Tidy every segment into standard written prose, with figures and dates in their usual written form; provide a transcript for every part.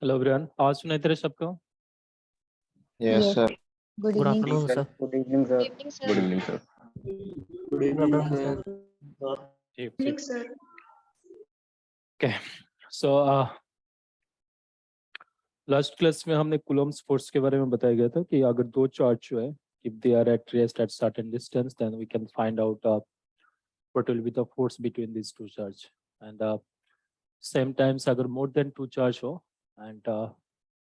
Hello everyone, आवाज सुनाई दे रहा है सबको? Yes, Yes. sir. Good Good evening. afternoon, sir. Good evening, sir. Good evening, sir. Good Good afternoon, sir. जी evening, sir. Okay. So last class में हमने Coulomb's force के बारे में बताया गया था कि अगर दो चार्ज जो है if they are at rest at certain distance then we can find out what will be the force between these two charge and same times अगर more than two charge हो and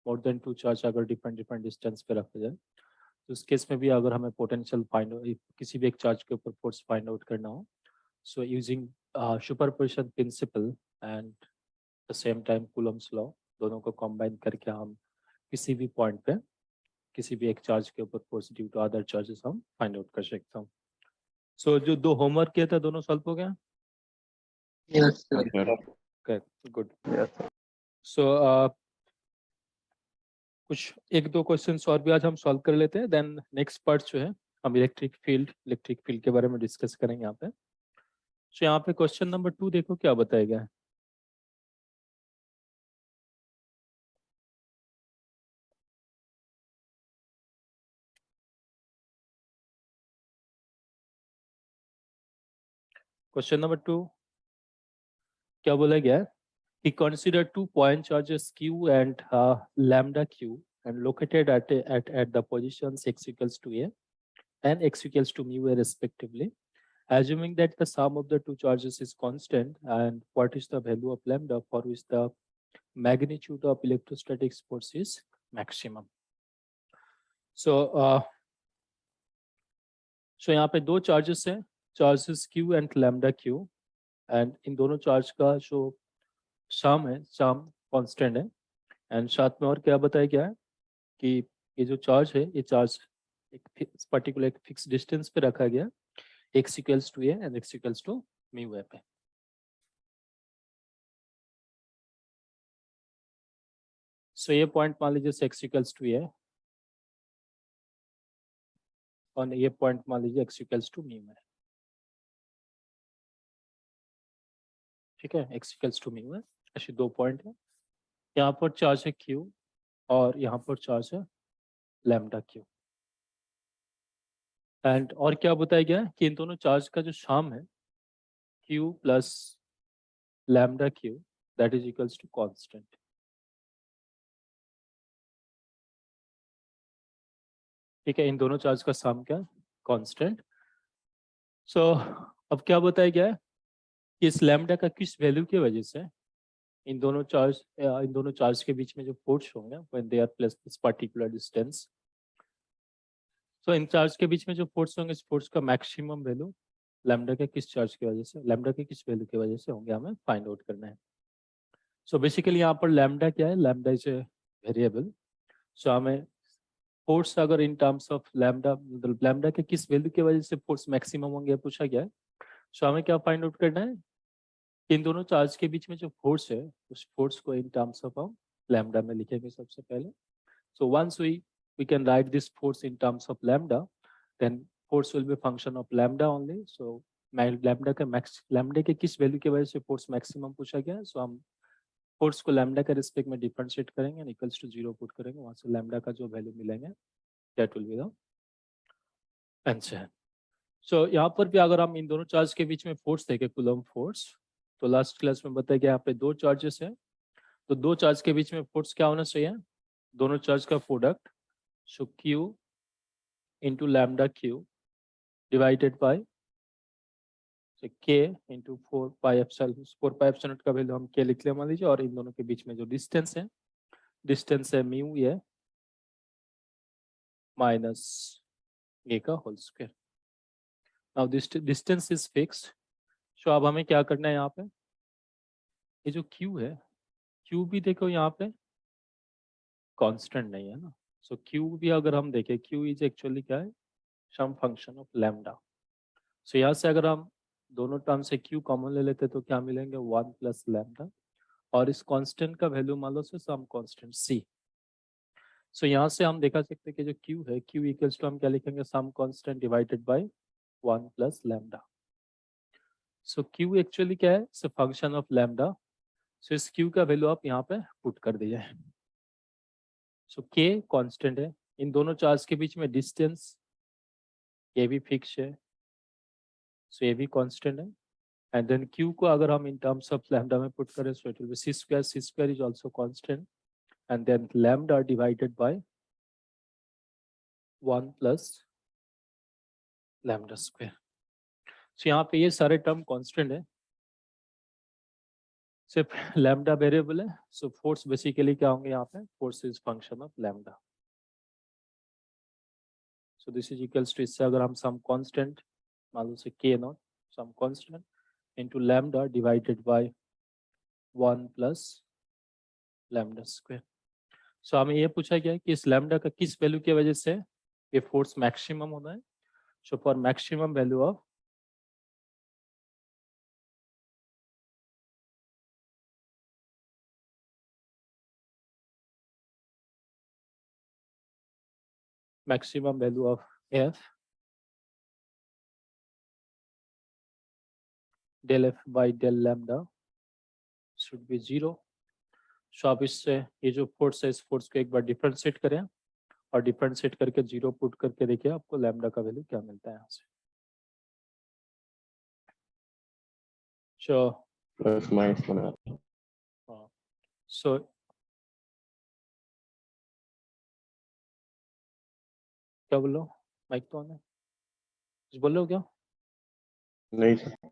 more than two charge अगर different distance पे रखा जाए तो उस case में भी अगर हमें पोटेंशियल फाइंड किसी भी एक चार्ज के ऊपर फोर्स फाइंड आउट करना हो so using superposition principle and the same time Coulomb's law दोनों को कंबाइन करके हम किसी भी पॉइंट पे किसी भी एक चार्ज के ऊपर force due to other charges हम फाइंड आउट कर सकते हैं। सो जो दो होमवर्क किया था दोनों सॉल्व हो गया? Yes, sir. Yes, sir. Okay good. Yes, sir. सो कुछ एक दो क्वेश्चंस और भी आज हम सॉल्व कर लेते हैं, देन नेक्स्ट पार्ट जो है हम इलेक्ट्रिक फील्ड के बारे में डिस्कस करेंगे यहाँ पे। तो यहाँ पे क्वेश्चन नंबर 2 देखो क्या बताया गया है। क्वेश्चन नंबर 2 क्या बोला गया है कि consider two point charges q and lambda q and located at the positions x equals to a and x equals to mu a respectively, assuming that the sum of the two charges is constant and what is the value of lambda for which the magnitude of electrostatic force is maximum. So यहाँ पे दो charges हैं, charges q and lambda q and in दोनों charge का जो शाम है शाम कांस्टेंट है एंड साथ में और क्या बताया गया है कि ये जो चार्ज है ये चार्ज एक पर्टिकुलर एक फिक्स डिस्टेंस पे रखा गया x equals to a and x equals to mu a पे। सो ये पॉइंट मान लीजिए x इक्वल्स टू a और ये पॉइंट मान लीजिए x equals to mu a, ठीक है, x equals to mu a। ऐसे दो पॉइंट है, यहाँ पर चार्ज है q और यहाँ पर चार्ज है लैम्डा q एंड और क्या बताया गया है कि इन दोनों चार्ज का जो शाम है q plus lambda q that is equals to constant. ठीक है, इन दोनों चार्ज का सम क्या कांस्टेंट। सो अब क्या बताया गया है कि इस लैम्डा का किस वैल्यू की वजह से इन दोनों चार्ज के बीच में जो फोर्स होंगे when they are placed this particular distance, so इन चार्ज के बीच में जो फोर्स होंगे इस फोर्स का मैक्सिमम वैल्यू लैम्डा के किस चार्ज की वजह से, लैम्डा के किस वैल्यू की वजह से होंगे हमें फाइंड आउट करना है। सो बेसिकली यहाँ पर लैम्डा क्या है, लैम्डा इज ए वेरिएबल। सो हमें फोर्स अगर इन टर्म्स ऑफ लैम्डा मतलब लैम्डा के किस वैल्यू की वजह से फोर्स मैक्सिमम होंगे पूछा गया है। सो हमें क्या फाइंड आउट करना है, इन दोनों चार्ज के बीच में जो फोर्स है उस फोर्स को इन टर्म्स ऑफ हम लैम्डा में लिखेंगे सबसे पहले। So once we can write this force in terms of lambda, then force will be function of lambda only. So lambda के किस वैल्यू की वजह से फोर्स मैक्सिमम पूछा गया है, सो हम फोर्स को लैम्डा के रिस्पेक्ट में डिफरेंशिएट करेंगे एंड इक्वल्स टू 0 पुट करेंगे, वहां से लैम्डा का जो वैल्यू मिलेंगे that will be the answer. So यहाँ पर भी अगर हम इन दोनों चार्ज के बीच में फोर्स देखें कूलम्ब फोर्स, तो लास्ट क्लास में बताया गया यहाँ पे दो चार्जेस हैं, तो दो चार्ज के बीच में फोर्स क्या होना चाहिए, दोनों चार्ज का प्रोडक्ट, सो q into lambda q divided bye k into 4 pi epsilon का वैल्यू हम k लिख ले मान लीजिए, और इन दोनों के बीच में जो डिस्टेंस है म्यू ये माइनस a का whole square. Now this distance is fixed. So अब हमें क्या करना है, यहाँ पे ये जो q है q भी देखो यहाँ पे कांस्टेंट नहीं है ना। सो q भी अगर हम देखें q इज एक्चुअली क्या है, सम फंक्शन ऑफ लैम्डा। सो यहाँ से अगर हम दोनों टर्म से q कॉमन ले लेते तो क्या मिलेंगे 1 प्लस लैम्डा, और इस कांस्टेंट का वैल्यू मान लो से सम कांस्टेंट c। सो यहाँ से हम देखा सकते हैं कि जो q है q इक्वल्स टू हम क्या लिखेंगे some constant divided by 1 plus lambda. So q actually क्या है, फंक्शन ऑफ लैम्डा। सो इस q का वैल्यू आप यहाँ पे पुट कर दीजिए। सो के कांस्टेंट है, इन दोनों चार्ज के बीच में डिस्टेंस ये भी फिक्स है, सो ये भी कांस्टेंट है। एंड देन क्यू को अगर हम इन टर्म्स ऑफ लैम्डा में पुट करें so it will be C square is also constant and then lambda divided by 1 plus lambda square. So यहाँ पे ये सारे टर्म कांस्टेंट है, सिर्फ लैम्डा वेरिएबल है। सो फोर्स बेसिकली क्या होंगे यहाँ पे, force is function of lambda. So this is equals to, इससे अगर हम सम कांस्टेंट मान लो say K naught some constant into lambda divided by 1 plus lambda square. So हमें ये पूछा गया कि इस लैम्डा का किस वैल्यू की वजह से ये फोर्स मैक्सिमम होना है। So for maximum value of maximum value of f del f by del lambda should be 0। सो आप इससे ये जो फोर्स है इस फोर्स को एक बार डिफरेंशिएट करें और डिफरेंशिएट करके 0 पुट करके देखिए आपको लैम्डा का वैल्यू क्या मिलता है यहाँ से। सो प्लस माइनस बना। सो क्या बोल रहे हो, माइक तो ऑन है, कुछ बोल रहे हो क्या? नहीं सर।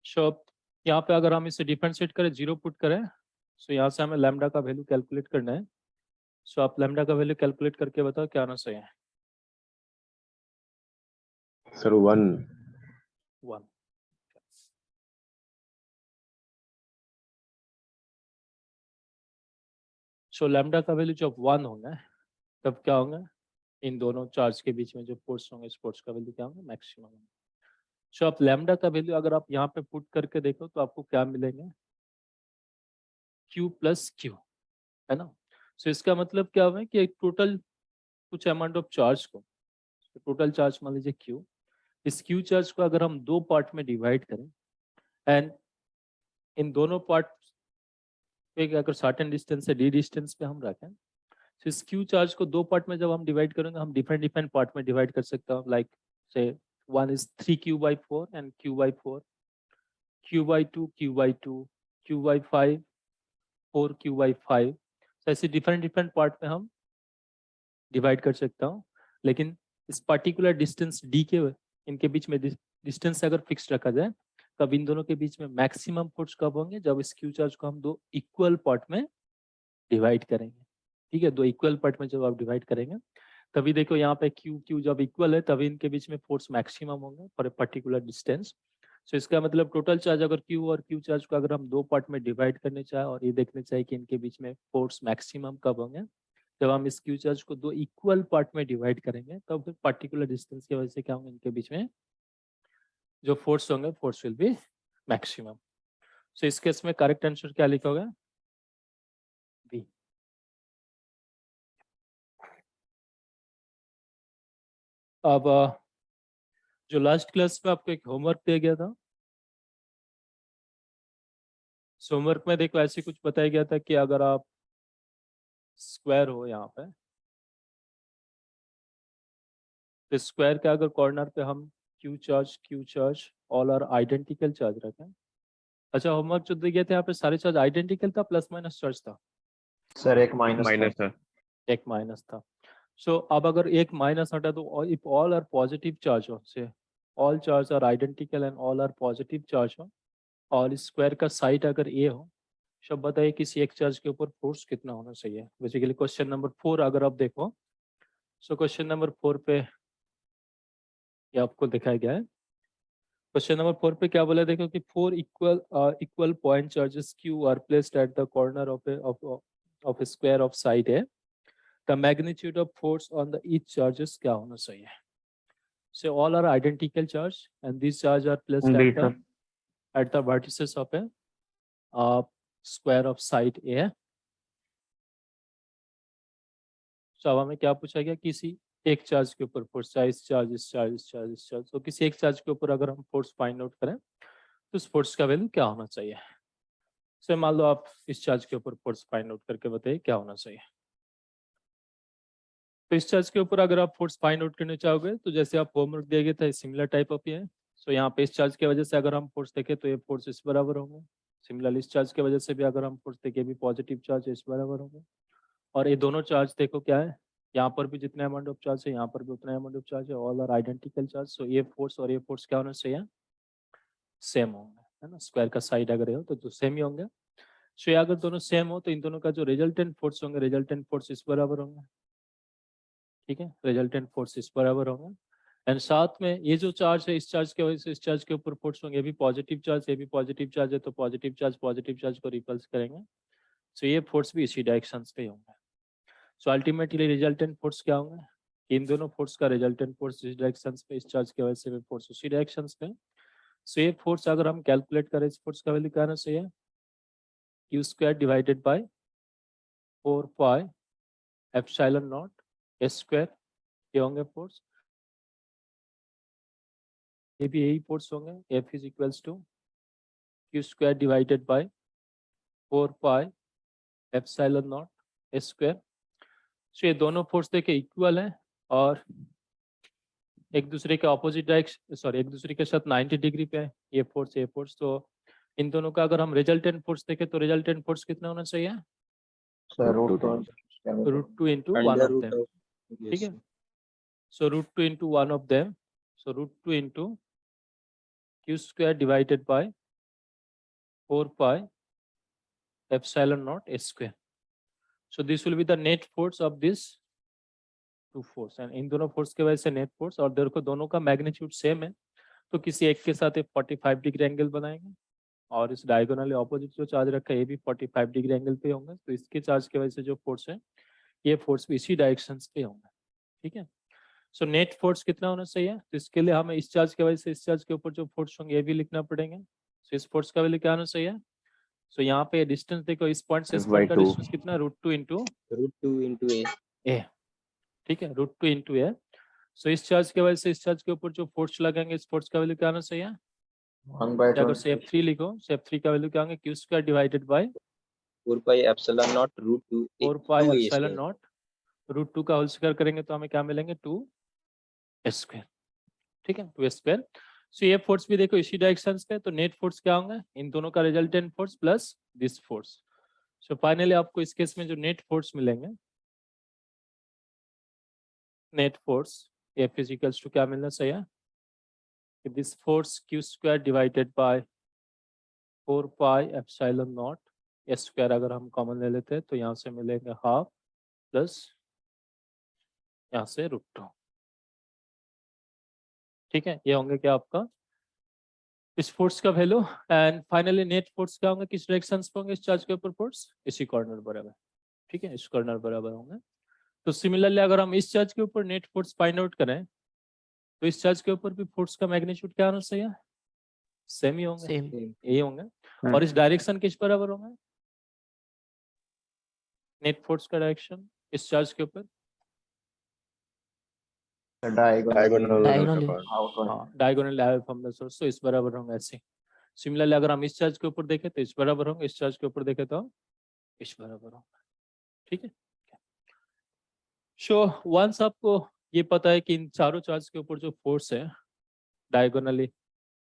सो यहाँ पे अगर हम इसे डिफरेंशिएट करें 0 पुट करें सो यहाँ से हमें लैम्डा का वैल्यू कैलकुलेट करना है। सो आप लैम्डा का वैल्यू कैलकुलेट करके बताओ क्या आना चाहिए। सर 1। 1। सो लैम्डा का वैल्यू जब 1 होगा तब क्या होगा, इन दोनों चार्ज के बीच में जो फोर्स होंगे इस फोर्स का वैल्यू क्या होगा, मैक्सिमम होगा। सो आप लैम्डा का वैल्यू अगर आप यहाँ पे पुट करके देखो तो आपको क्या मिलेंगे, Q प्लस क्यू, है ना। सो इसका मतलब क्या हुआ कि एक टोटल कुछ अमाउंट ऑफ चार्ज को, टोटल चार्ज मान लीजिए Q, इस Q चार्ज को अगर हम 2 पार्ट में डिवाइड करें एंड इन दोनों पार्ट पे अगर सर्टेन डिस्टेंस से d डिस्टेंस पे हम रखें, तो इस Q चार्ज को 2 पार्ट में जब हम डिवाइड करेंगे हम डिफरेंट पार्ट में डिवाइड कर सकते हैं, लाइक से 1 is 3Q/4 and Q/4, Q/2, Q/2, Q/5, 4Q/5। ऐसे डिफरेंट पार्ट में हम डिवाइड कर सकता हूँ। लेकिन इस पर्टिकुलर डिस्टेंस d के इनके बीच में डिस्टेंस अगर फिक्स रखा जाए तब इन दोनों के बीच में मैक्सिमम फोर्स कब होंगे, जब इस Q चार्ज को हम 2 इक्वल पार्ट में डिवाइड करेंगे। ठीक है, 2 इक्वल पार्ट में जब आप डिवाइड करेंगे तभी देखो यहाँ पे Q जब इक्वल है तभी इनके बीच में फोर्स मैक्सिमम होंगे फॉर ए पर्टिकुलर डिस्टेंस। सो इसका मतलब टोटल चार्ज अगर Q और Q चार्ज को अगर हम 2 पार्ट में डिवाइड करने चाहे और ये देखने चाहिए कि इनके बीच में फोर्स मैक्सिमम कब होंगे, जब हम इस Q चार्ज को 2 इक्वल पार्ट में डिवाइड करेंगे तब फिर पर्टिकुलर डिस्टेंस की वजह से क्या होंगे, इनके बीच में जो फोर्स होंगे फोर्स विल बी मैक्सिमम। सो इस केस में करेक्ट आंसर क्या लिखा होगा, बी। अब जो लास्ट क्लास में आपको एक होमवर्क दिया गया था, होमवर्क में देखो ऐसे कुछ बताया गया था कि अगर आप स्क्वायर हो यहाँ पे तो स्क्वायर के अगर कॉर्नर पे हम Q charge all are identical charge रखें। अच्छा, होमवर्क जो दिए गए थे यहाँ पे सारे चार्ज आइडेंटिकल था, प्लस माइनस चार्ज था? सर एक माइनस माइनस सर। एक माइनस था। सो अब अगर एक माइनस हटा तो if all are positive charge हो, से all charge are identical and all are positive charge हो और स्क्वायर का साइड अगर ए हो, सब बताइए किसी एक चार्ज के ऊपर फोर्स कितना होना चाहिए। बेसिकली क्वेश्चन नंबर 4 अगर आप देखो, सो क्वेश्चन नंबर 4 पे ये आपको दिखाया गया है। क्वेश्चन नंबर 4 पे क्या बोला, देखो कि 4 equal point charges Q are placed at the corner of a square of side A, the magnitude of force on the each charges क्या होना चाहिए। So all are identical charge and these charge are placed at the vertices of a square of side A। So अब हमें क्या पूछा गया, किसी एक चार्ज के ऊपर फोर्स, चाहे इस चार्ज, तो किसी एक चार्ज के ऊपर अगर हम फोर्स फाइंड आउट करें तो उस फोर्स का वैल्यू क्या होना चाहिए। से मान लो आप इस चार्ज के ऊपर फोर्स फाइंड आउट करके बताइए क्या होना चाहिए। तो इस चार्ज के ऊपर अगर आप फोर्स फाइंड आउट करना चाहोगे तो जैसे आप होमवर्क दिया गया था सिमिलर टाइप ऑफ ये है। सो यहाँ पे इस चार्ज की वजह से अगर हम फोर्स देखें तो ये फोर्स इस बराबर होंगे। सिमिलरली इस चार्ज की वजह से भी अगर हम फोर्स देखें भी पॉजिटिव चार्ज इस बराबर होंगे। और ये दोनों चार्ज देखो क्या है, यहाँ पर भी जितना अमाउंट ऑफ चार्ज है यहाँ पर भी उतना अमाउंट ऑफ चार्ज है, all are identical charge. So ये फोर्स और ये फोर्स क्या होना चाहिए, सेम होंगे, है ना। स्क्वायर का साइड अगर है तो सेम ही होंगे। सो ये अगर दोनों सेम हो तो इन दोनों का जो रिजल्टेंट फोर्स होंगे, रिजल्टेंट फोर्स इस बराबर होंगे। ठीक है, रिजल्टेंट फोर्स इस बराबर होंगे। एंड साथ में ये जो चार्ज है, इस चार्ज की वजह से इस चार्ज के ऊपर फोर्स होंगे, ये भी पॉजिटिव चार्ज, ये भी पॉजिटिव चार्ज है, तो पॉजिटिव चार्ज को रिपल्स करेंगे। सो ये फोर्स भी इसी डायरेक्शन पे होंगे। सो अल्टीमेटली रिजल्टेंट फोर्स क्या होंगे, इन दोनों फोर्स का रिजल्टेंट फोर्स इस डायरेक्शन पे, इस चार्ज की वजह से फोर्स उसी डायरेक्शन पे। सो ये फोर्स अगर हम कैलकुलेट करें, इस फोर्स का वैल्यू क्या आना चाहिए, Q square divided by 4 pi epsilon not S square, ये होंगे फोर्स। ये भी यही फोर्स होंगे, F is equals to Q square divided by 4 pi epsilon not S square. So ये दोनों फोर्स देखे इक्वल है और एक दूसरे के ऑपोजिट डायरेक्शन, सॉरी एक दूसरे के साथ 90 डिग्री पे है, ये फोर्स। तो इन दोनों का अगर हम रिजल्टेंट फोर्स देखें तो रिजल्टेंट फोर्स कितना होना चाहिए, sir Root root two. √2 into one under of root them. Of, ठीक है, so √2 into one of them, so √2 into Q square divided by 4 pi epsilon not S square. So this will be the net force of this two force, and in दोनों force की वजह से net force, और देखो दोनों का magnitude same है तो किसी एक के साथ 45 डिग्री एंगल बनाएंगे, और इस डायगोनली ऑपोजिट जो चार्ज रखा है ये भी 45 डिग्री एंगल पे होंगे, तो इसके चार्ज की वजह से जो फोर्स है ये फोर्स भी इसी डायरेक्शन पे होंगे। ठीक है, सो नेट फोर्स कितना होना चाहिए, तो इसके लिए हमें इस चार्ज की वजह से इस चार्ज के ऊपर जो फोर्स होंगे ये भी लिखना पड़ेंगे। सो इस फोर्स का वैल्यू क्या होना चाहिए, सो यहाँ पे डिस्टेंस देखो, इस पॉइंट से इस पॉइंट का F/2. डिस्टेंस कितना, √2 इंटू रूट 2 इंटू ए। ए। ठीक है, √2 इंटू ए। सो इस चार्ज की वजह से इस चार्ज के ऊपर जो फोर्स लगाएंगे, इस फोर्स का वैल्यू क्या आना चाहिए, 1/2 अगर से F3 लिखो, से F3 का वैल्यू क्या होंगे, q square divided by 4 pi epsilon not root 2 4 pi epsilon not √2 का होल स्क्वायर करेंगे तो हमें क्या मिलेंगे, 2 स्क्वायर। ठीक है, 2 स्क्वायर। सो ये फोर्स भी देखो इसी डायरेक्शन पे, तो नेट फोर्स क्या होंगे, इन दोनों का resultant force plus this force. So finally आपको इस केस में जो नेट फोर्स मिलेंगे, net force F is equals to क्या मिलना चाहिए, this force q square divided by 4 pi epsilon not S square, अगर हम कॉमन ले लेते हैं तो यहाँ से मिलेंगे हाफ प्लस यहाँ से √2। ठीक है, ये होंगे क्या आपका इस फोर्स का value. And finally net force क्या होंगे, किस डायरेक्शन पे होंगे इस चार्ज के ऊपर फोर्स, इसी कॉर्नर बराबर। ठीक है, इस कॉर्नर बराबर होंगे। तो सिमिलरली अगर हम इस चार्ज के ऊपर नेट फोर्स फाइंड आउट करें तो इस चार्ज के ऊपर भी फोर्स का मैग्नीट्यूड क्या होना चाहिए, सेम ही होंगे, सेम। यही होंगे। और इस डायरेक्शन किस बराबर होंगे, नेट फोर्स का डायरेक्शन इस चार्ज के ऊपर, Diagonal Diagonally. outward. हाँ डायगोनल फ्रॉम द सोर्स, तो इस बराबर होंगे ऐसे। सिमिलरली अगर हम इस चार्ज के ऊपर देखें तो इस बराबर होंगे, इस चार्ज के ऊपर देखें तो इस बराबर होंगे। ठीक है, सो वंस आपको ये पता है कि इन चारों चार्ज के ऊपर जो फोर्स है डायगोनली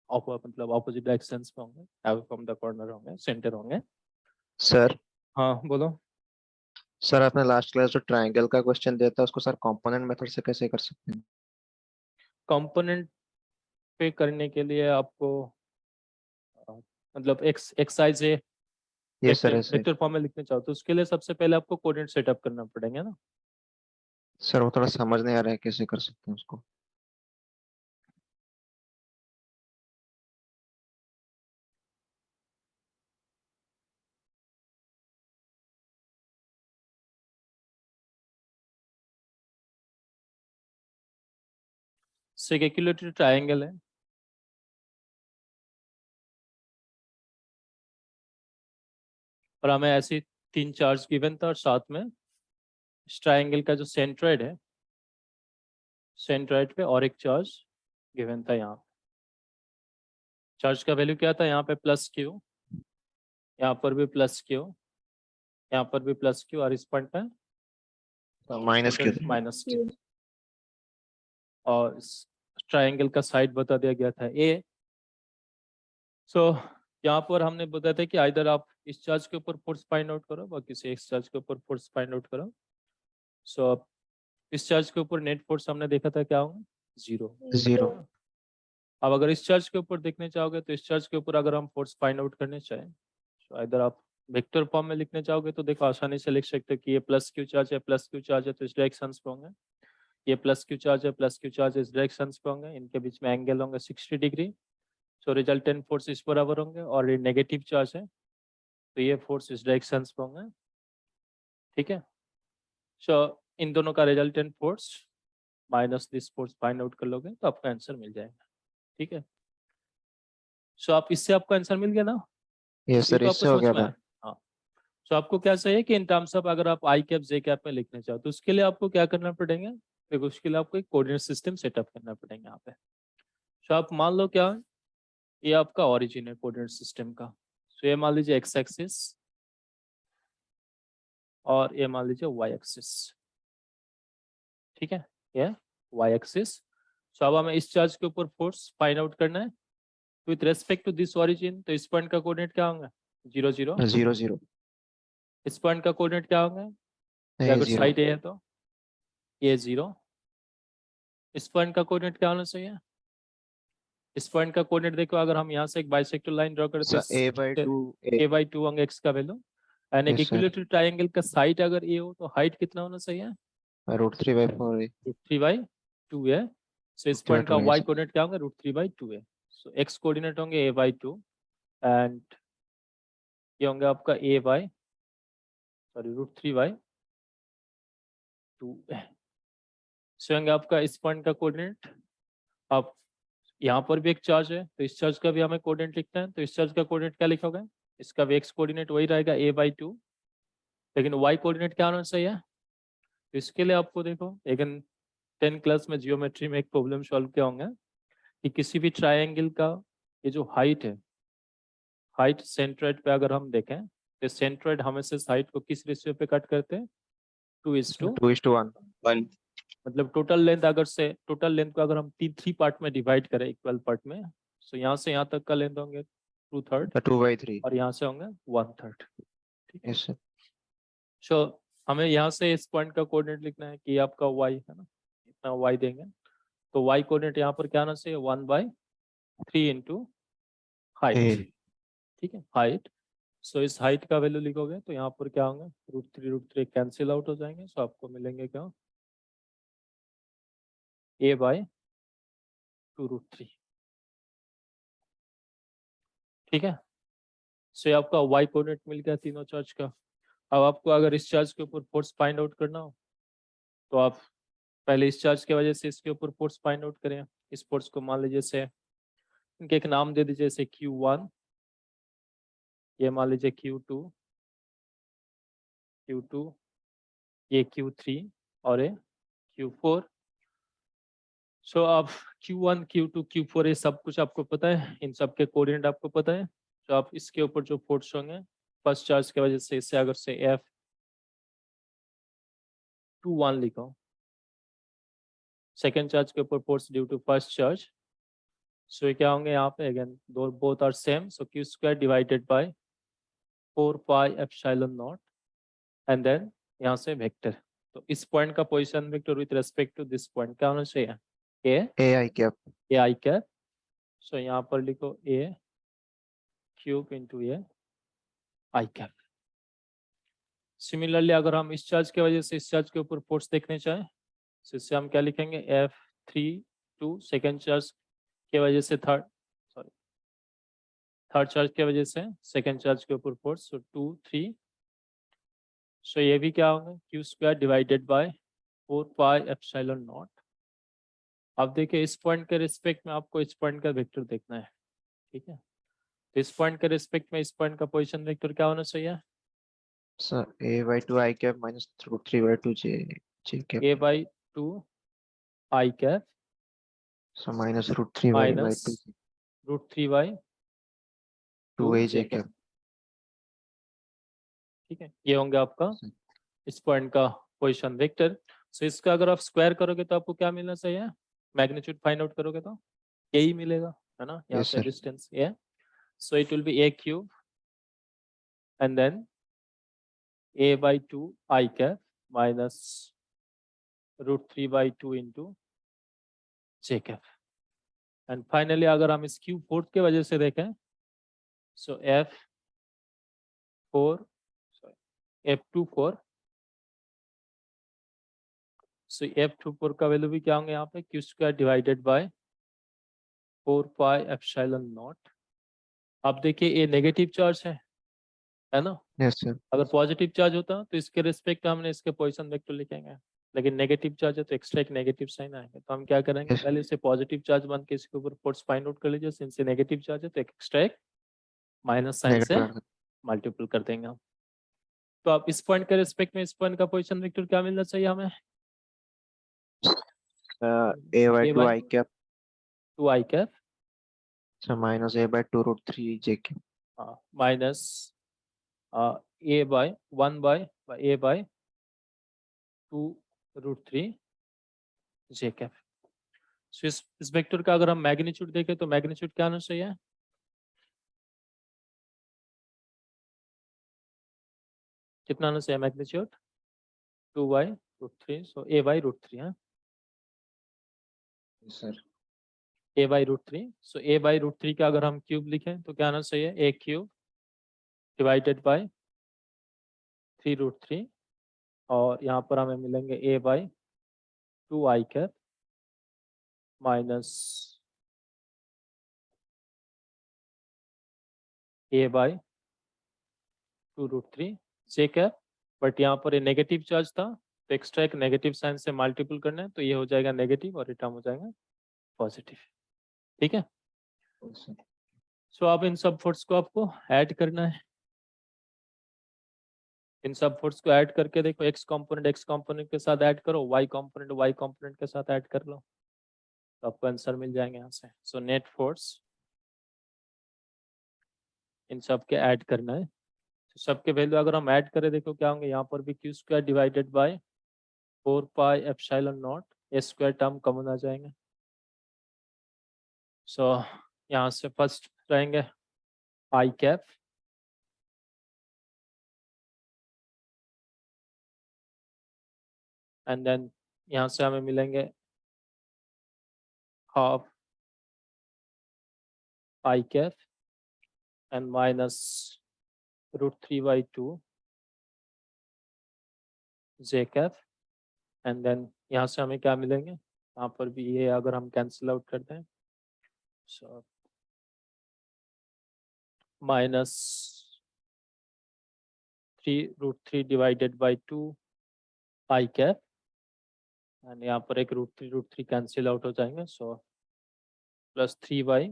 मतलब ऑपोजिट डायरेक्शंस पे होंगे, अवे फ्रॉम द कॉर्नर होंगे, सेंटर होंगे। सर हाँ बोलो। सर आपने लास्ट क्लास जो ट्रायंगल का क्वेश्चन दिया था उसको सर कंपोनेंट मेथड से कैसे कर सकते हैं? कंपोनेंट पे करने के लिए आपको मतलब एक्सरसाइज है, ये सर ऐसे वेक्टर फॉर्म में लिखना चाहो तो उसके लिए सबसे पहले आपको कोऑर्डिनेट सेटअप करना पड़ेगा ना। सर वो थोड़ा समझ नहीं आ रहा है कैसे कर सकते हैं उसको। एक इक्विलेटरल ट्रायंगल है, और हमें ऐसे 3 चार्ज गिवन था, और साथ में इस ट्रायंगल का जो सेंट्रोइड है, सेंट्रोइड पे और एक चार्ज गिवन था। यहाँ चार्ज का वैल्यू क्या था, यहाँ पे +Q, यहाँ पर भी प्लस क्यू, यहाँ पर भी प्लस क्यू, और इस पॉइंट पे माइनस क्यू। Minus Q. और ट्रायंगल का साइड बता दिया गया था ए। सो यहाँ पर हमने बताया था कि आइदर आप इस चार्ज के ऊपर फोर्स फाइंड आउट करो, बाकी से इस चार्ज के ऊपर फोर्स फाइंड आउट करो। सो इस चार्ज के ऊपर नेट फोर्स हमने देखा था क्या होगा, 0। अब अगर इस चार्ज के ऊपर देखने चाहोगे तो इस चार्ज के ऊपर अगर हम फोर्स फाइंड आउट करने चाहें तो आइदर आप वेक्टर फॉर्म में लिखने चाहोगे तो देखो आसानी से लिख सकते हो कि ये प्लस क्यू चार्ज है, प्लस क्यू चार्ज है तो इस डायरेक्शन पे होंगे। ये प्लस क्यू चार्ज है, प्लस क्यू चार्ज इस डायरेक्शन पे होंगे, इनके बीच में एंगल होंगे 60 डिग्री। सो रिजल्टेंट फोर्स इस बराबर होंगे, और ये नेगेटिव चार्ज है तो ये फोर्स इस डायरेक्शन पे होंगे। ठीक है, सो इन दोनों का resultant force minus this force find out कर लोगे तो आपका आंसर मिल जाएगा। ठीक है, सो आप इससे आपका आंसर मिल गया ना? यस ये सर, तो आपको इससे हो समझ गया में था। आया? हाँ। सो आपको क्या चाहिए कि इन टर्म्स ऑफ अगर आप आई कैप जे कैप में लिखना चाहो तो उसके लिए आपको क्या करना पड़ेगा, देखो उसके लिए आपको एक कोऑर्डिनेट सिस्टम सेटअप करना पड़ेगा यहाँ पे। सो आप मान लो क्या, ये आपका ओरिजिन है कोऑर्डिनेट सिस्टम का। सो ये मान लीजिए एक्स एक्सिस और ये मान लीजिए वाई एक्सिस। ठीक है, ये वाई एक्सिस। सो अब हमें इस चार्ज के ऊपर फोर्स फाइंड आउट करना है with respect to this origin. तो इस पॉइंट का कोऑर्डिनेट क्या होंगे, 0 0। 0 0। इस पॉइंट का कोऑर्डिनेट क्या होंगे, ए अगर 0। साइड ए है तो ये 0। इस पॉइंट का कोऑर्डिनेट क्या होना चाहिए, इस पॉइंट का कोऑर्डिनेट देखो अगर हम यहाँ से एक बाइसेक्टर लाइन ड्रॉ करते सर a/2 a by 2 होंगे एक्स का वैल्यू, एंड एक यस सर, इक्विलेटरल ट्रायंगल का साइड अगर ए हो तो हाइट कितना होना चाहिए, √3/4 √3/2 है। सो इस पॉइंट का y कोऑर्डिनेट क्या होंगे, √3/2 है। सो x कोऑर्डिनेट होंगे a/2 एंड ये होंगे आपका √3/2 है। सो होंगे आपका इस पॉइंट का कोऑर्डिनेट। अब यहाँ पर भी एक चार्ज है तो इस चार्ज का भी हमें कोऑर्डिनेट लिखना है, तो इस चार्ज का कोऑर्डिनेट क्या लिखोगे, इसका भी x कोऑर्डिनेट वही रहेगा a/2, लेकिन y कोऑर्डिनेट क्या होना चाहिए। तो इसके लिए आपको देखो एक 10 क्लास में जियोमेट्री में एक प्रॉब्लम सॉल्व किया होंगे कि किसी भी ट्रायंगल का ये जो हाइट है, हाइट सेंट्रोइड पे अगर हम देखें तो सेंट्रोइड हमेशा साइड को किस रेशियो पे कट करते हैं, 2:1। 1 मतलब टोटल लेंथ अगर से टोटल लेंथ को अगर हम 3 पार्ट में डिवाइड करें इक्वल पार्ट में, तो यहाँ से यहाँ तक का लेंथ होंगे 2/3 2/3 और यहाँ से होंगे 1/3। ठीक है, यस सर। सो हमें यहाँ से इस पॉइंट का कोऑर्डिनेट लिखना है कि आपका y है ना, इतना y देंगे तो y कोऑर्डिनेट यहाँ पर क्या आना चाहिए, 1/3 इंटू हाइट। ठीक है, हाइट। सो इस हाइट का वैल्यू लिखोगे तो यहाँ पर क्या होंगे, √3 कैंसिल आउट हो जाएंगे। सो आपको मिलेंगे क्या, a/2√3। ठीक है, सो ये आपका y कोऑर्डिनेट मिल गया तीनों चार्ज का। अब आपको अगर इस चार्ज के ऊपर फोर्स फाइंड आउट करना हो तो आप पहले इस चार्ज की वजह से इसके ऊपर फोर्स फाइंड आउट करें। इस फोर्स को मान लीजिए से इनके एक नाम दे दीजिए, जैसे Q1, ये मान लीजिए Q2, ये Q3 और ये Q4। सो अब Q1, Q2, Q4 ये सब कुछ आपको पता है, इन सब के कोऑर्डिनेट आपको पता है। तो आप इसके ऊपर जो फोर्स होंगे फर्स्ट चार्ज की वजह से इससे अगर से F21 लिखो, सेकेंड चार्ज के ऊपर force due to first charge, so ये क्या होंगे यहाँ पे अगेन दो both are same, so Q² divided by 4πε0 and then यहाँ से वेक्टर। तो इस पॉइंट का position vector with respect to this point क्या होना चाहिए, ai cap. A I cap. So यहाँ पर लिखो a³ into A I cap. Similarly अगर हम इस चार्ज की वजह से इस चार्ज के ऊपर फोर्स देखने चाहें तो इससे हम क्या लिखेंगे, F32 सेकेंड चार्ज के वजह से थर्ड चार्ज की वजह से सेकेंड चार्ज के ऊपर फोर्स, सो 2 3। सो ये भी क्या होगा, Q² डिवाइडेड बाय 4πε0। अब देखिए इस पॉइंट के रिस्पेक्ट में आपको इस पॉइंट का वेक्टर देखना है। ठीक है, तो इस पॉइंट के रिस्पेक्ट में इस पॉइंट का पोजीशन वेक्टर क्या होना चाहिए, sir a/2 i cap minus √3/2 j cap. a/2 I cap so minus √3/2 minus √3/2 2a j j cap. Cap. ठीक है, ये होंगे आपका इस पॉइंट का पोजीशन वेक्टर। सो इसका अगर आप स्क्वायर करोगे तो आपको क्या मिलना चाहिए, मैग्नीट्यूड फाइंड आउट करोगे तो यही मिलेगा, है ना, यहाँ Yes, से sir. डिस्टेंस ये। So it will be a cube and then a by 2 I cap minus √3 by 2 into j cap। And finally अगर हम इस क्यूब फोर्थ के वजह से देखें, सो F4 F24, सो F24 का वैल्यू भी क्या होंगे यहाँ पे, Q square divided by 4 pi epsilon not. अब देखिए ये नेगेटिव चार्ज है ना, Yes, sir. अगर पॉजिटिव चार्ज होता तो इसके रिस्पेक्ट हमने इसके पोजीशन वेक्टर लिखेंगे, लेकिन नेगेटिव चार्ज है तो एक्स्ट्रा एक नेगेटिव साइन आएगा। तो हम क्या करेंगे, Yes. पहले इसे पॉजिटिव चार्ज मान के इसके ऊपर फोर्स फाइंड आउट कर लीजिए, सिंस ये नेगेटिव चार्ज है तो एक्स्ट्रा एक माइनस साइन से Negative. मल्टीपल कर देंगे हम। तो आप इस पॉइंट के रिस्पेक्ट में इस पॉइंट का पोजीशन वेक्टर क्या मिलना चाहिए हमें, A by A 2 by I cap. 2 I cap So minus A by 2 √3 J cap. Minus A by 1 by A by 2 √3 j cap। सो इस वेक्टर का अगर हम मैग्नीट्यूड देखें तो मैग्नीट्यूड क्या आना चाहिए, कितना आना चाहिए magnitude, 2 by √3, so A by √3 है, Yes, sir. A by √3। So A by √3 का अगर हम क्यूब लिखें तो क्या आना चाहिए, A क्यूब डिवाइडेड बाय 3√3, और यहाँ पर हमें मिलेंगे A by 2 I cap minus A by 2√3 j cap। But यहाँ पर ये नेगेटिव चार्ज था तो एक्स्ट्रा एक नेगेटिव साइन से मल्टीपल करना है, तो ये हो जाएगा नेगेटिव और ये टर्म हो जाएगा पॉजिटिव, ठीक है। Yes, sir. सो अब इन सब फोर्स को आपको ऐड करना है, इन सब फोर्स को ऐड करके देखो, x कंपोनेंट के साथ ऐड करो, y कंपोनेंट के साथ ऐड कर लो, तो आपको आंसर मिल जाएंगे यहाँ से। सो नेट फोर्स इन सब के ऐड करना है, तो सबके वैल्यू अगर हम ऐड करें देखो क्या होंगे, यहाँ पर भी Q square divided by 4 pi epsilon naught A square term common आ जाएंगे। सो यहाँ से फर्स्ट रहेंगे आई कैप एंड देन यहाँ से हमें मिलेंगे half i cap and minus √3 by 2 j cap, and then यहाँ से हमें क्या मिलेंगे, यहाँ पर भी ये अगर हम कैंसिल आउट करते हैं, so minus 3√3 divided by 2 I cap, and यहाँ पर एक √3 कैंसिल आउट हो जाएंगे, so plus 3 by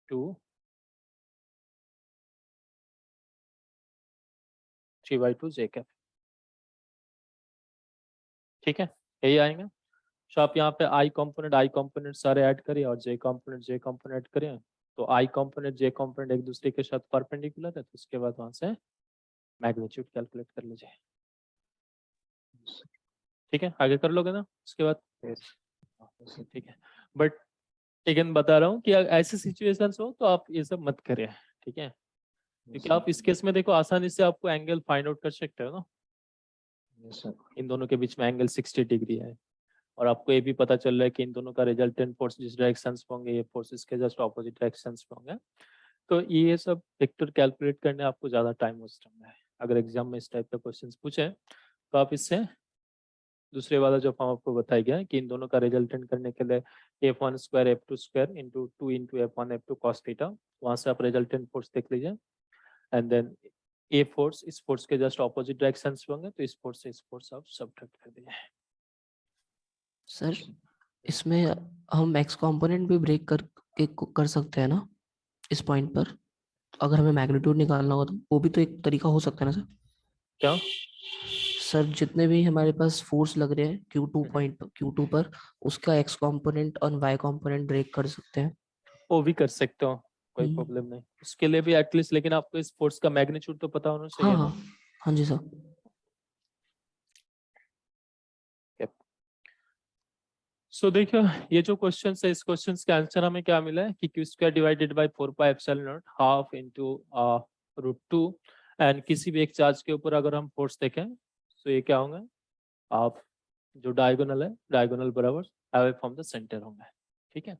2 3 by 2 j cap, ठीक है, यही आएंगे। सो आप यहाँ पे आई कंपोनेंट सारे ऐड करिए और जे कंपोनेंट ऐड करिए, तो आई कंपोनेंट जे कंपोनेंट एक दूसरे के साथ परपेंडिकुलर है, तो उसके बाद वहां से मैग्नीट्यूड कैलकुलेट कर लीजिए, ठीक है, आगे कर लोगे ना उसके बाद, ठीक है। बट अगेन बता रहा हूँ कि ऐसे सिचुएशंस हो तो आप ये सब मत करें, ठीक है, क्योंकि आप इस केस में देखो आसानी से आपको एंगल फाइंड आउट कर सकते हो ना, Yes, sir. इन दोनों के बीच में एंगल 60 डिग्री है, और आपको ये भी पता चल रहा है कि इन दोनों का रिजल्टेंट फोर्स जिस डायरेक्शन में होंगे ये फोर्सेस के जस्ट ऑपोजिट डायरेक्शन में होंगे, तो ये सब वेक्टर कैलकुलेट करने आपको ज़्यादा टाइम वेस्ट करना है। अगर एग्जाम में इस टाइप का क्वेश्चंस पूछे तो आप इससे दूसरे वाला जो फॉर्म आपको बताया गया है कि इन दोनों का रिजल्टेंट करने के लिए F1 square F2 square into 2 into F1 F2 cos theta, वहाँ से आप रिजल्टेंट फोर्स देख लीजिए, एंड देन ए फोर्स इस फोर्स के जस्ट ऑपोजिट डायरेक्शन में होंगे, तो इस फोर्स से इस फोर्स आप सब्ट्रैक्ट कर दीजिए। सर इसमें हम एक्स कंपोनेंट भी ब्रेक कर सकते हैं ना इस पॉइंट पर, अगर हमें मैग्नीट्यूड निकालना हो तो वो भी तो एक तरीका हो सकता है ना सर। क्या सर जितने भी हमारे पास फोर्स लग रहे हैं Q2 पर उसका एक्स कंपोनेंट और वाई कंपोनेंट ब्रेक कर सकते हैं, वो भी कर सकते हो, कोई हम्म। प्रॉब्लम नहीं, उसके लिए भी एटलीस्ट, लेकिन आपको इस फोर्स का मैग्नीट्यूड तो पता होना चाहिए हाँ ना, हाँ हाँ जी सर। सो देखियो, ये जो क्वेश्चन है, इस क्वेश्चन के आंसर हमें क्या मिला है कि Q square divided by 4πε0 half into √2, and किसी भी एक चार्ज के ऊपर अगर हम फोर्स देखें तो ये क्या होंगे, आप जो डायगोनल है, डायगोनल बराबर अवे फ्रॉम द सेंटर होंगे। ठीक है।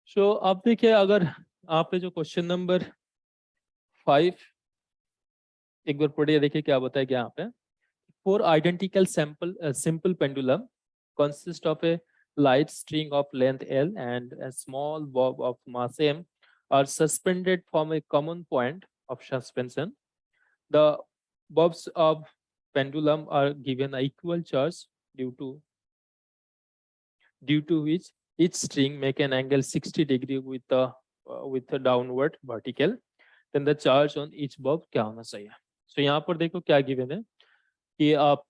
सो अब देखिए, अगर आप पे जो क्वेश्चन नंबर 5 एक बार पढ़िए, देखिए क्या बताया गया यहाँ पे। Four identical simple pendulum consist of a light string of length L and a small bob of mass M are suspended from a common point of suspension. The bobs of pendulum are given an equal charge due to which each string make an angle 60 degree with the downward vertical. Then the charge on each bob क्या होना चाहिए? So यहाँ पर देखो क्या given है कि आप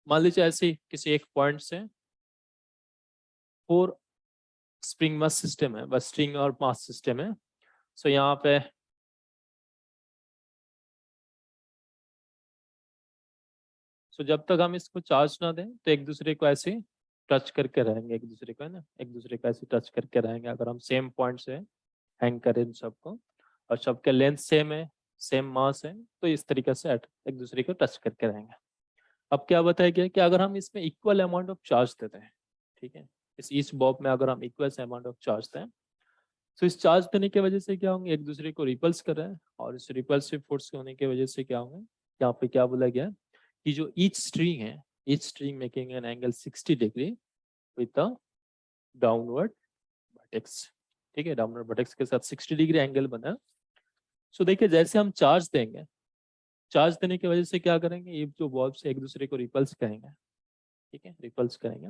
मान लीजिए ऐसे किसी एक पॉइंट से 4 स्प्रिंग मास सिस्टम है, बस स्ट्रिंग और मास सिस्टम है। सो यहाँ पे जब तक हम इसको चार्ज ना दें तो एक दूसरे को ऐसे टच करके रहेंगे, एक दूसरे को, है ना, एक दूसरे को ऐसे टच करके रहेंगे। अगर हम सेम पॉइंट से हैंग करें इन सबको और सबके लेंथ सेम है, सेम मास है, तो इस तरीके से एक दूसरे को टच करके रहेंगे। अब क्या बताया गया कि अगर हम इसमें इक्वल अमाउंट ऑफ चार्ज देते हैं, ठीक है, इस ईच बॉब में अगर हम इक्वल अमाउंट ऑफ चार्ज दें तो इस चार्ज देने की वजह से क्या होंगे, एक दूसरे को रिपल्स कर रहे हैं, और इस रिपल्सिव फोर्स होने की वजह से क्या होंगे, यहाँ पे क्या बोला गया कि जो ईच स्ट्रिंग है, each string making an angle 60 degree with the downward vertex. ठीक है, डाउनवर्ड वर्टेक्स के साथ 60 डिग्री एंगल बना। सो देखिए, जैसे हम चार्ज देंगे, चार्ज देने की वजह से क्या करेंगे, ये जो बॉब्स एक दूसरे को रिपल्स करेंगे। ठीक है, रिपल्स करेंगे,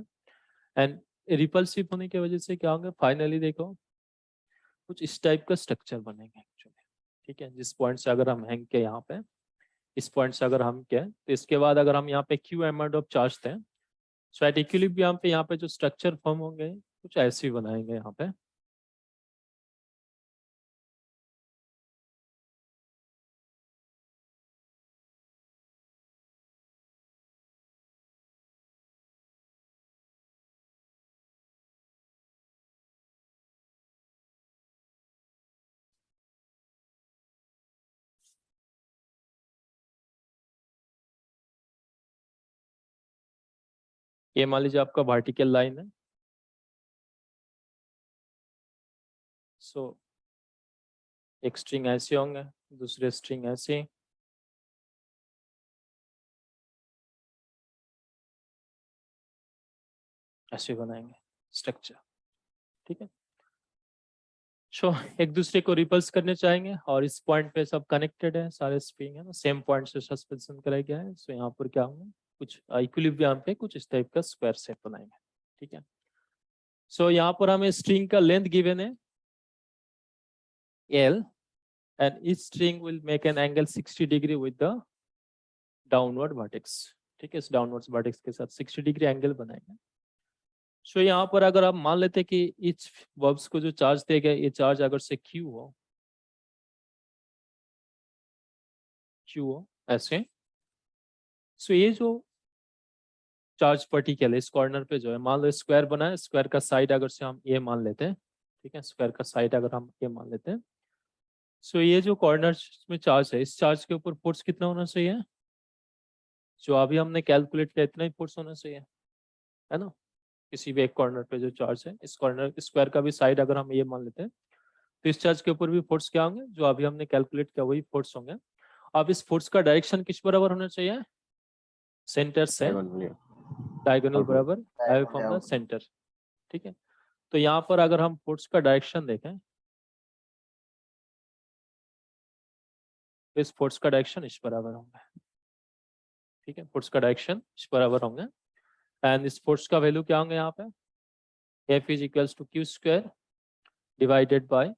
एंड रिपल्सिव होने की वजह से क्या होंगे, फाइनली देखो कुछ इस टाइप का स्ट्रक्चर बनेंगे एक्चुअली। ठीक है, जिस पॉइंट से अगर हम हैंग के यहाँ पे, इस पॉइंट से अगर हम क्या, तो इसके बाद अगर हम यहाँ पे क्यू अमाउंट ऑफ चार्ज दें, सो एट इक्विलिब्रियम पे यहाँ पे जो स्ट्रक्चर फॉर्म होंगे कुछ ऐसे ही बनाएंगे यहाँ पे। ये मान लीजिए आपका वर्टिकल लाइन है। सो एक स्ट्रिंग ऐसे होंगे, दूसरे स्ट्रिंग ऐसे, ऐसे बनाएंगे स्ट्रक्चर। ठीक है, सो एक दूसरे को रिपल्स करने चाहेंगे, और इस पॉइंट पे सब कनेक्टेड है, सारे स्प्रिंग है ना, सेम पॉइंट से सस्पेंशन कराया गया है। सो यहाँ पर क्या होंगे, कुछ इक्विलिब्रियम पे कुछ इस टाइप का स्क्वायर शेप बनाएंगे। ठीक है, सो यहाँ पर हमें स्ट्रिंग का लेंथ गिवन है L, and each string will make an angle 60 degree with the downward vertex। ठीक है, इस डाउनवर्ड वर्टेक्स के साथ 60 डिग्री एंगल बनाएंगे। सो यहाँ पर अगर आप मान लेते कि इस वर्ब्स को जो चार्ज दिया गया, ये चार्ज अगर से Q हो ऐसे, सो ये जो चार्ज पार्टिकल इस कॉर्नर पे जो है, मान लो स्क्वायर बना है, स्क्वायर का साइड अगर से हम ये मान लेते हैं, ठीक है, स्क्वायर का साइड अगर हम ये मान लेते हैं, सो ये जो कॉर्नर में चार्ज है, इस चार्ज के ऊपर फोर्स कितना होना चाहिए, जो अभी हमने कैलकुलेट किया इतना ही फोर्स होना चाहिए, है ना। किसी भी एक कॉर्नर पे जो चार्ज है, इस कॉर्नर स्क्वायर का भी साइड अगर हम ये मान लेते हैं, तो इस चार्ज के ऊपर भी फोर्स क्या होंगे, जो अभी हमने कैलकुलेट किया वही फोर्स होंगे। अब इस फोर्स का डायरेक्शन किस बराबर होना चाहिए, सेंटर से डायगोनल बराबर अवे फ्रॉम द सेंटर। ठीक है, तो यहाँ पर अगर हम फोर्स का डायरेक्शन देखें, तो इस फोर्स का डायरेक्शन इस बराबर होंगे। ठीक है, फोर्स का डायरेक्शन इस बराबर होंगे, एंड इस फोर्स का वैल्यू क्या होंगे यहाँ पे, F is equals to Q square divided by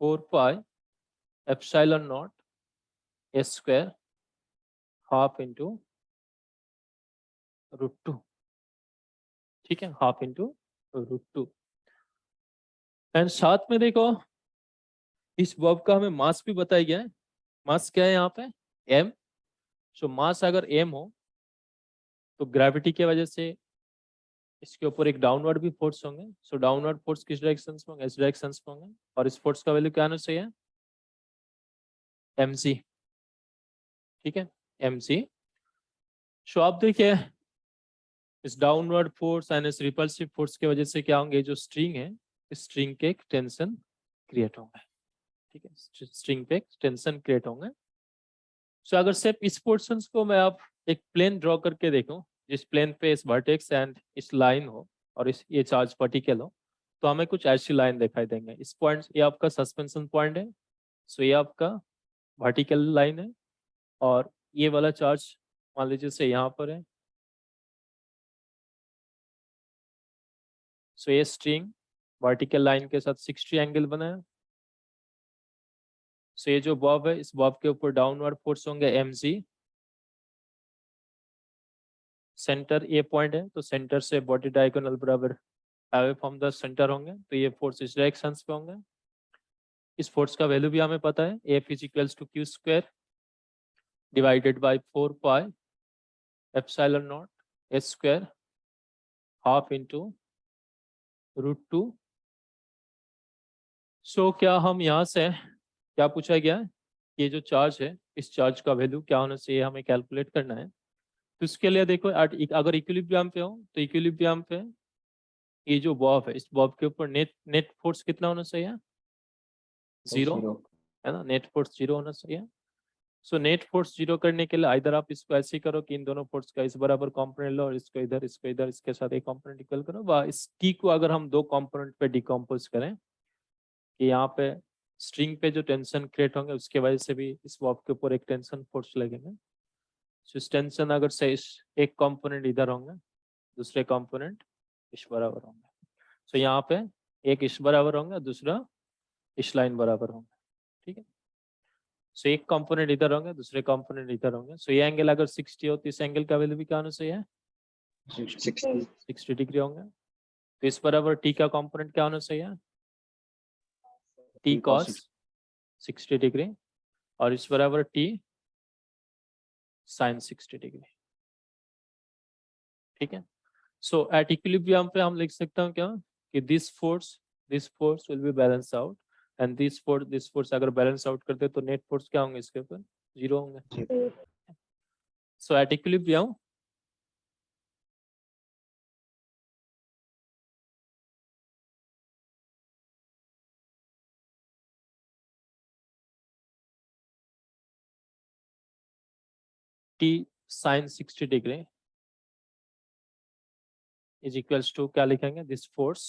4πε0 S square half into √2। ठीक है, हाफ इंटू √2, एंड साथ में देखो इस वर्ब का हमें मास भी बताया गया है। मास क्या है यहाँ पे, m। सो मास अगर m हो तो ग्रेविटी की वजह से इसके ऊपर एक डाउनवर्ड भी फोर्स होंगे। सो डाउनवर्ड फोर्स किस डायरेक्शन में होंगे? इस डायरेक्शन में होंगे। और इस फोर्स का वैल्यू क्या आना चाहिए? mc। ठीक है, mc। सो आप देखिए इस डाउनवर्ड फोर्स एंड इस रिपल्सिव फोर्स की वजह से क्या होंगे? जो स्ट्रिंग है, इस स्ट्रिंग के एक टेंशन क्रिएट होंगे। ठीक है, स्ट्रिंग पे टेंशन क्रिएट होंगे। सो अगर सिर्फ इस पोर्शन को मैं आप एक प्लेन ड्रॉ करके देखूं, जिस प्लेन पे इस वर्टेक्स एंड इस लाइन हो और इस ये चार्ज पार्टिकल हो, तो हमें कुछ ऐसी लाइन दिखाई देंगे। इस पॉइंट ये आपका सस्पेंशन पॉइंट है। सो ये आपका वर्टिकल लाइन है और ये वाला चार्ज मान लीजिए से यहाँ पर है। सो ये स्ट्रिंग वर्टिकल लाइन के साथ 60 एंगल बनाया। सो ये जो बॉब है, इस बॉब के ऊपर डाउनवर्ड फोर्स होंगे mg। सेंटर ये पॉइंट है, तो सेंटर से बॉडी डायगोनल बराबर अवे फ्रॉम द सेंटर होंगे, तो ये फोर्स इस डायरेक्शन पे होंगे। इस फोर्स का वैल्यू भी हमें पता है, F is equals to Q square divided by 4 pi epsilon not s square half into √2। So क्या हम यहाँ से क्या पूछा गया है? ये जो चार्ज है, इस चार्ज का वैल्यू क्या होना चाहिए हमें कैलकुलेट करना है। तो इसके लिए देखो अगर इक्विलिब्रियम पे हो तो इक्विलिब्रियम पे ये जो बॉब है, इस बॉब के ऊपर नेट फोर्स कितना होना चाहिए? जीरो, है ना? नेट फोर्स जीरो होना चाहिए। सो नेट फोर्स जीरो करने के लिए आइदर आप इसको ऐसे ही करो कि इन दोनों फोर्स का इस बराबर कंपोनेंट लो और इसको इधर इसके साथ एक कंपोनेंट इक्वल करो, व इस टी को अगर हम दो कंपोनेंट पे डिकम्पोज करें कि यहाँ पे स्ट्रिंग पे जो टेंशन क्रिएट होंगे उसके वजह से भी इस बॉब के ऊपर एक टेंशन फोर्स लगेंगे। सो इस टेंशन अगर से इस एक कंपोनेंट इधर होंगे, दूसरे कंपोनेंट इस बराबर होंगे। सो यहाँ पे एक इस बराबर होंगे, दूसरा इस लाइन बराबर होंगे। ठीक है, सो एक कंपोनेंट इधर होंगे, दूसरे कंपोनेंट इधर होंगे। सो ये एंगल अगर 60 हो तो इस एंगल का वैल्यू भी क्या होना चाहिए? 60 डिग्री होंगे। तो इस बराबर टी का कंपोनेंट क्या होना चाहिए? टी कॉस 60 डिग्री और इस बराबर टी साइन 60 डिग्री। ठीक है, सो एट इक्विलिब्रियम पे हम लिख सकते हैं क्या कि this force will be balance out and this force अगर बैलेंस आउट करते तो नेट फोर्स क्या होंगे? इसके ऊपर जीरो होंगे। So at equilibrium T sin 60 degree is equals to क्या लिखेंगे? This force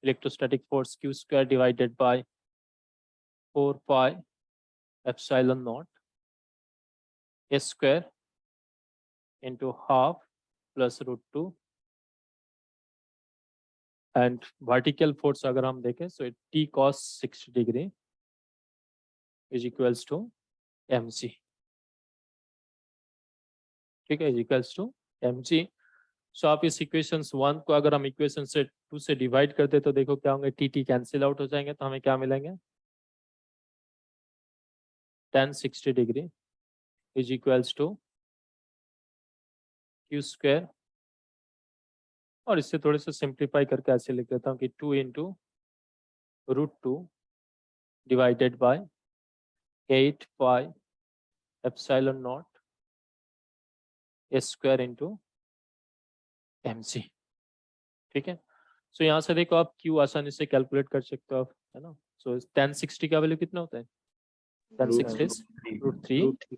electrostatic force Q square divided by 4 pi epsilon not s square into half plus √2 and vertical force अगर हम देखें so T cos 60 degree is equals to mc। ठीक है, is equals to mc। So आप इस equations 1 को अगर हम इक्वेशन से 2 से डिवाइड करते तो देखो क्या होंगे? टी कैंसिल आउट हो जाएंगे, तो हमें क्या मिलेंगे? tan 60 degree is equals to Q square, और इससे थोड़े से सिंप्लीफाई करके ऐसे लिख देता हूँ कि 2 into √2 divided by 8 pi epsilon not s square into mc। ठीक है, सो यहाँ से देखो आप Q आसानी से कैलकुलेट कर सकते हो आप, है ना? सो tan 60 का वैल्यू कितना होता है? tan 60 √3।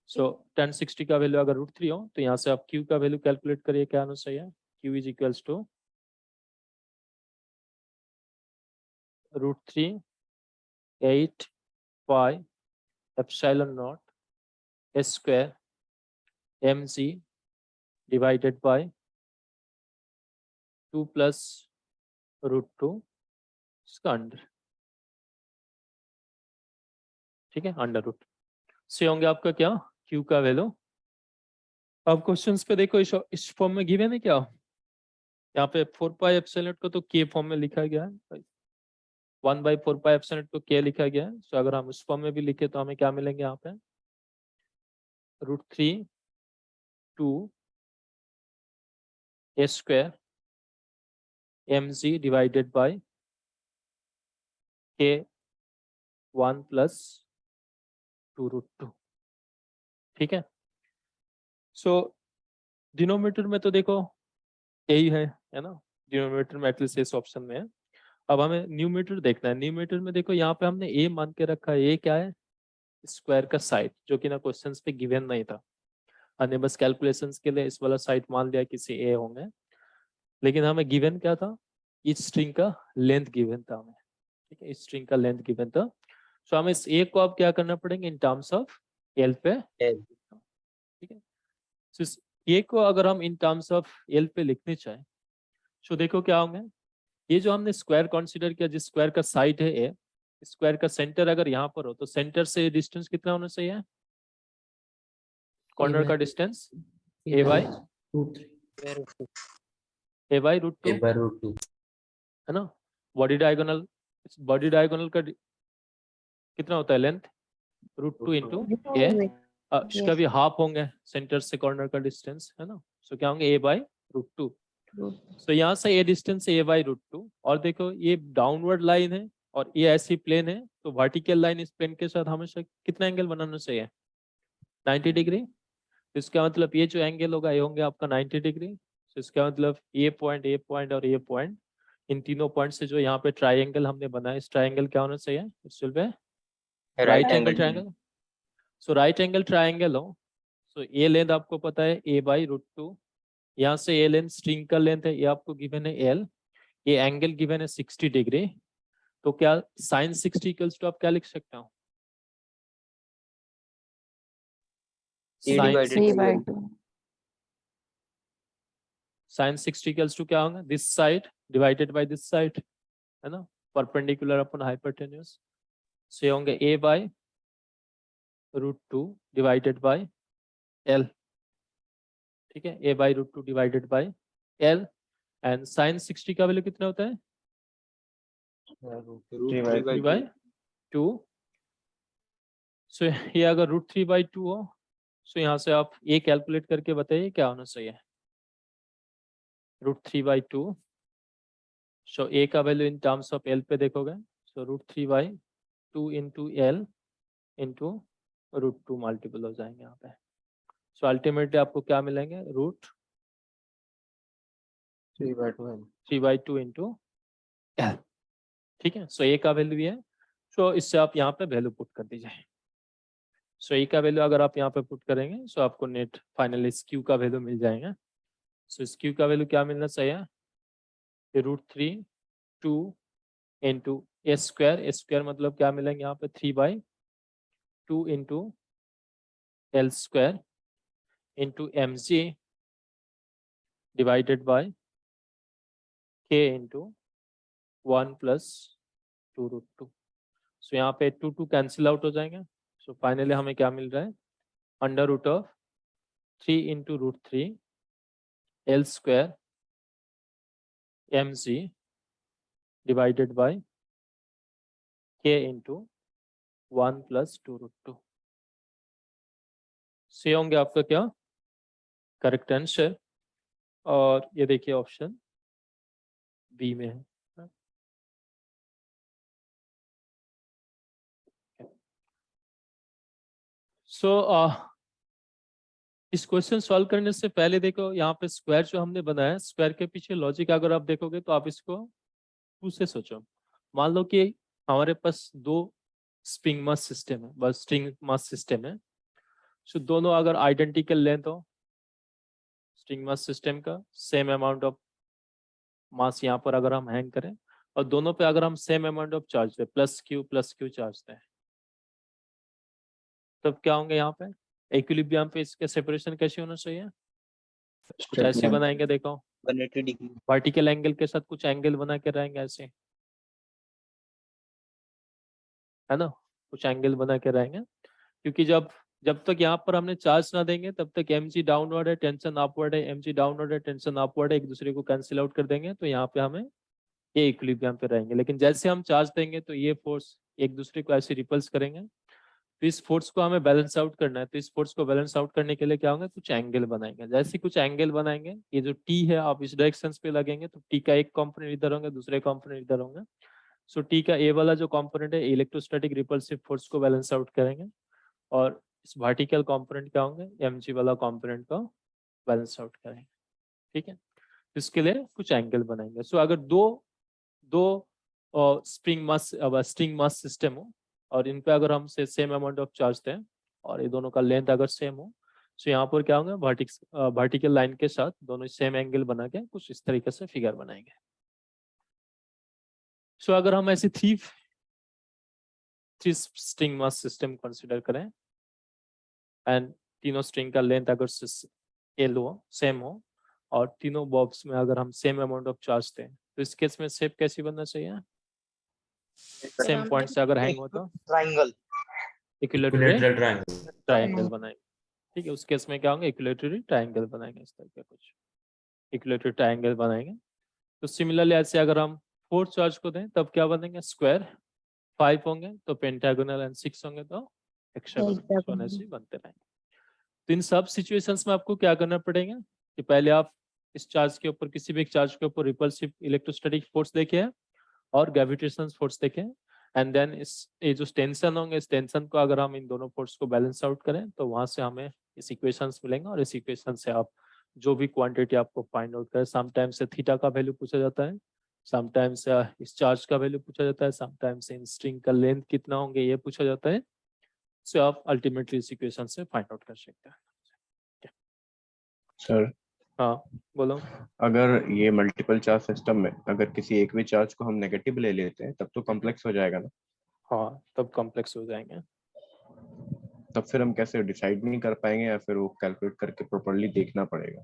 सो tan 60 का वैल्यू अगर √3 हो तो यहाँ से आप Q का वैल्यू कैलकुलेट करिए, क्या आना चाहिए? Q is equals to √3 8 pi epsilon not s square mc divided by 2 plus √2 इसका अंडर। ठीक है, अंडर रूट से होंगे आपका क्या? Q का वैल्यू। अब क्वेश्चंस पे देखो इस फॉर्म में गिवन है क्या? यहाँ पे 4 पाई एप्सिलॉन को तो K फॉर्म में लिखा गया है, 1/4 पाई एप्सिलॉन को K लिखा गया है। सो अगर हम उस फॉर्म में भी लिखे तो हमें क्या मिलेंगे यहाँ पे? √3 2 a square mg divided by k 1 plus 2√2। ठीक है, सो डिनोमिनेटर में तो देखो यही है ना, डिनोमिनेटर में एटलीस्ट इस ऑप्शन में है। अब हमें न्यूमरेटर देखना है। न्यूमरेटर में देखो यहाँ पे हमने a मान के रखा है, a क्या है, स्क्वायर का साइड, जो कि ना क्वेश्चंस पे गिवन नहीं था। हमने बस कैलकुलेशंस के लिए इस वाला साइड मान लिया किसी a होंगे, लेकिन हमें गिवन क्या था, इस स्ट्रिंग का लेंथ गिवन था हमें। ठीक है, इस स्ट्रिंग का लेंथ गिवन था। सो हमें इस a को अब क्या करना पड़ेगा इन टर्म्स ऑफ l पे। L. ठीक है, सो इस a को अगर हम इन टर्म्स ऑफ l पे लिखने चाहें, सो देखो क्या होंगे, ये जो हमने स्क्वायर कंसीडर किया, जिस स्क्वायर का साइड है a, स्क्वायर का सेंटर अगर यहाँ पर हो तो सेंटर से डिस्टेंस कितना होना चाहिए, कॉर्नर का डिस्टेंस a by √3 √2 है ना। बॉडी डायगोनल का कितना होता है लेंथ, √2 इंटू a, इसका भी हाफ होंगे सेंटर से कॉर्नर का डिस्टेंस है ना। सो क्या होंगे a by √2। सो यहाँ से a डिस्टेंस a by √2, और देखो ये डाउनवर्ड लाइन है और ये ऐसी प्लेन है, तो वर्टिकल लाइन इस प्लेन के साथ हमेशा कितना एंगल बनाना चाहिए, 90 डिग्री। इसका मतलब ये जो एंगल होगा ये होंगे आपका 90 डिग्री। तो इसका मतलब ये पॉइंट और ये पॉइंट, इन तीनों पॉइंट से जो यहाँ पे ट्राइंगल हमने बनाया, इस ट्राइंगल क्या होना चाहिए, इस पे राइट एंगल ट्राइंगल। सो राइट एंगल ट्राइंगल हो, सो ये लेंथ आपको पता है a by √2, यहाँ से ये लेंथ स्ट्रिंग का लेंथ है, ये आपको गिवन है l, ये एंगल गिवन है 60 डिग्री। तो क्या sin 60 इक्वल्स टू आप क्या लिख सकते हो, A divided by L. sin 60 equals to क्या होगा, this side divided by this side है ना, परपेंडिकुलर अपॉन हाइपोटेन्यूज। से होंगे a by √2 divided by l। ठीक है, a by √2 divided by l, and sin 60 का वैल्यू कितना होता है, √3 by 2। सो ये अगर √3/2 हो, सो यहाँ से आप ये कैलकुलेट करके बताइए क्या होना चाहिए, √3/2। सो a का value in terms of l पे देखोगे, सो √3/2 इंटू l इंटू √2 मल्टीपल हो जाएंगे यहाँ पे। सो अल्टीमेटली आपको क्या मिलेंगे, √3/2 इंटू l। ठीक है, सो a का वैल्यू भी है, सो इससे आप यहाँ पे वैल्यू पुट कर दीजिए। सो a का वैल्यू अगर आप यहाँ पे पुट करेंगे, सो आपको नेट फाइनल इस q का वैल्यू मिल जाएगा। सो इस q का वैल्यू क्या मिलना चाहिए, √3 2 इंटू a स्क्वायर मतलब क्या मिलेंगे यहाँ पे 3/2 into l square into mg divided by k into 1 plus 2√2। सो यहाँ पे 2 कैंसिल आउट हो जाएंगे। सो फाइनली हमें क्या मिल रहा है, √3 into √3 l square mg divided by k into 1 plus 2√2। से होंगे आपका क्या करेक्ट आंसर, और ये देखिए ऑप्शन बी में है। सो इस क्वेश्चन सॉल्व करने से पहले देखो यहाँ पे स्क्वायर जो हमने बनाया, स्क्वायर के पीछे लॉजिक अगर आप देखोगे तो आप इसको टू से सोचो। मान लो कि हमारे पास दो स्प्रिंग मास सिस्टम है, बस स्प्रिंग मास सिस्टम है। सो दोनों अगर आइडेंटिकल लेंथ हो स्प्रिंग मास सिस्टम का, सेम अमाउंट ऑफ मास यहाँ पर अगर हम हैंग करें, और दोनों पे अगर हम सेम अमाउंट ऑफ चार्ज दें, प्लस क्यू चार्ज दें, तब क्या होंगे यहाँ पे इक्विलिब्रियम पे इसके सेपरेशन कैसे होना चाहिए, कुछ ऐसे बनाएंगे, देखो 180 डिग्री। वर्टिकल एंगल के साथ कुछ एंगल बना के रहेंगे ऐसे, है ना, कुछ एंगल बना के रहेंगे। क्योंकि जब तक यहाँ पर हमने चार्ज ना देंगे तब तक mg डाउनवर्ड है, टेंशन अपवर्ड है, mg डाउनवर्ड है, टेंशन अपवर्ड है, एक दूसरे को कैंसिल आउट कर देंगे, तो यहाँ पे हमें ये इक्विलिब्रियम पे रहेंगे। लेकिन जैसे हम चार्ज देंगे तो ये फोर्स एक दूसरे को ऐसे रिपल्स करेंगे, तो इस फोर्स को हमें बैलेंस आउट करना है, तो इस फोर्स को बैलेंस आउट करने के लिए क्या होंगे, कुछ एंगल बनाएंगे। जैसे कुछ एंगल बनाएंगे, ये जो टी है आप इस डायरेक्शन पे लगेंगे, तो टी का एक कंपोनेंट इधर होंगे, दूसरे कंपोनेंट इधर होंगे। सो टी का ए वाला जो कंपोनेंट है इलेक्ट्रोस्टैटिक रिपल्सिव फोर्स को बैलेंस आउट करेंगे, और इस वर्टिकल कंपोनेंट क्या होंगे, एमजी वाला कंपोनेंट को बैलेंस आउट करेंगे। ठीक है, इसके लिए कुछ एंगल बनाएंगे। सो अगर दो स्ट्रिंग मास सिस्टम हो और इन पे अगर हम से सेम अमाउंट ऑफ चार्ज दें और ये दोनों का लेंथ अगर सेम हो, तो यहाँ पर क्या होंगे, वर्टिकल लाइन के साथ दोनों सेम एंगल बना के कुछ इस तरीके से फिगर बनाएंगे। सो अगर हम ऐसे three string mass system consider करें एंड तीनों स्ट्रिंग का लेंथ अगर एल हो, सेम हो, और तीनों बॉब्स में अगर हम सेम अमाउंट ऑफ चार्ज दें, तो इस केस में शेप कैसी बनना चाहिए, सेम पॉइंट से अगर हैंग हो तो ट्राइंगल, इक्विलेटरल ट्रायंगल बनाएंगे। ठीक है, उस केस में क्या होंगे, इक्विलेटरल ट्रायंगल बनाएंगे, इस तरह का कुछ इक्विलेटरल ट्रायंगल बनाएंगे। तो सिमिलरली ऐसे अगर हम 4 चार्ज को दें तब क्या बनेंगे, स्क्वायर, 5 होंगे तो पेंटागोनल एंड 6 होंगे तो हेक्सागोनल, ऐसे बनते रहेंगे। तो इन सब सिचुएशंस में आपको क्या करना पड़ेगा कि पहले आप इस चार्ज के ऊपर, किसी भी एक चार्ज के ऊपर रिपल्सिव इलेक्ट्रोस्टैटिक फोर्स देखे और ग्रेविटेशनल फोर्स देखे, एंड देन ये जो टेंशन होंगे, इस टेंशन को अगर हम इन दोनों फोर्स को बैलेंस आउट करें तो वहां से हमें इस इक्वेशंस मिलेंगे, और इस इक्वेशन से आप जो भी क्वांटिटी आपको फाइंड आउट करें, समटाइम्स से थीटा का वैल्यू पूछा जाता है, समटाइम्स इस चार्ज का वैल्यू पूछा जाता है, समटाइम्स इन स्ट्रिंग का लेंथ कितना होंगे ये पूछा जाता है। सो आप अल्टीमेटली इस इक्वेशन से फाइंड आउट कर सकते हैं। सर हाँ बोलो। अगर ये मल्टीपल चार्ज सिस्टम में अगर किसी एक भी चार्ज को हम नेगेटिव ले लेते हैं तब तो कॉम्प्लेक्स हो जाएगा ना। हाँ तब कॉम्प्लेक्स हो जाएंगे। तब फिर हम कैसे डिसाइड नहीं कर पाएंगे, या फिर वो कैलकुलेट करके प्रॉपर्ली देखना पड़ेगा।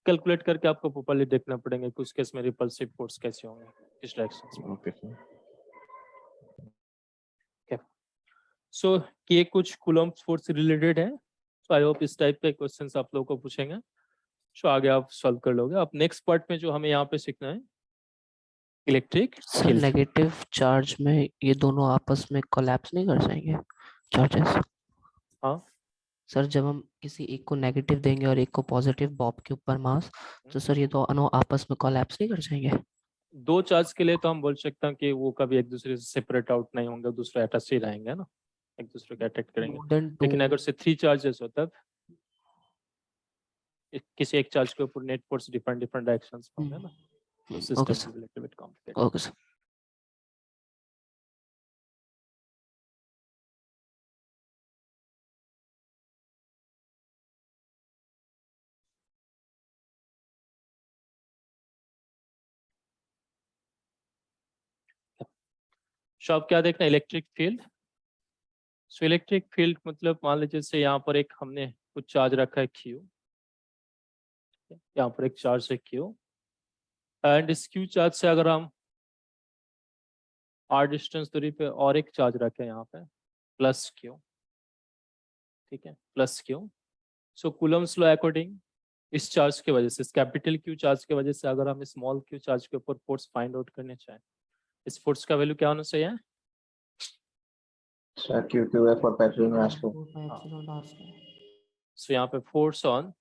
कैलकुलेट करके आपको प्रॉपर्ली देखना पड़ेगा कि उस केस में रिपल्सिव फोर्स कैसे होंगे, किस डायरेक्शन में। Okay sir. सो ये कुछ कूलम्ब फोर्स से रिलेटेड है। सो आई होप इस टाइप के क्वेश्चंस आप लोगों को पूछेंगे, सो आगे आप सॉल्व कर लोगे। अब नेक्स्ट पार्ट में जो हमें यहाँ पे सीखना है, electric sir field. Negative charge में ये दोनों आपस में कोलैप्स नहीं कर जाएंगे चार्जेस? हाँ सर जब हम किसी एक को नेगेटिव देंगे और एक को पॉजिटिव बॉब के ऊपर मास, तो सर ये दोनों आपस में कोलैप्स नहीं कर जाएंगे? दो चार्ज के लिए तो हम बोल सकते हैं कि वो कभी एक दूसरे से सेपरेट आउट नहीं होंगे, दूसरे अटैच ही रहेंगे ना, एक दूसरे को अटैक करेंगे। More than two- लेकिन अगर से 3 चार्जेस हो तब किसी एक चार्ज के ऊपर net force different different directions में होंगे ना, तो okay system sir, will be little bit complicated. Okay sir. So अब क्या देखना है, electric field. So electric field मतलब मान लीजिए जैसे यहाँ पर एक हमने कुछ चार्ज रखा है Q, यहाँ पर एक चार्ज है Q, एंड इस Q चार्ज से अगर हम r डिस्टेंस दूरी पे और एक चार्ज रखें यहाँ पे प्लस Q, ठीक है, प्लस Q। सो कूलम्ब्स लॉ अकॉर्डिंग इस चार्ज के वजह से, इस कैपिटल Q चार्ज के वजह से अगर हम स्मॉल q चार्ज के ऊपर फोर्स फाइंड आउट करने चाहें, इस फोर्स का वैल्यू क्या होना चाहिए, Sir, QQF for Patrick Maslow. So यहाँ पे force on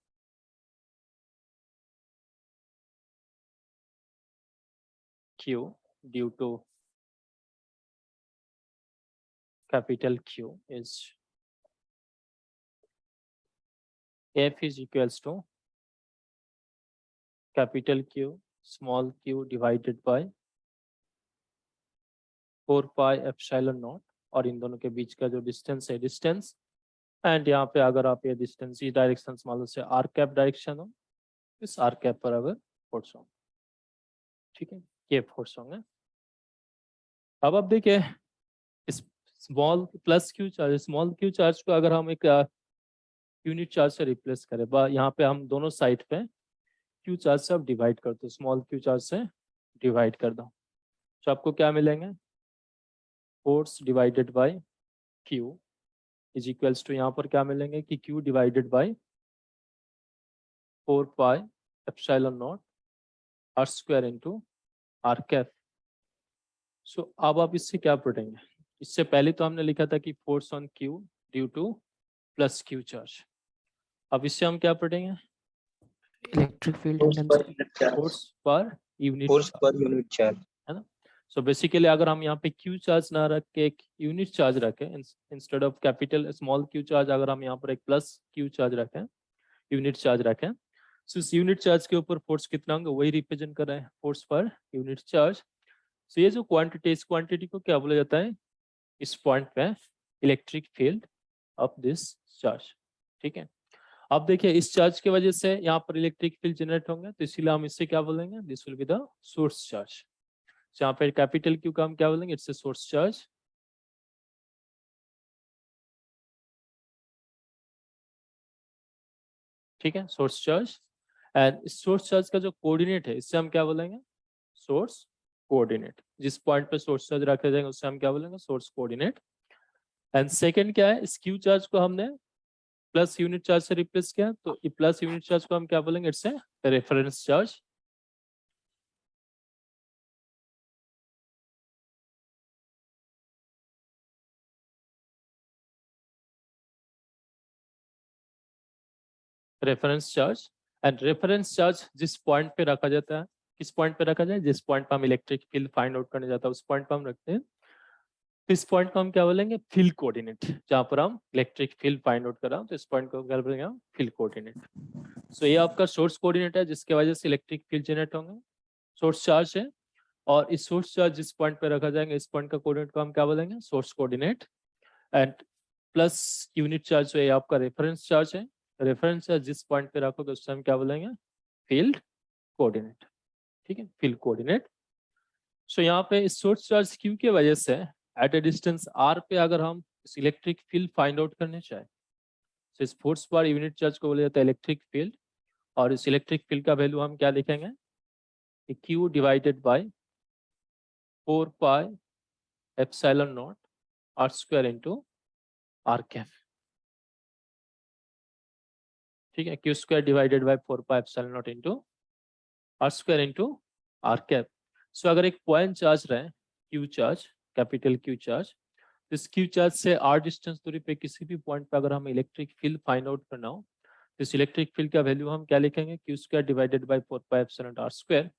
Q due to capital Q is F is equals to capital Q small q divided by 4 pi epsilon not, और इन दोनों के बीच का जो डिस्टेंस है डिस्टेंस, एंड यहाँ पे अगर आप ये डिस्टेंस इस डायरेक्शन मान लो से आर कैप डायरेक्शन हो, इस आर कैप पर अगर फोर्स हो, ठीक है, ये फोर्स होंगे। अब आप देखिए इस small plus Q charge, small Q charge को अगर हम एक यूनिट चार्ज से रिप्लेस करें, यहाँ पे हम दोनों साइड पे क्यू चार्ज से आप डिवाइड कर दो, स्मॉल क्यू चार्ज से डिवाइड कर दो, तो आपको क्या मिलेंगे, force divided by Q is equals to, यहाँ पर क्या मिलेंगे कि Q divided by 4 pi epsilon naught are square into are cap. So अब आप इससे क्या पढ़ेंगे, इससे पहले तो हमने लिखा था कि force on Q due two plus Q charge. अब इससे हम क्या पढ़ेंगे? Electric field Force per intensity, unit charge. Force per unit Force per unit charge. है ना। सो बेसिकली अगर हम यहाँ पे क्यू चार्ज ना रख के एक यूनिट चार्ज रखें, instead of capital small Q charge, अगर हम यहाँ पर एक प्लस क्यू चार्ज रखें, यूनिट चार्ज रखें, सो इस यूनिट चार्ज के ऊपर फोर्स कितना होंगे वही रिप्रेजेंट कर रहे हैं, force per unit charge. So ये जो क्वांटिटी, इस क्वांटिटी को क्या बोला जाता है? इस पॉइंट पे electric field of this charge. ठीक है, अब देखिए इस चार्ज की वजह से यहाँ पर इलेक्ट्रिक फील्ड जनरेट होंगे, तो इसीलिए हम इससे क्या बोलेंगे? This will be the source charge. यहाँ पे कैपिटल क्यू का हम क्या बोलेंगे? It's a source charge. ठीक है, सोर्स चार्ज। एंड इस सोर्स चार्ज का जो कोऑर्डिनेट है इससे हम क्या बोलेंगे? Source coordinate. जिस पॉइंट पे सोर्स चार्ज रखे जाएंगे उससे हम क्या बोलेंगे? Source coordinate. एंड सेकंड क्या है? इस क्यू चार्ज को हमने प्लस यूनिट चार्ज से रिप्लेस किया, तो ये प्लस यूनिट चार्ज को हम क्या बोलेंगे? It's a reference charge. Reference charge. And reference charge जिस पॉइंट पे रखा जाता है, किस पॉइंट पे रखा जाए? जिस पॉइंट पे हम इलेक्ट्रिक फील्ड फाइंड आउट करने जाता है उस पॉइंट पे हम रखते हैं। तो इस पॉइंट को हम क्या बोलेंगे? Field coordinate. जहां पर हम इलेक्ट्रिक फील्ड फाइंड आउट कर रहा हूं तो इस पॉइंट को क्या बोलेंगे? हम फील्ड कोऑर्डिनेट। सो ये आपका सोर्स कोऑर्डिनेट है जिसके वजह से इलेक्ट्रिक फील्ड जनरेट होंगे, सोर्स चार्ज है। और इस सोर्स चार्ज जिस पॉइंट पे रखा जाएगा इस पॉइंट का कोऑर्डिनेट को हम क्या बोलेंगे? Source coordinate. And plus unit charge जो है आपका रेफरेंस चार्ज है। रेफरेंस चार्ज जिस पॉइंट पे रखोगे उससे हम क्या बोलेंगे? Field coordinate. ठीक है, फील्ड कोऑर्डिनेट। सो यहाँ पे इस सोर्स चार्ज क्यू की वजह से एट ए डिस्टेंस आर पे अगर हम इस इलेक्ट्रिक फील्ड फाइंड आउट करने चाहें, तो इस फोर्स पर यूनिट चार्ज को बोला जाता है इलेक्ट्रिक फील्ड। और इस इलेक्ट्रिक फील्ड का वैल्यू हम क्या लिखेंगे? Q divided by 4 pi epsilon naught are square into are cap. ठीक है, Q square divided by 4 pi epsilon naught into R square into are cap. So अगर एक पॉइंट चार्ज रहे Q charge, capital Q charge, तो इस Q charge से R distance दूरी पे किसी भी पॉइंट पे अगर हमें इलेक्ट्रिक फील्ड फाइंड आउट करना हो तो इस इलेक्ट्रिक फील्ड का वैल्यू हम क्या लिखेंगे? Q square divided by 4 pi epsilon r square.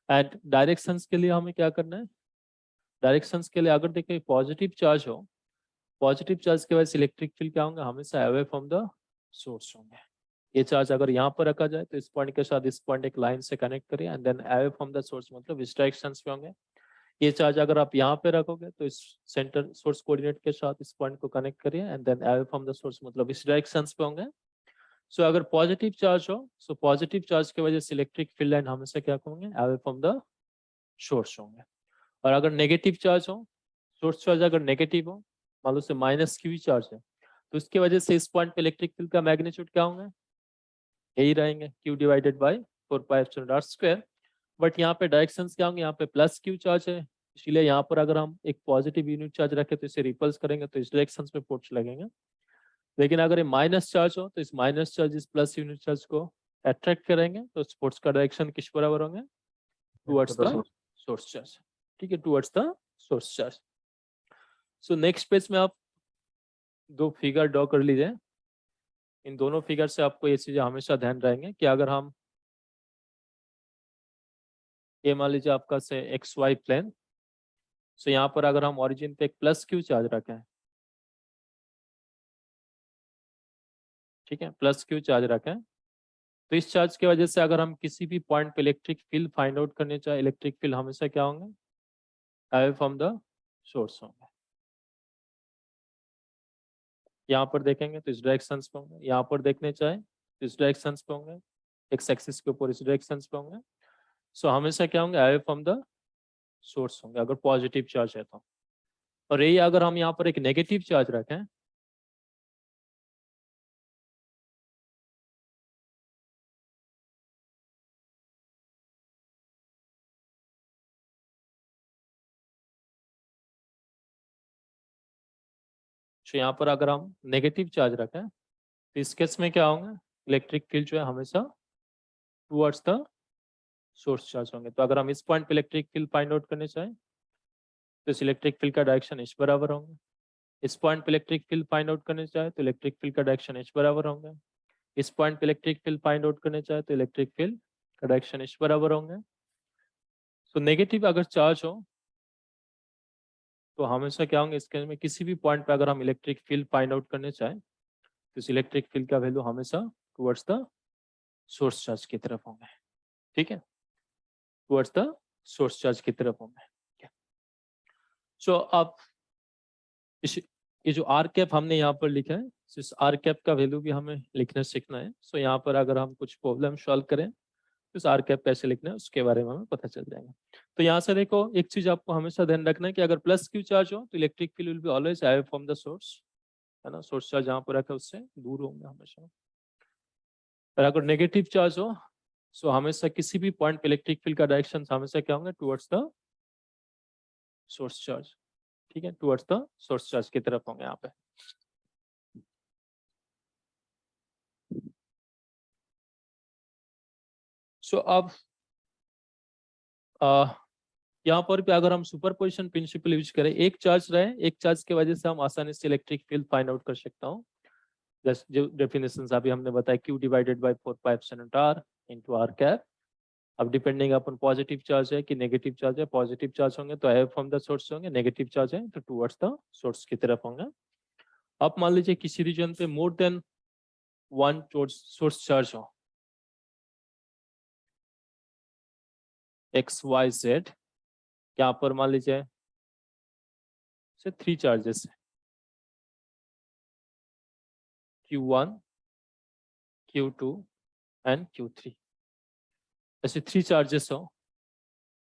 And directions के लिए हमें क्या करना है? डायरेक्शंस के लिए अगर देखें पॉजिटिव चार्ज हो, पॉजिटिव चार्ज के वजह से इलेक्ट्रिक फील्ड क्या होंगे? हमेशा अवे फ्रॉम द सोर्स होंगे। ये चार्ज अगर यहाँ पर रखा जाए तो इस पॉइंट के साथ इस पॉइंट एक लाइन से कनेक्ट करिए and then away from the source, मतलब इस डायरेक्शन पे होंगे। ये चार्ज अगर आप यहाँ पे रखोगे तो इस सेंटर सोर्स कोऑर्डिनेट के साथ इस पॉइंट को कनेक्ट करिए and then away from the source, मतलब इस डायरेक्शन पे होंगे। सो अगर पॉजिटिव चार्ज हो, सो पॉजिटिव चार्ज की वजह से इलेक्ट्रिक फील्ड लाइन हमेशा क्या होंगे? अवे फ्रॉम द सोर्स होंगे। और अगर नेगेटिव चार्ज हो, सोर्स चार्ज अगर नेगेटिव हो, मान लो से माइनस क्यू चार्ज है, तो उसकी वजह से इस पॉइंट पे इलेक्ट्रिक फील्ड का मैग्नीट्यूड क्या होंगे? यही रहेंगे, Q divided by 4 pi epsilon r square. But यहाँ पे डायरेक्शंस क्या होंगे? यहाँ पे प्लस क्यू चार्ज है, इसलिए यहाँ पर अगर हम एक पॉजिटिव यूनिट चार्ज रखें तो इसे रिपल्स करेंगे तो इस डायरेक्शंस में फोर्स लगेंगे। लेकिन अगर ये माइनस चार्ज हो तो इस माइनस चार्ज इस प्लस यूनिट चार्ज को अट्रैक्ट करेंगे, तो फोर्स का डायरेक्शन किस बराबर होंगे? Towards the source charge. ठीक है, towards the source charge. So next page में आप दो फिगर ड्रॉ कर लीजिए। इन दोनों फिगर से आपको ये चीजें हमेशा ध्यान रहेंगे कि अगर हम ये मान लीजिए आपका से एक्स वाई प्लेन, सो यहाँ पर अगर हम ओरिजिन पे एक प्लस क्यू चार्ज रखें, ठीक है, प्लस क्यू चार्ज रखें, तो इस चार्ज की वजह से अगर हम किसी भी पॉइंट पे इलेक्ट्रिक फील्ड फाइंड आउट करने चाहे, इलेक्ट्रिक फील्ड हमेशा क्या होंगे? अवे फ्रॉम द सोर्स होंगे। यहाँ पर देखेंगे तो इस डायरेक्शन पे होंगे, यहाँ पर देखने चाहे तो इस डायरेक्शन पे होंगे, एक्स एक्सिस के ऊपर इस डायरेक्शन पे होंगे। सो हमेशा क्या होंगे? अवे फ्रॉम द सोर्स होंगे अगर पॉजिटिव चार्ज है तो। और यही अगर हम यहाँ पर एक नेगेटिव चार्ज रखें, तो यहाँ पर अगर हम नेगेटिव चार्ज रखें तो इस केस में क्या होंगे? इलेक्ट्रिक फील्ड जो है हमेशा टुवर्ड्स द सोर्स चार्ज होंगे। तो अगर हम इस पॉइंट पे इलेक्ट्रिक फील्ड फाइंड आउट करने चाहें तो इस इलेक्ट्रिक फील्ड का डायरेक्शन इस बराबर होंगे। इस पॉइंट पे इलेक्ट्रिक फील्ड फाइंड आउट करने चाहे तो इलेक्ट्रिक फील्ड का डायरेक्शन H बराबर होंगे। इस पॉइंट पे इलेक्ट्रिक फील्ड फाइंड आउट करने चाहे तो इलेक्ट्रिक फील्ड का डायरेक्शन H बराबर होंगे। तो नेगेटिव अगर चार्ज हो तो हमेशा क्या होंगे, इसके में किसी भी पॉइंट पे अगर हम इलेक्ट्रिक फील्ड फाइंड आउट करने चाहें तो इस इलेक्ट्रिक फील्ड का वैल्यू हमेशा टुवर्ड्स द सोर्स चार्ज की तरफ होंगे। ठीक है, टुवर्ड्स द सोर्स चार्ज की तरफ होंगे। सो अब ये जो आर कैप हमने यहाँ पर लिखा है, इस आर कैप का वैल्यू भी हमें लिखना सीखना है। सो यहाँ पर अगर हम कुछ प्रॉब्लम सॉल्व करें तो इस आर कैप कैसे लिखना है उसके बारे में हमें पता चल जाएगा। तो यहाँ से देखो, एक चीज आपको हमेशा ध्यान रखना है कि अगर प्लस क्यू चार्ज हो तो electric field will be always away from the source, है ना। सोर्स चार्ज जहाँ पर रखे उससे दूर होंगे हमेशा। और अगर नेगेटिव चार्ज हो सो हमेशा किसी भी पॉइंट पे इलेक्ट्रिक फील्ड का डायरेक्शन हमेशा क्या होंगे, टुवर्ड्स द सोर्स चार्ज। ठीक है, टुवर्ड्स द सोर्स चार्ज की तरफ होंगे यहाँ पे। सो अब यहाँ पर भी अगर हम सुपरपोजिशन प्रिंसिपल यूज करें, एक चार्ज रहे, एक चार्ज की वजह से हम आसानी से इलेक्ट्रिक फील्ड फाइंड आउट कर सकता हूँ। जो डेफिनेशन अभी हमने बताया, Q divided by 4πε/r into are cap. अब डिपेंडिंग अपन पॉजिटिव चार्ज है कि नेगेटिव चार्ज है, पॉजिटिव चार्ज होंगे तो अवे फ्रॉम द सोर्स होंगे, नेगेटिव चार्ज है तो टुवर्ड्स द सोर्स की तरफ होंगे। अब मान लीजिए किसी रीजन पे more than one source charge हो, एक्स वाई जेड, यहाँ पर मान लीजिए से 3 चार्जेस है, Q1, Q2 एंड Q3, ऐसे 3 चार्जेस हो।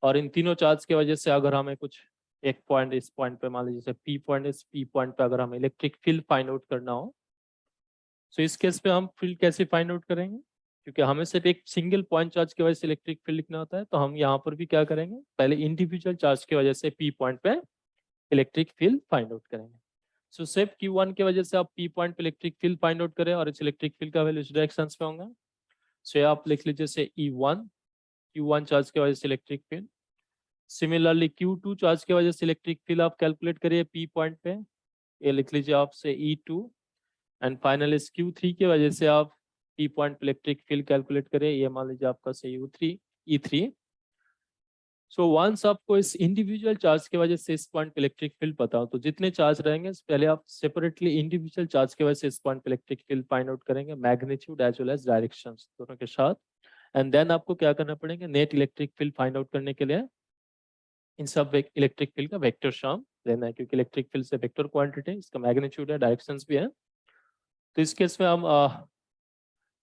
और इन तीनों चार्ज की वजह से अगर हमें कुछ एक पॉइंट, इस पॉइंट पे मान लीजिए जैसे P पॉइंट, इस P पॉइंट पे अगर हमें इलेक्ट्रिक फील्ड फाइंड आउट करना हो, तो इस केस पे हम फील्ड कैसे फाइंड आउट करेंगे, क्योंकि हमें सिर्फ एक सिंगल पॉइंट चार्ज की वजह से इलेक्ट्रिक फील्ड लिखना होता है। तो हम यहाँ पर भी क्या करेंगे, पहले इंडिविजुअल चार्ज की वजह से P पॉइंट पे इलेक्ट्रिक फील्ड फाइंड आउट करेंगे। सो सिर्फ Q1 की वजह से आप P पॉइंट पे इलेक्ट्रिक फील्ड फाइंड आउट करें और इस इलेक्ट्रिक फील्ड का वैल्यू इस डायरेक्शन पे होगा। सो आप लिख लीजिए से E1, Q1 चार्ज की वजह से electric field. Similarly Q2 charge की वजह से इलेक्ट्रिक फील्ड आप कैलकुलेट करिए P पॉइंट पे, ये लिख लीजिए आप से E2। एंड फाइनली इस Q3 की वजह से आप P पॉइंट पे इलेक्ट्रिक फील्ड कैलकुलेट करिए, ये मान लीजिए आपका से E3। सो वंस आपको इस इंडिविजुअल चार्ज की वजह से इस पॉइंट पे इलेक्ट्रिक फील्ड पता हो, तो जितने चार्ज रहेंगे पहले आप सेपरेटली इंडिविजुअल चार्ज की वजह से इस पॉइंट पे इलेक्ट्रिक फील्ड फाइंड आउट करेंगे, magnitude as well as directions दोनों के साथ। एंड देन आपको क्या करना पड़ेगा, net electric field find out करने के लिए इन सब इलेक्ट्रिक फील्ड का वेक्टर सम लेना है, क्योंकि इलेक्ट्रिक फील्ड से वेक्टर क्वांटिटी है, इसका मैग्नीट्यूड है, डायरेक्शंस भी है। तो इस केस में हम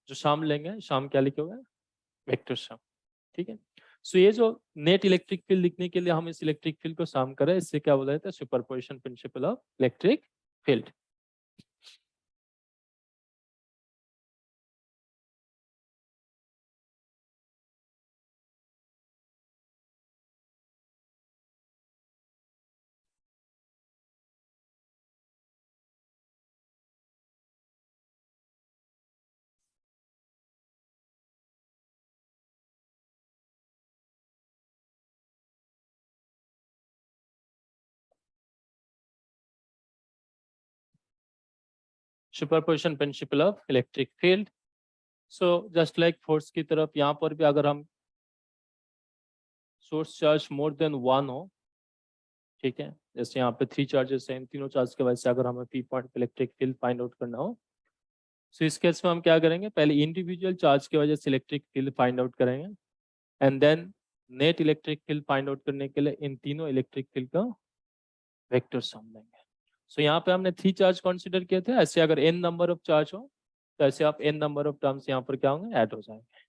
जो सम लेंगे, सम क्या लिखोगे, वेक्टर सम। ठीक है, सो ये जो नेट इलेक्ट्रिक फील्ड लिखने के लिए हम इस इलेक्ट्रिक फील्ड को सम करें, इससे क्या बोला जाता है, superposition principle of electric field. Superposition principle of electric field. So just like force की तरफ, यहाँ पर भी अगर हम source charge more than one हो, ठीक है, जैसे यहाँ पे 3 चार्जेस हैं, इन तीनों चार्ज की वजह से अगर हमें P पॉइंट पे इलेक्ट्रिक फील्ड फाइंड आउट करना हो, सो इस केस में हम क्या करेंगे, पहले इंडिविजुअल चार्ज की वजह से इलेक्ट्रिक फील्ड फाइंड आउट करेंगे and then net electric field find out करने के लिए इन तीनों इलेक्ट्रिक फील्ड का वेक्टर सम लेंगे। सो यहाँ पे हमने 3 चार्ज कंसीडर किए थे, ऐसे अगर n नंबर ऑफ चार्ज हो तो ऐसे आप n नंबर ऑफ टर्म्स यहाँ पर क्या होंगे, ऐड हो जाएंगे।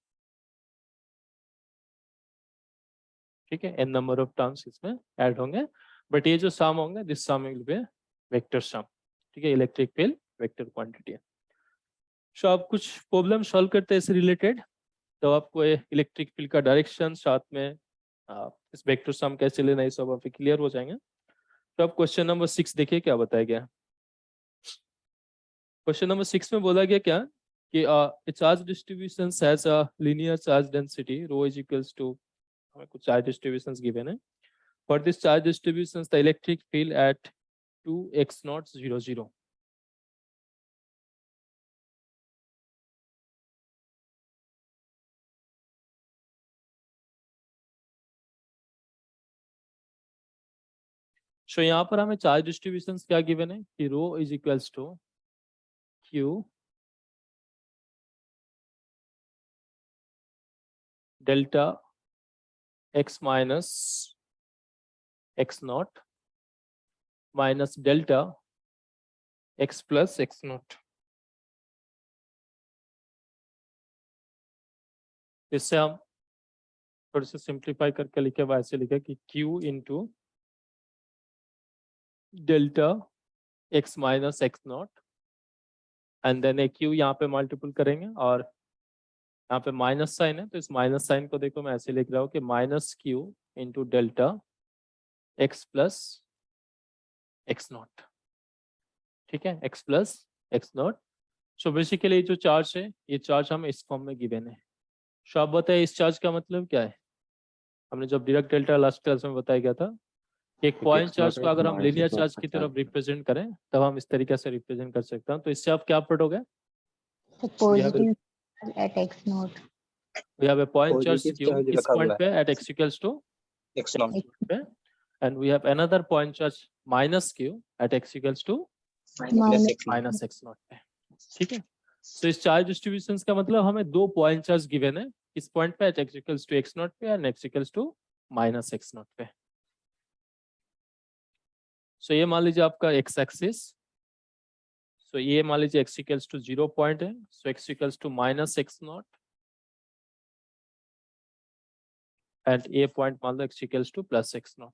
ठीक है, n नंबर ऑफ टर्म्स इसमें ऐड होंगे, बट ये जो सम होंगे, this sum will be vector sum. ठीक है, इलेक्ट्रिक फील्ड वेक्टर क्वांटिटी है। सो आप कुछ प्रॉब्लम सॉल्व करते हैं इससे रिलेटेड, तो आपको इलेक्ट्रिक फील्ड का डायरेक्शन साथ में इस वेक्टर सम कैसे लेना है, सब आप क्लियर हो जाएंगे। तो अब क्वेश्चन नंबर 6 देखिए क्या बताया गया। क्वेश्चन नंबर 6 में बोला गया क्या कि charge distribution has a linear charge density rho is equals to, हमें कुछ चार्ज डिस्ट्रीब्यूशंस गिवन है। For this charge distributions the electric field at 2x0 0 0. So यहाँ पर हमें चार्ज डिस्ट्रीब्यूशन क्या गिवन है कि rho is equals to Q delta x minus x0 minus delta x plus x0. इससे हम थोड़े से सिंप्लीफाई करके लिखे वैसे लिखे कि Q into delta x minus x0 and then एक Q यहाँ पे मल्टीपल करेंगे और यहाँ पे माइनस साइन है तो इस माइनस साइन को देखो मैं ऐसे लिख रहा हूँ कि minus Q into delta x plus x0. ठीक है, x plus x0. So basically जो चार्ज है ये चार्ज हमें इस फॉर्म में गिवन है. सो आप बताइए इस चार्ज का मतलब क्या है. हमने जब डायरेक्ट डेल्टा लास्ट क्लास में बताया गया था एक पॉइंट चार्ज को अगर हम लीनियर चार्ज की तरफ रिप्रेजेंट करें तब हम इस तरीके से रिप्रेजेंट कर सकते हैं. तो इससे आप क्या प्रूव हो गए. Positive at x0. We have a point charge Positive Q charge इस रखा point हुआ पे at x equals to x0 पे and we have another point charge minus Q at x equals to Minus minus x0 पे. ठीक है. So इस charge distribution का मतलब हमें दो पॉइंट चार्ज गिवन है इस पॉइंट पे at x equals to x0 पे and x equals to minus x0 पे. So ये मान लीजिए आपका x एक्सिस. So ये मान लीजिए x equals to 0 पॉइंट है. So x equals to minus x0 and a point मान लो x equals to plus x0.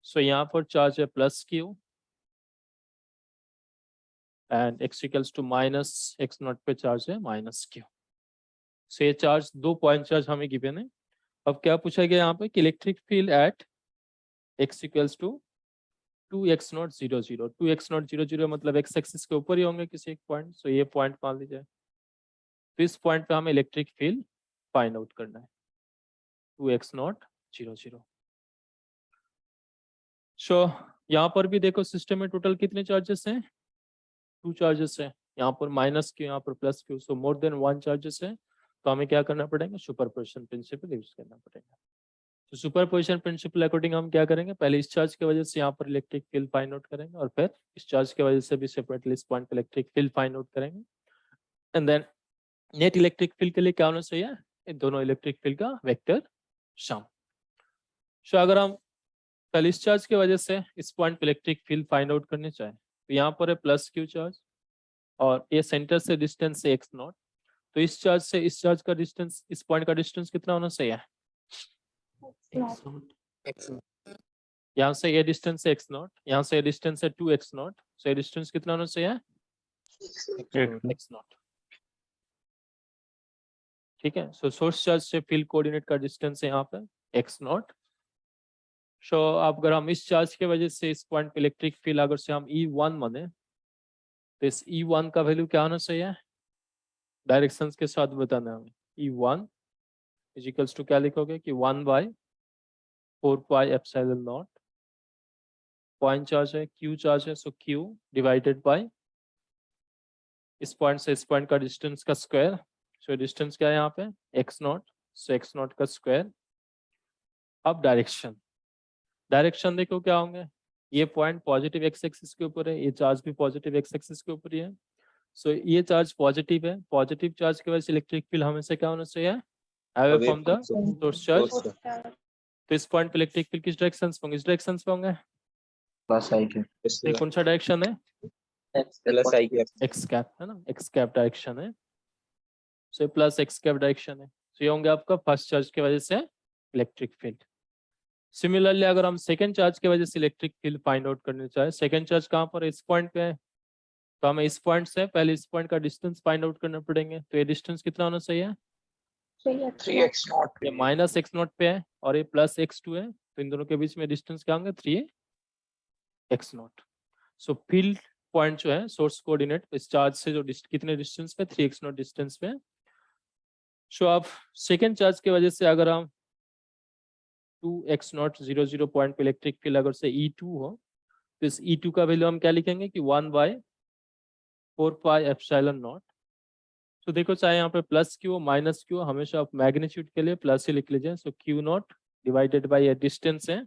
So यहाँ पर चार्ज है plus Q and x equals to minus x0 पे charge है माइनस Q. So ये charge दो point charge हमें given है. अब क्या पूछा गया यहाँ पे कि electric field eight x equals to 2x0 0 0. 2x0 0 0 मतलब x एक्सिस के ऊपर ही होंगे किसी एक पॉइंट. सो ये पॉइंट मान लीजिए. तो इस पॉइंट पे हमें इलेक्ट्रिक फील्ड फाइंड आउट करना है 2x0 0 0. सो यहाँ पर भी देखो सिस्टम में टोटल कितने चार्जेस हैं. 2 चार्जेस हैं. यहाँ पर माइनस Q यहाँ पर प्लस Q. सो मोर देन 1 चार्जेस है. तो हमें क्या करना पड़ेगा सुपरपोजिशन प्रिंसिपल यूज करना पड़ेगा. तो सुपरपोजिशन प्रिंसिपल अकॉर्डिंग हम क्या करेंगे पहले इस चार्ज की वजह से यहाँ पर इलेक्ट्रिक फील्ड फाइंड आउट करेंगे और फिर इस चार्ज की वजह से भी सेपरेटली इस पॉइंट पे इलेक्ट्रिक फील्ड फाइंड आउट करेंगे. And then net electric field के लिए क्या होना चाहिए इन दोनों इलेक्ट्रिक फील्ड का वेक्टर सम. सो अगर हम पहले इस चार्ज की वजह से इस पॉइंट पे इलेक्ट्रिक फील्ड फाइंड आउट करने चाहें तो यहाँ पर है प्लस Q चार्ज और ये सेंटर से डिस्टेंस है x0. तो इस चार्ज से इस चार्ज का डिस्टेंस इस पॉइंट का डिस्टेंस कितना होना चाहिए. यहाँ से ये डिस्टेंस है x0, यहाँ से ये डिस्टेंस है 2x0. सो ये डिस्टेंस कितना होना चाहिए x0. ठीक है. सो सोर्स चार्ज से फील्ड कोऑर्डिनेट का डिस्टेंस है यहाँ पे x0. सो अब अगर हम इस चार्ज के वजह से इस पॉइंट पे इलेक्ट्रिक फील्ड अगर से हम E1 माने तो इस E1 का वैल्यू क्या होना चाहिए डायरेक्शंस के साथ बताना है हमें. E1 इज इक्वल्स टू क्या लिखोगे कि 1/4 pi epsilon not. Point charge है Q चार्ज है. सो Q डिवाइडेड बाय इस पॉइंट से इस पॉइंट का डिस्टेंस का स्क्वायर. सो डिस्टेंस क्या है यहाँ पे x0. सो x0 का स्क्वायर. अब डायरेक्शन देखो क्या होंगे. ये पॉइंट पॉजिटिव x एक्सिस के ऊपर है. ये चार्ज भी पॉजिटिव x एक्सिस के ऊपर ही है. सो ये चार्ज पॉजिटिव है. पॉजिटिव चार्ज की वजह से इलेक्ट्रिक फील्ड हमेशा क्या होना चाहिए away from the source charge. तो इस पॉइंट पे इलेक्ट्रिक फील्ड किस डायरेक्शन में होंगे इस डायरेक्शन में होंगे. plus IQ. ये कौन सा डायरेक्शन है प्लस आई x कैप है ना. x कैप डायरेक्शन है. So plus x cap direction है. सो ये होंगे आपका फर्स्ट चार्ज की वजह से इलेक्ट्रिक फील्ड. सिमिलरली अगर हम सेकंड चार्ज की वजह से इलेक्ट्रिक फील्ड फाइंड आउट करना चाहे सेकंड चार्ज कहाँ पर है इस पॉइंट पे है. तो हमें इस पॉइंट से पहले इस पॉइंट का डिस्टेंस फाइंड आउट करना पड़ेंगे. तो ये डिस्टेंस कितना होना चाहिए 3x0 ये माइनस x0 पे है और ये प्लस x2 है. तो इन दोनों के बीच में डिस्टेंस क्या होंगे 3x0. सो फील्ड पॉइंट जो है सोर्स कोऑर्डिनेट इस चार्ज से जो कितने डिस्टेंस पे 3x0 डिस्टेंस पे. सो अब सेकेंड चार्ज की वजह से अगर हम 2x0 0 0 पॉइंट पे इलेक्ट्रिक फील्ड अगर से E2 हो तो इस E2 का वैल्यू हम क्या लिखेंगे कि 1/4 पाई एप्सिलॉन नॉट। तो देखो चाहे यहाँ पे प्लस क्यू माइनस क्यू, हमेशा आप मैग्नीट्यूड के लिए प्लस ही लिख लीजिए। सो क्यू नॉट डिवाइडेड बाई ये डिस्टेंस है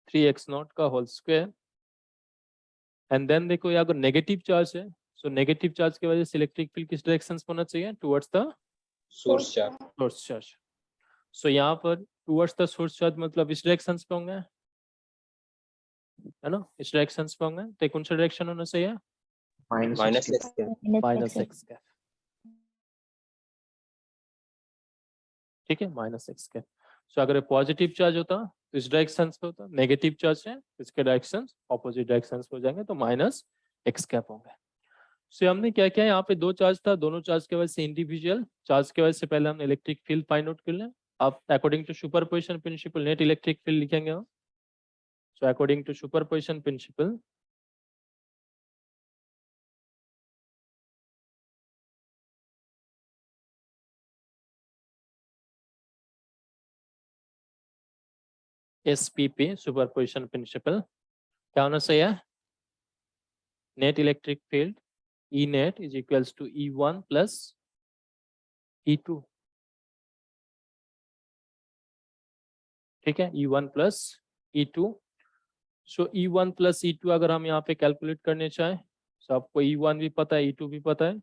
3x0 का होल स्क्वायर। एंड देन देखो ये अगर नेगेटिव चार्ज है, सो नेगेटिव चार्ज की वजह से इलेक्ट्रिक फील्ड किस डायरेक्शन में होना चाहिए? Towards the source charge. Source charge. So यहाँ पर टुवर्ड्स द सोर्स चार्ज मतलब इस डायरेक्शन पे होंगे, है ना, इस डायरेक्शन पे होंगे। तो कौन सा डायरेक्शन होना चाहिए? माइनस -6 एक्स के। Minus x cap. ठीक है, माइनस एक्स कैप। सो अगर पॉजिटिव चार्ज होता तो इस डायरेक्शन पे होता, नेगेटिव चार्ज है इसके डायरेक्शन ऑपोजिट डायरेक्शन पे हो जाएंगे, तो माइनस एक्स कैप होंगे। सो हमने क्या किया, यहाँ पे दो चार्ज था, दोनों चार्ज के वजह से इंडिविजुअल चार्ज के वजह से पहले हमने इलेक्ट्रिक फील्ड फाइंड आउट कर लिया। आप according to superposition principle net electric field लिखेंगे हम। So according to superposition principle SPP superposition principle क्या होना चाहिए? Net electric field E net is equals to E1 plus E2। ठीक है, E1 plus E2। सो E1 plus E2 अगर हम यहाँ पे कैलकुलेट करने चाहें, तो आपको E1 भी पता है E2 भी पता है,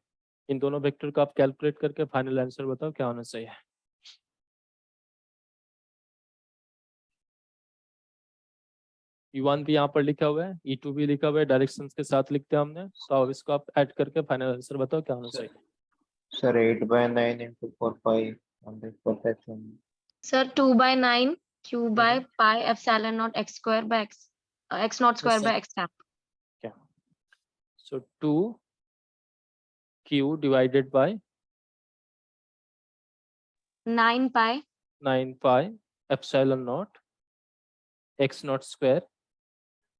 इन दोनों वेक्टर का आप कैलकुलेट करके फाइनल आंसर बताओ क्या होना चाहिए। E1 भी यहाँ पर लिखा हुआ है, E2 भी लिखा हुआ है, डायरेक्शंस के साथ लिखते हैं हमने। तो अब इसको आप ऐड करके फाइनल आंसर बताओ क्या होना चाहिए। Sir, 8/9 into 4 pi on the perfection. Sir, 2/9 q by Mhm. pi epsilon naught x square by x x naught square by x cap. क्या? सो 2q divided by 9 pi 9 pi epsilon not x not square,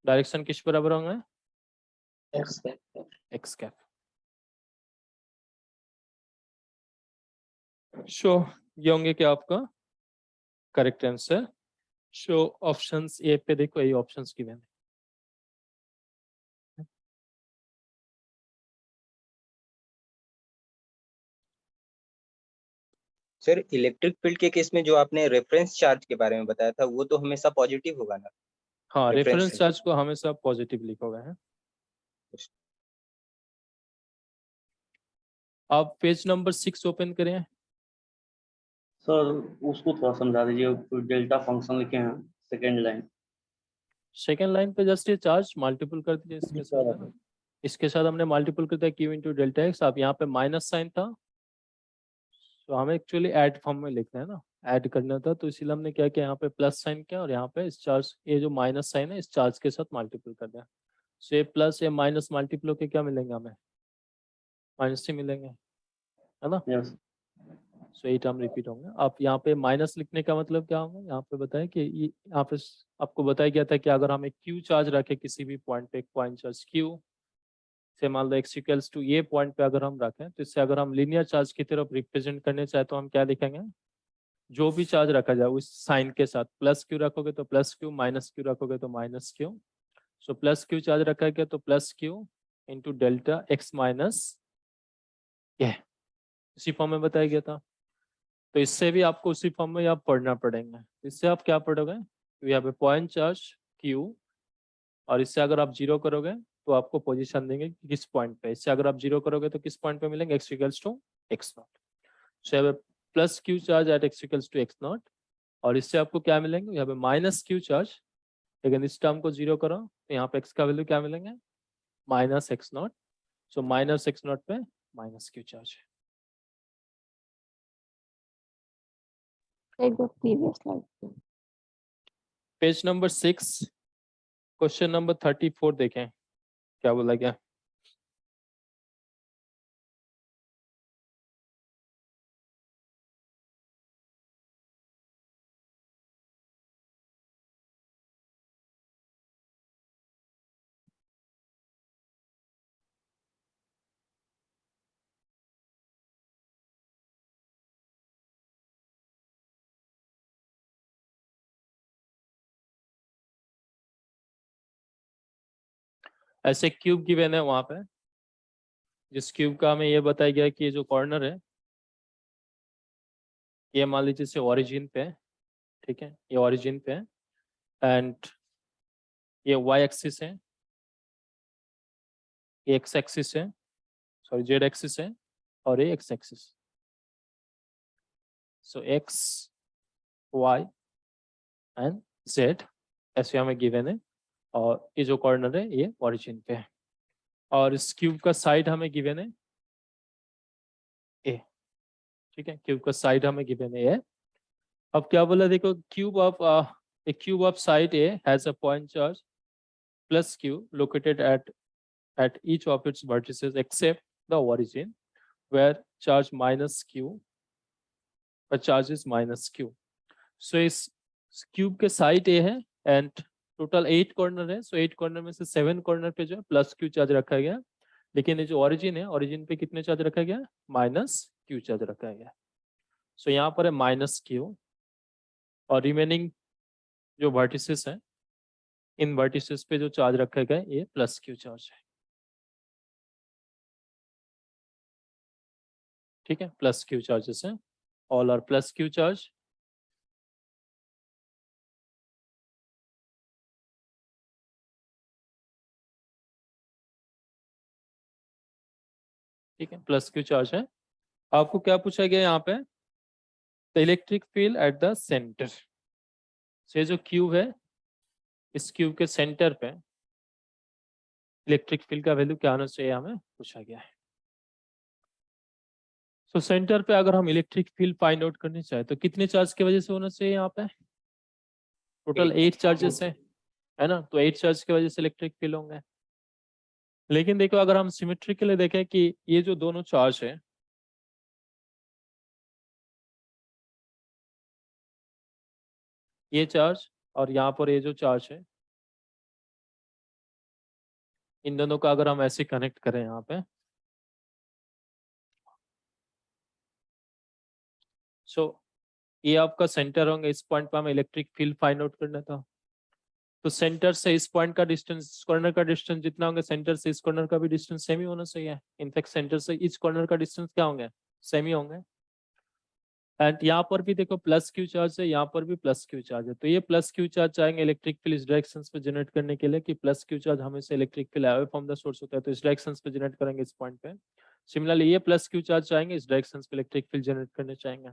direction किस बराबर होंगे? X cap. सो ये होंगे क्या आपका correct answer. So options A पे देखो, ये ऑप्शंस गिवन है। सर इलेक्ट्रिक फील्ड के केस में जो आपने रेफरेंस चार्ज के बारे में बताया था वो तो हमेशा पॉजिटिव होगा ना? हाँ, Reference रेफरेंस charge। चार्ज को हमेशा पॉजिटिव लिखोगे हैं। आप पेज नंबर 6 ओपन करें। सर उसको थोड़ा समझा दीजिए, डेल्टा फंक्शन लिखे हैं सेकेंड लाइन। सेकेंड लाइन पे जस्ट ये चार्ज मल्टीपल कर दीजिए इसके साथ, है ना। इसके साथ हमने मल्टीपल कर दिया क्यू इंटू डेल्टा एक्स। आप यहाँ पे माइनस साइन था, तो हमें एक्चुअली ऐड फॉर्म में लिखना है ना, ऐड करना था, तो इसीलिए हमने क्या किया, यहाँ पे प्लस साइन किया और यहाँ पे इस चार्ज, ये जो माइनस साइन है इस चार्ज के साथ मल्टीपल कर दिया। सो ये प्लस या माइनस मल्टीपल होके क्या मिलेंगे हमें? माइनस ही मिलेंगे, है ना। यस सो ये टर्म रिपीट होंगे। आप यहाँ पे माइनस लिखने का मतलब क्या होगा, यहाँ पे बताया कि यहाँ पे आपको बताया गया था कि अगर हम एक क्यू चार्ज रखे किसी भी पॉइंट पे, एक पॉइंट चार्ज क्यू से, मान लो एक्स इक्वल्स टू ये पॉइंट पे अगर हम रखें, तो इससे अगर हम लीनियर चार्ज की तरफ रिप्रेजेंट करने चाहे तो हम क्या लिखेंगे? जो भी चार्ज रखा जाए उस साइन के साथ, प्लस क्यू रखोगे तो प्लस क्यू, माइनस क्यू रखोगे तो minus Q. So plus Q charge रखा गया तो plus Q into delta x minus, ये इसी फॉर्म में बताया गया था। तो इससे भी आपको उसी फॉर्म में आप पढ़ना पड़ेंगे। इससे आप क्या पढ़ोगे, we have a point charge Q, और इससे अगर आप जीरो करोगे तो आपको पोजीशन देंगे कि किस पॉइंट पे। इससे अगर आप जीरो करोगे तो किस पॉइंट पे मिलेंगे? X equals to x naught. So have a plus Q charge at x equals to x naught, और इससे आपको क्या मिलेंगे? यहाँ पे माइनस क्यू चार्ज, लेकिन इस टर्म को जीरो करो तो यहाँ पे एक्स का वैल्यू क्या मिलेंगे? Minus X naught. So minus X naught पे minus Q charge. Take the previous slide. Page number 6 question number 34 देखें क्या बोला गया। ऐसे क्यूब गिवन है वहां पे, जिस क्यूब का हमें ये बताया गया कि ये जो कॉर्नर है ये मान लीजिए से ओरिजिन पे है, ठीक है, ये ओरिजिन पे है एंड ये वाई एक्सिस है, ये एक्स एक्सिस है, सॉरी जेड एक्सिस है और ये x axis. So x y and z ऐसे हमें गिवन है और ये जो कॉर्नर है ये ओरिजिन पे है और इस क्यूब का साइड हमें गिवन है ए, ठीक है, क्यूब का साइड हमें गिवन है ए। अब क्या बोला देखो, cube of a cube of side A has a point charge plus q located at each of its vertices except the origin where charge minus q, where charge is minus q. So इस cube के side ए है and total 8 corner है, सो 8 corner में से 7 corner पे जो है plus Q charge रखा गया, लेकिन ये जो ओरिजिन है ओरिजिन पे कितने चार्ज रखा गया, माइनस क्यू चार्ज रखा गया। सो यहाँ पर है माइनस क्यू और रिमेनिंग जो वर्टिसेस हैं इन वर्टिसेस पे जो चार्ज रखा गया ये प्लस क्यू चार्ज है, ठीक है, प्लस क्यू चार्जेस हैं, all are plus Q charge. ठीक है, प्लस क्यू चार्ज है। आपको क्या पूछा गया यहाँ पे, the electric field at the centre, से जो क्यूब है इस क्यूब के सेंटर पे इलेक्ट्रिक फील्ड का वैल्यू क्या होना चाहिए हमें पूछा गया है। सो सेंटर पे अगर हम इलेक्ट्रिक फील्ड फाइंड आउट करनी चाहे तो कितने चार्ज की वजह से होना चाहिए यहाँ पे, टोटल 8 चार्जेस है ना, तो 8 चार्ज की वजह से इलेक्ट्रिक फील्ड होंगे। लेकिन देखो अगर हम सिमेट्रिकली देखें कि ये जो दोनों चार्ज है ये चार्ज और यहाँ पर ये जो चार्ज है इन दोनों का अगर हम ऐसे कनेक्ट करें यहाँ पे, सो ये आपका सेंटर होंगे, इस पॉइंट पे हमें इलेक्ट्रिक फील्ड फाइंड आउट करना था, तो सेंटर से इस पॉइंट का डिस्टेंस, इस कॉर्नर का डिस्टेंस जितना होंगे सेंटर से इस कॉर्नर का भी डिस्टेंस सेम ही होना चाहिए। इनफैक्ट सेंटर से इस कॉर्नर का डिस्टेंस क्या होंगे, सेम ही होंगे। एंड यहाँ पर भी देखो प्लस क्यू चार्ज है, यहाँ पर भी प्लस क्यू चार्ज है, तो ये प्लस क्यू चार्ज चाहेंगे इलेक्ट्रिक फील्ड इस डायरेक्शन पे जनरेट करने के लिए कि प्लस क्यू चार्ज हमेशा electric field away from the source होता है, तो इस डायरेक्शन पे जनरेट करेंगे इस पॉइंट पे। सिमिलरली ये प्लस क्यू चार्ज चाहेंगे इस डायरेक्शन पे इलेक्ट्रिक फील्ड जनरेट करने चाहेंगे।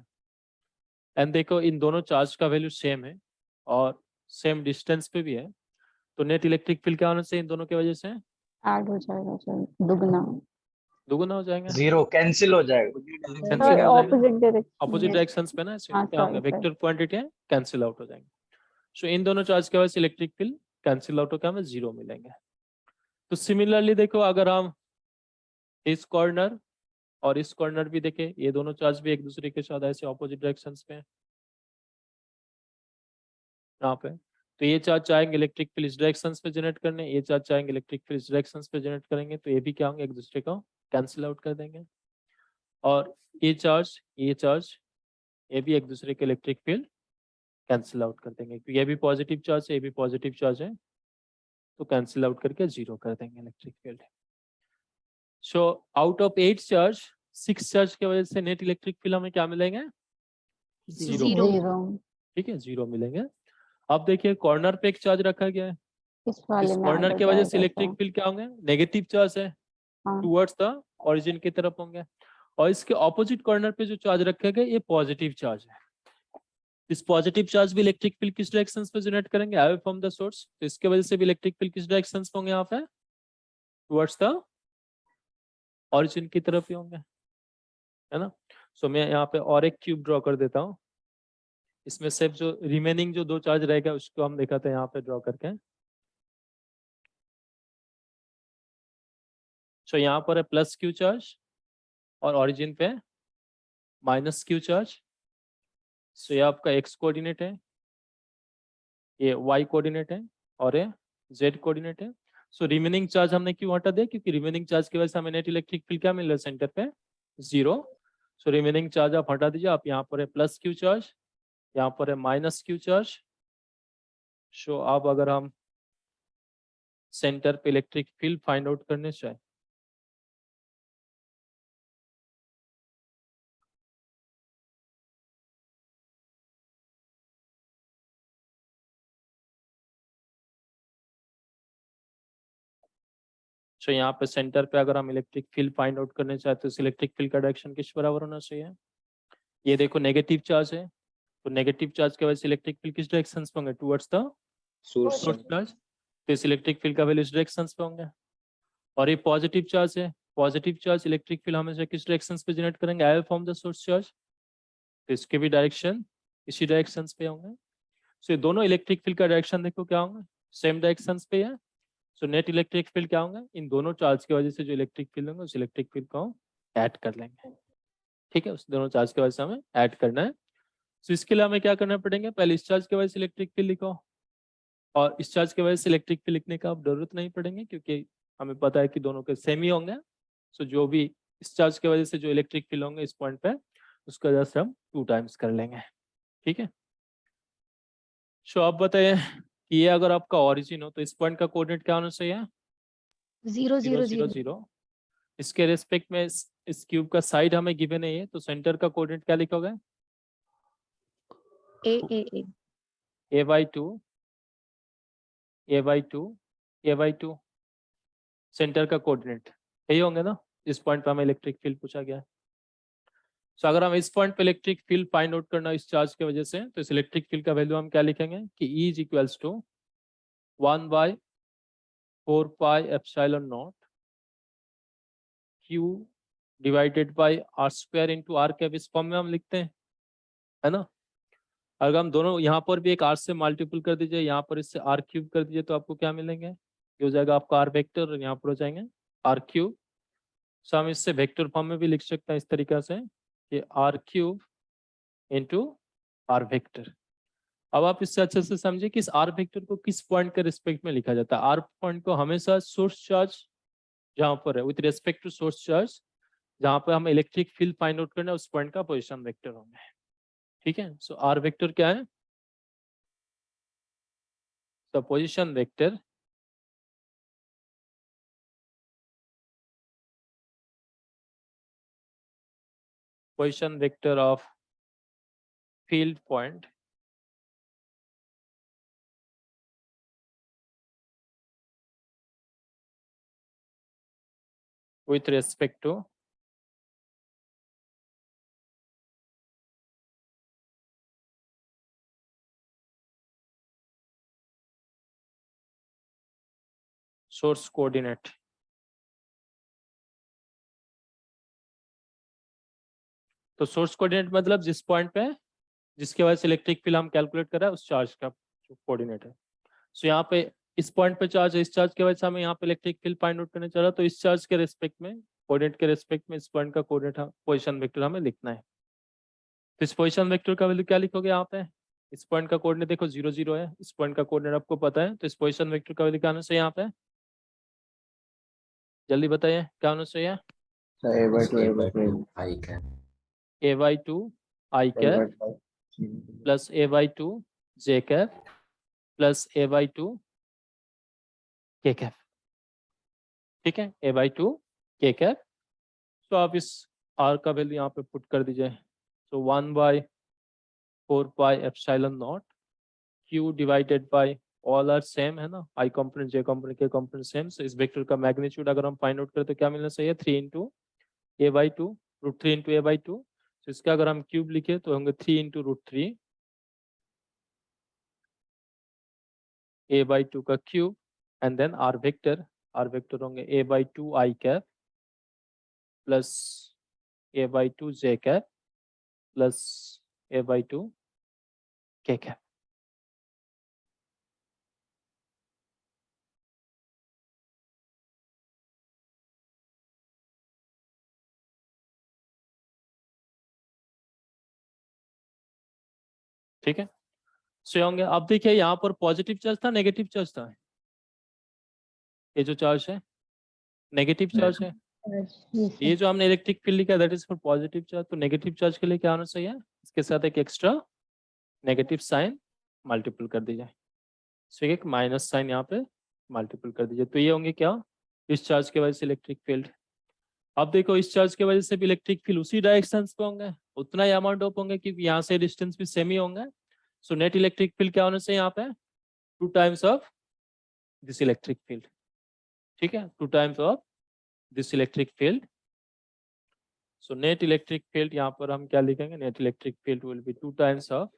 एंड देखो इन दोनों चार्ज का वैल्यू सेम है और सेम डिस्टेंस पे भी है, तो नेट इलेक्ट्रिक फील्ड क्या होना चाहिए इन दोनों की वजह से, ऐड हो जाएगा सर, दुगना दुगुना हो जाएगा, जीरो कैंसिल हो जाएगा। कैंसिल हो जाएगा, ऑपोजिट डायरेक्शन, अपोजिट डायरेक्शंस पे ना ऐसे हाँ, क्या होंगे, sorry, वेक्टर क्वांटिटी है कैंसिल आउट हो जाएंगे। सो इन दोनों चार्ज की वजह से इलेक्ट्रिक फील्ड कैंसिल आउट होकर हमें 0 मिलेंगे। तो सिमिलरली देखो अगर हम इस कॉर्नर और इस कॉर्नर भी देखें, ये दोनों चार्ज भी एक दूसरे के साथ ऐसे ऑपोजिट डायरेक्शंस पे हैं यहाँ पे, तो ये चार्ज चाहेंगे इलेक्ट्रिक फील्ड इस डायरेक्शंस पे जनरेट करने, ये चार्ज चाहेंगे इलेक्ट्रिक फील्ड इस डायरेक्शंस पे जनरेट करेंगे, तो ये भी क्या होंगे एक दूसरे को कैंसिल आउट कर देंगे। और ये चार्ज ये भी एक दूसरे के इलेक्ट्रिक फील्ड कैंसिल आउट कर देंगे, क्योंकि ये भी पॉजिटिव चार्ज है ये भी पॉजिटिव चार्ज है, तो कैंसिल आउट करके 0 कर देंगे electric field. So out of 8 charge 6 charge की वजह से नेट इलेक्ट्रिक फील्ड हमें क्या मिलेंगे, 0। जीरो, ठीक है 0 मिलेंगे। अब देखिए कॉर्नर पे एक चार्ज रखा गया है, इस वाले इस में कॉर्नर add की हो वजह से जाएगा इलेक्ट्रिक सर। फील्ड क्या होंगे, नेगेटिव चार्ज है हाँ, टुवर्ड्स द ओरिजिन की तरफ होंगे, और इसके ऑपोजिट कॉर्नर पे जो चार्ज रखा गया ये पॉजिटिव चार्ज है। इस पॉजिटिव चार्ज भी इलेक्ट्रिक फील्ड किस डायरेक्शन पे जनरेट करेंगे, अवे फ्रॉम द सोर्स, तो इसके वजह से भी इलेक्ट्रिक फील्ड किस डायरेक्शन पे होंगे यहाँ पे, टुवर्ड्स द ओरिजिन की तरफ ही होंगे, है ना। सो मैं यहाँ पे और एक क्यूब ड्रॉ कर देता हूँ, इसमें सिर्फ जो रिमेनिंग जो 2 चार्ज रहेगा उसको हम दिखाते हैं यहाँ पे ड्रॉ करके। सो यहाँ पर है प्लस क्यू चार्ज और ओरिजिन पे माइनस क्यू चार्ज। सो ये आपका एक्स कोऑर्डिनेट है, ये वाई कोऑर्डिनेट है और ये जेड कोऑर्डिनेट है। सो रिमेनिंग चार्ज हमने क्यों हटा दिया, क्योंकि रिमेनिंग चार्ज की वजह से हमें नेट इलेक्ट्रिक फील्ड क्या मिल रहा है सेंटर पे, 0। सो रिमेनिंग चार्ज आप हटा दीजिए, आप यहाँ पर है प्लस क्यू चार्ज, यहाँ पर है माइनस क्यू चार्ज। सो अब अगर हम सेंटर पे इलेक्ट्रिक फील्ड फाइंड आउट करने चाहिए। तो यहाँ पे सेंटर पे अगर हम इलेक्ट्रिक फील्ड फाइंड आउट करने चाहते तो इलेक्ट्रिक फील्ड का डायरेक्शन किस बराबर होना चाहिए? ये देखो नेगेटिव चार्ज है, तो नेगेटिव चार्ज की वजह से इलेक्ट्रिक फील्ड किस डायरेक्शन पे होंगे? Towards the source source charge. तो इस इलेक्ट्रिक फील्ड का वैल्यू इस डायरेक्शन पे होंगे। और ये पॉजिटिव चार्ज है, पॉजिटिव चार्ज इलेक्ट्रिक फील्ड हमेशा किस डायरेक्शन पे जनरेट करेंगे? आई फ्रॉम द सोर्स चार्ज। तो इसके भी डायरेक्शन इसी डायरेक्शन पे होंगे। सो ये दोनों इलेक्ट्रिक फील्ड का डायरेक्शन देखो क्या होंगे? सेम डायरेक्शन पे है। सो नेट इलेक्ट्रिक फील्ड क्या होंगे? इन दोनों चार्ज की वजह से जो इलेक्ट्रिक फील्ड होंगे उस इलेक्ट्रिक फील्ड को ऐड कर लेंगे। ठीक है, उस दोनों चार्ज की वजह से हमें ऐड करना है। सो इसके लिए हमें क्या करना पड़ेगा? पहले इस चार्ज की वजह से इलेक्ट्रिक फील्ड लिखो, और इस चार्ज की वजह से इलेक्ट्रिक फील्ड लिखने का अब जरूरत नहीं पड़ेंगे क्योंकि हमें पता है कि दोनों के सेम ही होंगे। सो जो भी इस चार्ज की वजह से जो इलेक्ट्रिक फील्ड होंगे इस पॉइंट पे, उसका जस्ट हम 2 टाइम्स कर लेंगे। ठीक है, सो आप बताइए कि ये अगर आपका ओरिजिन हो तो इस पॉइंट का कोऑर्डिनेट क्या होना चाहिए? 0 0 0 0 0। इसके रेस्पेक्ट में इस क्यूब का साइड हमें गिवन है ये, तो सेंटर का कोऑर्डिनेट क्या लिखोगे? A A A a/2 a/2 a/2 centre का कोऑर्डिनेट यही होंगे ना। इस पॉइंट पे हमें इलेक्ट्रिक फील्ड पूछा गया है। सो अगर हम इस पॉइंट पे इलेक्ट्रिक फील्ड फाइंड आउट करना इस चार्ज की वजह से, तो इस इलेक्ट्रिक फील्ड का वैल्यू हम क्या लिखेंगे कि E is equals to 1/4 pi epsilon naught Q divided by r square into are cap. इस फॉर्म में हम लिखते हैं, है ना। अगर हम दोनों यहाँ पर भी एक r से मल्टीपल कर दीजिए, यहाँ पर इससे r क्यूब कर दीजिए, तो आपको क्या मिलेंगे? ये हो जाएगा आपका r वेक्टर, और यहाँ पर हो जाएंगे r क्यूब। सो हम इससे वेक्टर फॉर्म में भी लिख सकते हैं इस तरीका से कि r cube into r vector. अब आप इससे अच्छे से समझिए कि इस r वेक्टर को किस पॉइंट के रिस्पेक्ट में लिखा जाता है। r पॉइंट को हमेशा सोर्स चार्ज जहाँ पर है with respect to source charge, जहाँ पर हमें इलेक्ट्रिक फील्ड फाइंड आउट करना है, उस पॉइंट का पोजीशन वेक्टर होंगे। ठीक है, सो r वेक्टर क्या है? सो position vector position vector of field point with respect to source coordinate। तो सोर्स कोऑर्डिनेट मतलब जिस पॉइंट पे जिसके वजह से इलेक्ट्रिक फील्ड हम कैलकुलेट कर रहे हैं उस चार्ज का जो कोऑर्डिनेट है। सो यहाँ पे इस पॉइंट पे चार्ज है, इस चार्ज की वजह से हमें यहाँ पे इलेक्ट्रिक फील्ड फाइंड आउट करने चल रहा है, तो इस चार्ज के रेस्पेक्ट में कोऑर्डिनेट के रेस्पेक्ट में इस पॉइंट का कोऑर्डिनेट पोजीशन वेक्टर हमें लिखना है। तो इस पोजीशन वेक्टर का वैल्यू क्या लिखोगे यहाँ पे? इस पॉइंट का कोऑर्डिनेट देखो 0 0 है, इस पॉइंट का कोऑर्डिनेट आपको पता है, तो इस पोजीशन वेक्टर का वैल्यू क्या होना चाहिए यहाँ पे? जल्दी बताइए क्या होना चाहिए? a/2 a/2 i cap plus a/2 j cap plus a/2 k cap. ठीक है, a/2 k कैप। तो आप इस r का वैल्यू यहाँ पे पुट कर दीजिए। So 1/4 pi epsilon naught q divided by all are same है ना, i component j component k component same. So इस वेक्टर का मैग्नीट्यूड अगर हम फाइंड आउट करें तो क्या मिलना चाहिए? 3 इंटू a/2 √3 इंटू a/2। तो इसका अगर हम क्यूब लिखे तो होंगे 3 इंटू √3 a/2 का cube and then r vector होंगे a/2 i cap plus a/2 j cap plus a/2 k cap. ठीक है, सो होंगे। अब देखिए यहाँ पर पॉजिटिव चार्ज था नेगेटिव चार्ज था? ये जो चार्ज है नेगेटिव चार्ज है। ये जो हमने इलेक्ट्रिक फील्ड लिखा that is for positive charge, तो नेगेटिव चार्ज के लिए क्या होना चाहिए? इसके साथ एक एक्स्ट्रा नेगेटिव साइन मल्टीपल कर दी जाए। सो एक माइनस साइन यहाँ पे मल्टीपल कर दीजिए, तो ये होंगे क्या, इस चार्ज के वजह से इलेक्ट्रिक फील्ड। अब देखो इस चार्ज की वजह से भी इलेक्ट्रिक फील्ड उसी डायरेक्शन पे होंगे, उतना ही अमाउंट ऑफ होंगे क्योंकि यहाँ से डिस्टेंस भी सेम ही होंगे। सो नेट इलेक्ट्रिक फील्ड क्या होना चाहिए यहाँ पे, 2 times of this electric field. ठीक है, 2 times of this electric field. So net electric field यहाँ पर हम क्या लिखेंगे, net electric field will be 2 times of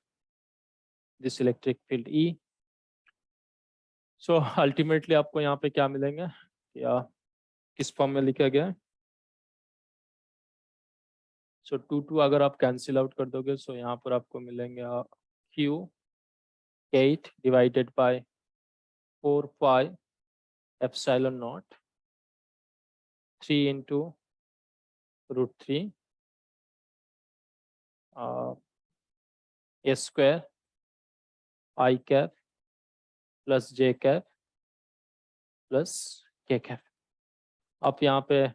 this electric field E. So ultimately आपको यहाँ पे क्या मिलेंगे, या किस फॉर्म में लिखा गया है। सो 2 अगर आप कैंसिल आउट कर दोगे, सो यहाँ पर आपको मिलेंगे Q 8 divided by 4 pi epsilon not 3 into √3 S square I cap plus J cap plus K cap. आप यहाँ पे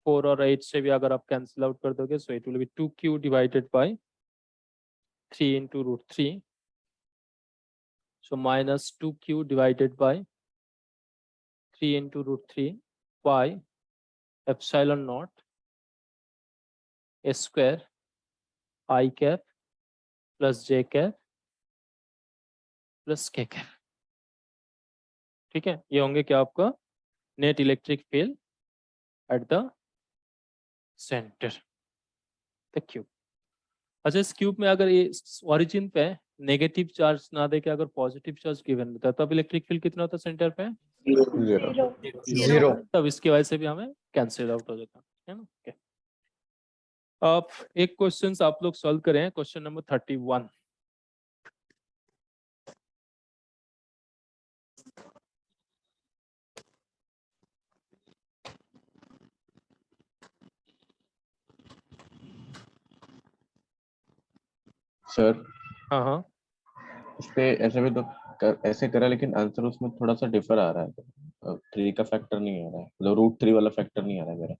4 और 8 से भी अगर आप कैंसिल आउट कर दोगे, सो it will B 2Q divided by 3 into √3, so minus 2Q divided by 3 into √3 pi epsilon not S square I cap plus J cap plus K cap. ठीक है, ये होंगे क्या आपका net electric field at the centre the cube. अच्छा, इस cube में अगर ये ओरिजिन पे नेगेटिव चार्ज ना देके अगर पॉजिटिव चार्ज गिवन होता है तब इलेक्ट्रिक फील्ड कितना होता है सेंटर पे, 0 तब इसकी वजह से भी हमें कैंसिल आउट हो जाता है ना। ओके, अब एक क्वेश्चन आप लोग सॉल्व करें, क्वेश्चन नंबर 31। सर हाँ हाँ, इस पे ऐसे भी तो ऐसे करा, लेकिन आंसर उसमें थोड़ा सा डिफर आ रहा है। 3 का फैक्टर नहीं आ रहा है, मतलब √3 वाला फैक्टर नहीं आ रहा है मेरा।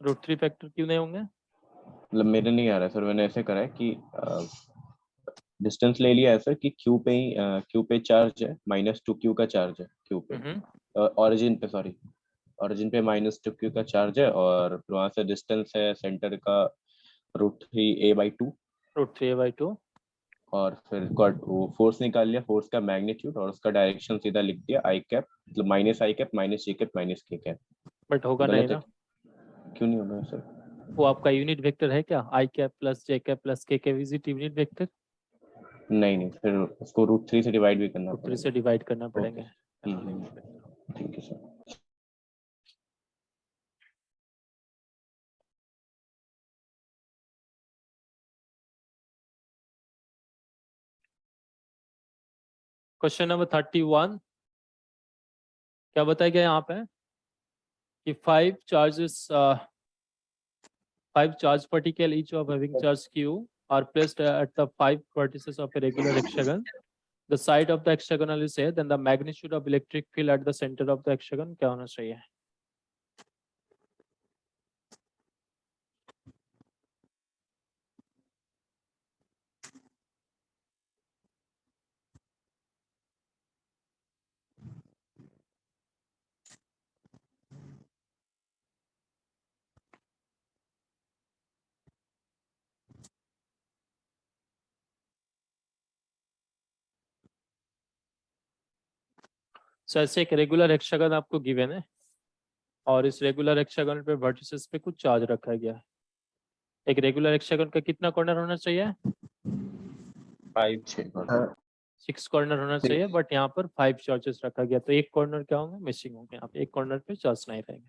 √3 फैक्टर क्यों नहीं होंगे, मतलब मेरे नहीं आ रहा है सर, मैंने ऐसे करा है कि डिस्टेंस ले लिया है सर कि क्यू पे ही क्यू पे चार्ज है, -2Q का चार्ज है क्यू पे, ऑरिजिन पे, सॉरी ऑरिजिन पे -2Q का चार्ज है, और वहां से डिस्टेंस है सेंटर का √3a/2, √3a/2। और फिर वो फोर्स निकाल लिया, फोर्स का मैग्नीट्यूड और उसका डायरेक्शन सीधा लिख दिया, आई कैप, मतलब -I cap -J cap -K cap. But होगा नहीं गलत है? ना, क्यों नहीं होगा सर? वो आपका यूनिट वेक्टर है क्या, I cap plus J cap plus K cap is it unit vector, नहीं, फिर उसको √3 से डिवाइड भी करना √3 से पड़ेगा। डिवाइड करना पड़ेंगे। ठीक है सर। क्वेश्चन नंबर 31 क्या बताया गया यहाँ पे कि 5 charge particle each of having charge Q are placed at the 5 vertices of a regular hexagon. The side of the hexagonal is A, then the magnitude of electric field at the center of the hexagon क्या होना चाहिए। So ऐसे एक regular hexagon आपको given है और इस regular hexagon पे वर्टिसेस पे कुछ चार्ज रखा गया है। एक रेगुलर हेक्सागन का कितना कॉर्नर होना चाहिए, 6 कॉर्नर होना चाहिए, बट यहाँ पर 5 चार्जेस रखा गया, तो एक कॉर्नर क्या होंगे, मिसिंग होंगे, यहाँ पे एक कॉर्नर पे चार्ज नहीं रहेंगे।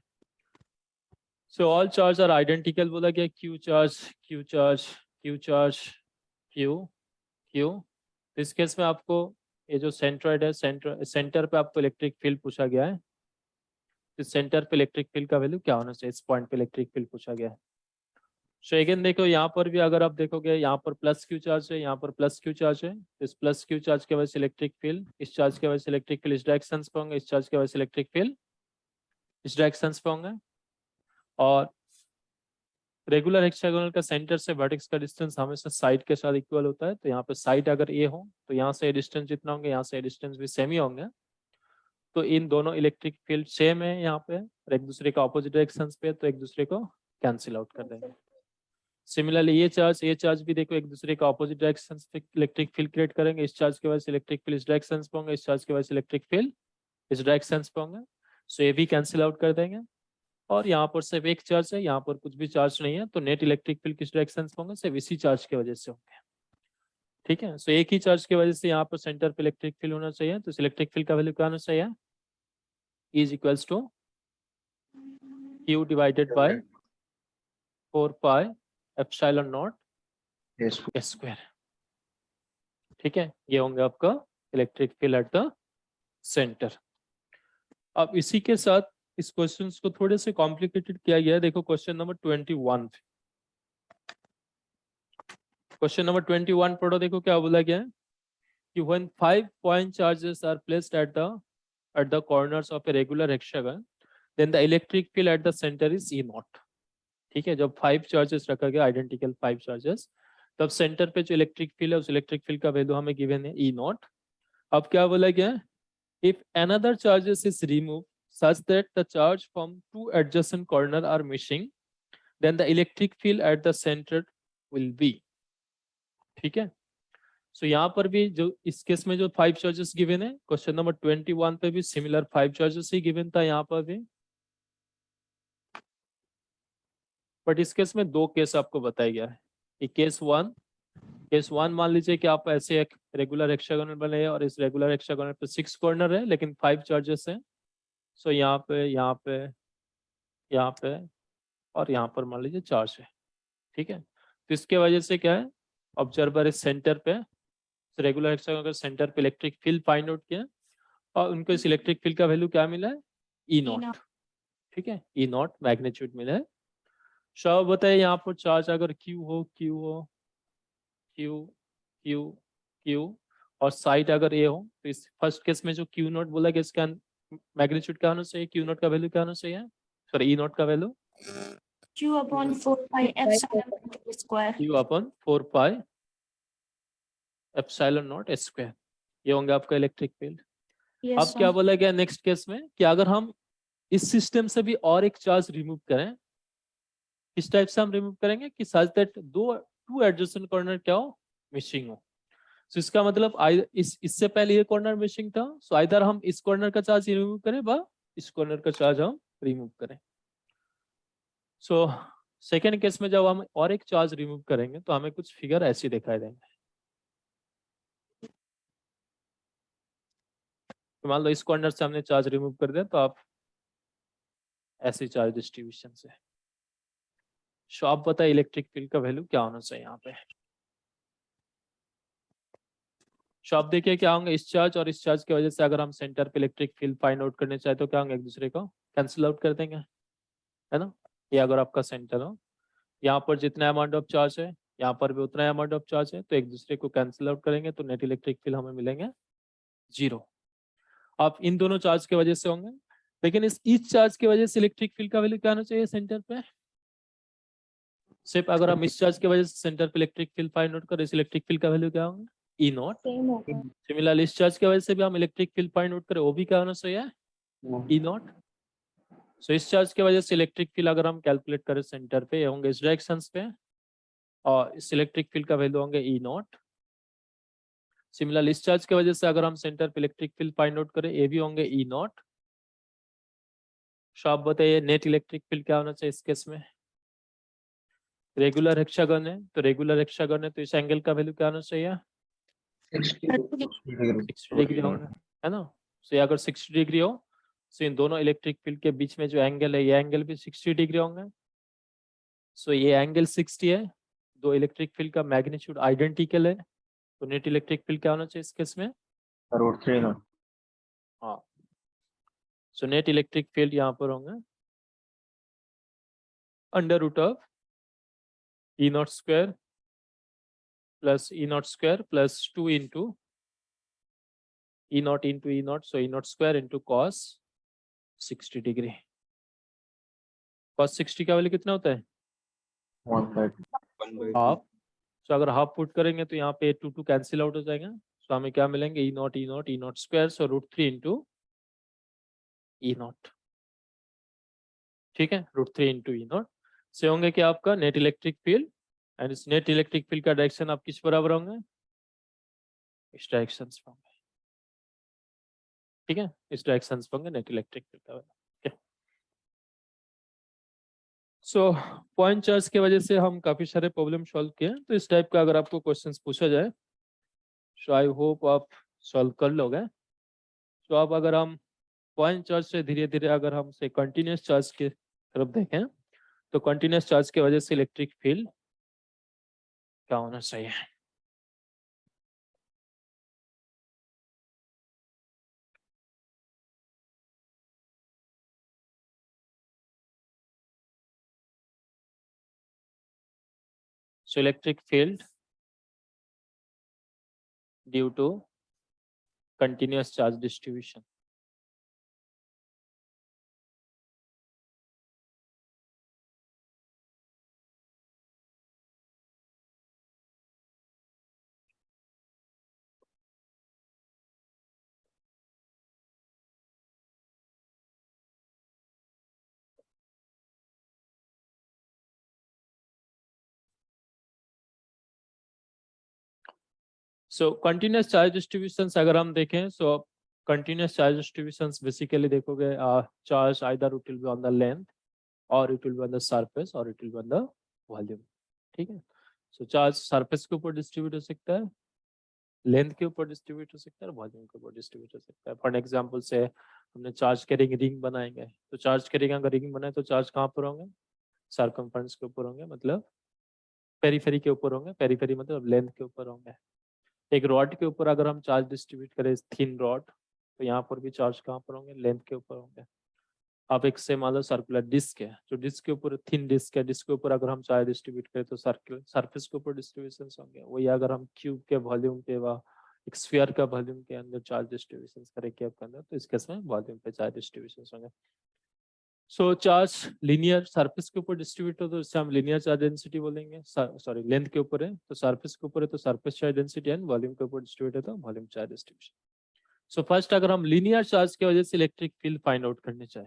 So all charge are identical बोला गया, Q charge Q charge Q charge Q Q। इस केस में आपको ये जो सेंट्रॉइड है, सेंटर पे आपको इलेक्ट्रिक फील्ड पूछा गया है, इस सेंटर पे इलेक्ट्रिक फील्ड का वैल्यू क्या होना चाहिए, इस पॉइंट पे इलेक्ट्रिक फील्ड पूछा गया है। सो अगेन देखो यहाँ पर भी अगर आप देखोगे यहाँ पर प्लस Q चार्ज है, यहाँ पर प्लस Q चार्ज है, इस प्लस Q चार्ज के वजह से इलेक्ट्रिक फील्ड, इस चार्ज के वजह से इलेक्ट्रिक फील्ड इस डायरेक्शन पे होंगे, इस चार्ज के वजह से इलेक्ट्रिक फील्ड इस डायरेक्शन पे होंगे। और रेगुलर हेक्सागोनल का सेंटर से वर्टेक्स का डिस्टेंस हमेशा साइड के साथ इक्वल होता है, तो यहाँ पे साइड अगर ए हो तो यहाँ से डिस्टेंस जितना होंगे यहाँ से डिस्टेंस भी सेम ही होंगे। तो इन दोनों इलेक्ट्रिक फील्ड सेम है यहाँ पे और एक दूसरे का ऑपोजिट डायरेक्शन पे, तो एक दूसरे को कैंसिल आउट कर देंगे। सिमिलरली ये चार्ज भी देखो एक दूसरे का ऑपोजिट डायरेक्शन पे इलेक्ट्रिक फील्ड क्रिएट करेंगे। इस चार्ज के वजह से इलेक्ट्रिक फील्ड इस डायरेक्शन पे होंगे, इस चार्ज की वजह से इलेक्ट्रिक फील्ड इस डायरेक्शन पे होंगे। सो ये भी कैंसिल आउट कर देंगे। और यहाँ पर सिर्फ एक चार्ज है, यहाँ पर कुछ भी चार्ज नहीं है, तो नेट इलेक्ट्रिक फील्ड किस डायरेक्शन पे होंगे, सिर्फ इसी चार्ज की वजह से होंगे। ठीक है, सो एक ही चार्ज की वजह से यहाँ पर सेंटर पे इलेक्ट्रिक फील्ड होना चाहिए, तो इलेक्ट्रिक फील्ड का वैल्यू क्या होना चाहिए, is equals to Q divided by 4 pi epsilon naught Yes. Square. ठीक है, ये होंगे आपका electric field at the centre. अब इसी के साथ इस क्वेश्चन को थोड़े से कॉम्प्लिकेटेड किया गया है। देखो क्वेश्चन नंबर 21, क्वेश्चन नंबर 21 पढ़ो। देखो क्या बोला गया है कि when 5 point charges are placed at the corners of a regular hexagon, then the electric field at the center is E naught। ठीक है, जब 5 चार्जेस रखा गया, आइडेंटिकल 5 चार्जेस, तब सेंटर पे जो इलेक्ट्रिक फील्ड है उस इलेक्ट्रिक फील्ड का वैल्यू हमें गिवन है E naught। अब क्या बोला गया है, if another charges is removed such that the charge from 2 adjacent corner are missing, then the electric field at the center will be। ठीक है, सो यहाँ पर भी जो इस केस में जो 5 चार्जेस गिवन है, क्वेश्चन नंबर 21 पे भी सिमिलर 5 चार्जेस ही गिवन था यहाँ पर भी, बट इस केस में 2 केस आपको बताया गया है कि केस वन मान लीजिए कि आप ऐसे एक रेगुलर हेक्सागोनल बने और इस रेगुलर हेक्सागोनल पे 6 कॉर्नर है लेकिन 5 चार्जेस हैं। सो यहाँ पे यहाँ पे यहाँ पे और यहाँ पर मान लीजिए चार्ज है। ठीक है, तो इसके वजह से क्या है, ऑब्जर्वर इस सेंटर पे रेगुलर हेक्सागोनल सेंटर पे इलेक्ट्रिक फील्ड फाइंड आउट किया और उनको इस इलेक्ट्रिक फील्ड का वैल्यू क्या मिला है, ई नॉट। ठीक है, ई नॉट मैग्नीट्यूड मिला है। शॉप बताइए यहाँ पर चार्ज अगर Q और साइड अगर ए हो, तो इस फर्स्ट केस में जो Q नॉट बोला गया इसका मैग्नीट्यूड क्या होना चाहिए, Q नॉट का वैल्यू क्या होना चाहिए, सॉरी ई नॉट का value Q upon 4 pi epsilon naught square। Q upon 4 pi epsilon not square, ये होंगे आपका इलेक्ट्रिक फील्ड। Yes, अब क्या बोला गया नेक्स्ट केस में कि अगर हम इस सिस्टम से भी और एक चार्ज रिमूव करें, किस टाइप से हम रिमूव करेंगे कि सच दैट 2 एडजेसेंट कॉर्नर क्या हो, मिसिंग हो। सो इसका मतलब इससे पहले ये कॉर्नर मिसिंग था, सो आइदर हम इस कॉर्नर का चार्ज रिमूव करें व इस कॉर्नर का चार्ज हम रिमूव करें। सो सेकेंड केस में जब हम और एक चार्ज रिमूव करेंगे तो हमें कुछ फिगर ऐसे दिखाई देंगे। तो मान लो इस कॉर्नर से हमने चार्ज रिमूव कर दिया, तो आप ऐसे चार्ज डिस्ट्रीब्यूशन से। सो आप बताइए इलेक्ट्रिक फील्ड का वैल्यू क्या होना चाहिए यहाँ पे। सो आप देखिए क्या होंगे, इस चार्ज और इस चार्ज की वजह से अगर हम सेंटर पे इलेक्ट्रिक फील्ड फाइंड आउट करने चाहे तो क्या होंगे, एक दूसरे को कैंसिल आउट कर देंगे, है ना। ये अगर आपका सेंटर हो, यहाँ पर जितना अमाउंट ऑफ चार्ज है यहाँ पर भी उतना अमाउंट ऑफ चार्ज है, तो एक दूसरे को कैंसिल आउट करेंगे तो नेट इलेक्ट्रिक फील्ड हमें मिलेंगे 0। आप इन दोनों चार्ज की वजह से होंगे, लेकिन इस चार्ज की वजह से इलेक्ट्रिक फील्ड का वैल्यू क्या होना चाहिए सेंटर पे, सिर्फ अगर हम इस चार्ज की वजह से सेंटर पे इलेक्ट्रिक फील्ड फाइंड आउट करें, इस इलेक्ट्रिक फील्ड का वैल्यू क्या होगा, ई नॉट। सेम होगा। सिमिलरली इस चार्ज की वजह से भी हम इलेक्ट्रिक फील्ड फाइंड आउट करें, वो भी क्या होना चाहिए, ई नॉट। सो इस चार्ज की वजह से इलेक्ट्रिक फील्ड अगर हम कैलकुलेट करें सेंटर पे, ये होंगे इस डायरेक्शन पे और इस इलेक्ट्रिक फील्ड का वैल्यू होंगे ई नॉट। सिमिलरली इस चार्ज की वजह से अगर हम सेंटर पे इलेक्ट्रिक फील्ड फाइंड आउट करें, ये भी होंगे ई नॉट। सो आप बताइए नेट इलेक्ट्रिक फील्ड क्या होना चाहिए इस केस में। रेगुलर हेक्सागन है तो रेगुलर हेक्सागन है तो इस एंगल का वैल्यू क्या होना चाहिए, 60 डिग्री होगा, है ना। सो अगर 60 डिग्री हो सो इन दोनों इलेक्ट्रिक फील्ड के बीच में जो एंगल है ये एंगल भी 60 डिग्री होंगे। सो ये एंगल 60 है, दो इलेक्ट्रिक फील्ड का मैग्नीट्यूड आइडेंटिकल है, तो नेट इलेक्ट्रिक फील्ड क्या होना चाहिए इस केस में, √3 नॉट। हाँ। सो नेट इलेक्ट्रिक फील्ड यहाँ पर होंगे √, E naught square plus E naught square plus 2 into E naught into E naught, so E naught square into cos 60 degree. cos 60 का वैल्यू कितना होता है, 1/2। हाफ। सो अगर हाफ पुट करेंगे तो यहाँ पे 2 कैंसिल आउट हो जाएगा, सो हमें क्या मिलेंगे, E naught square, so √3 into E not, ठीक है, √3 इंटू ई नॉट से होंगे कि आपका नेट इलेक्ट्रिक फील्ड, एंड इस नेट इलेक्ट्रिक फील्ड का डायरेक्शन आप किस बराबर होंगे, इस डायरेक्शन पे होंगे, ठीक है, इस डायरेक्शन पे होंगे नेट इलेक्ट्रिक फील्ड का। सो पॉइंट चार्ज के वजह से हम काफी सारे प्रॉब्लम सॉल्व किए हैं, तो इस टाइप का अगर आपको क्वेश्चंस पूछा जाए, सो आई होप आप सॉल्व कर लोगे। तो आप अगर हम पॉइंट चार्ज से धीरे धीरे अगर हम से कंटिन्यूस चार्ज की तरफ देखें, तो कंटिन्यूस चार्ज की वजह से इलेक्ट्रिक फील्ड क्या होना चाहिए, so electric field due to continuous charge distribution. So continuous charge distributions अगर हम देखें, so continuous charge distributions basically देखोगे charge either it will be on the length और it will be on the surface और it will be on the volume, ठीक है। सो charge surface के ऊपर डिस्ट्रीब्यूट हो सकता है, लेंथ के ऊपर डिस्ट्रीब्यूट हो सकता है और वॉल्यूम के ऊपर डिस्ट्रीब्यूट हो सकता है। फॉर एग्जांपल से हमने चार्ज कैरिंग रिंग बनाएंगे, तो चार्ज कैरिंग अगर रिंग बनाए तो चार्ज कहाँ पर होंगे, सर्कमफ्रेंस के ऊपर होंगे, मतलब पेरीफेरी के ऊपर होंगे, पेरीफेरी मतलब लेंथ के ऊपर होंगे। एक रॉड के ऊपर अगर हम चार्ज डिस्ट्रीब्यूट करें, थिन रॉड, तो यहाँ पर भी चार्ज कहाँ पर होंगे, लेंथ के ऊपर होंगे। आप एक से मान लो सर्कुलर डिस्क है, जो डिस्क के ऊपर थिन डिस्क है, डिस्क के ऊपर अगर हम चार्ज डिस्ट्रीब्यूट करें तो सर्कल सरफेस के ऊपर डिस्ट्रीब्यूशन होंगे। वही अगर हम क्यूब के वॉल्यूम पे व एक स्फीयर का वॉल्यूम के अंदर चार्ज डिस्ट्रीब्यूशन करें क्यूब के अंदर, तो इस केस में वॉल्यूम पे चार्ज डिस्ट्रीब्यूशन होंगे। सो चार्ज लीनियर सरफेस के ऊपर डिस्ट्रीब्यूट हो तो इससे हम लीनियर चार्ज डेंसिटी बोलेंगे, सॉरी लेंथ के ऊपर है तो सरफेस के ऊपर है तो surface charge density, and volume के ऊपर डिस्ट्रीब्यूट है तो volume charge distribution. So first अगर हम लीनियर चार्ज की वजह से इलेक्ट्रिक फील्ड फाइंड आउट करने चाहे,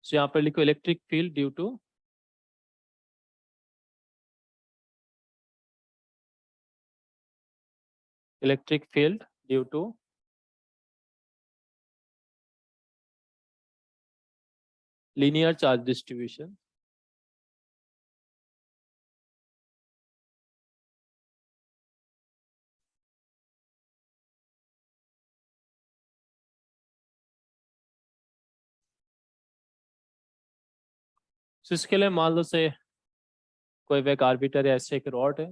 सो यहाँ पर लिखो electric field due to electric field due to linear charge distribution so इसके लिए मान लो से कोई एक आर्बिटर या ऐसे एक रॉड है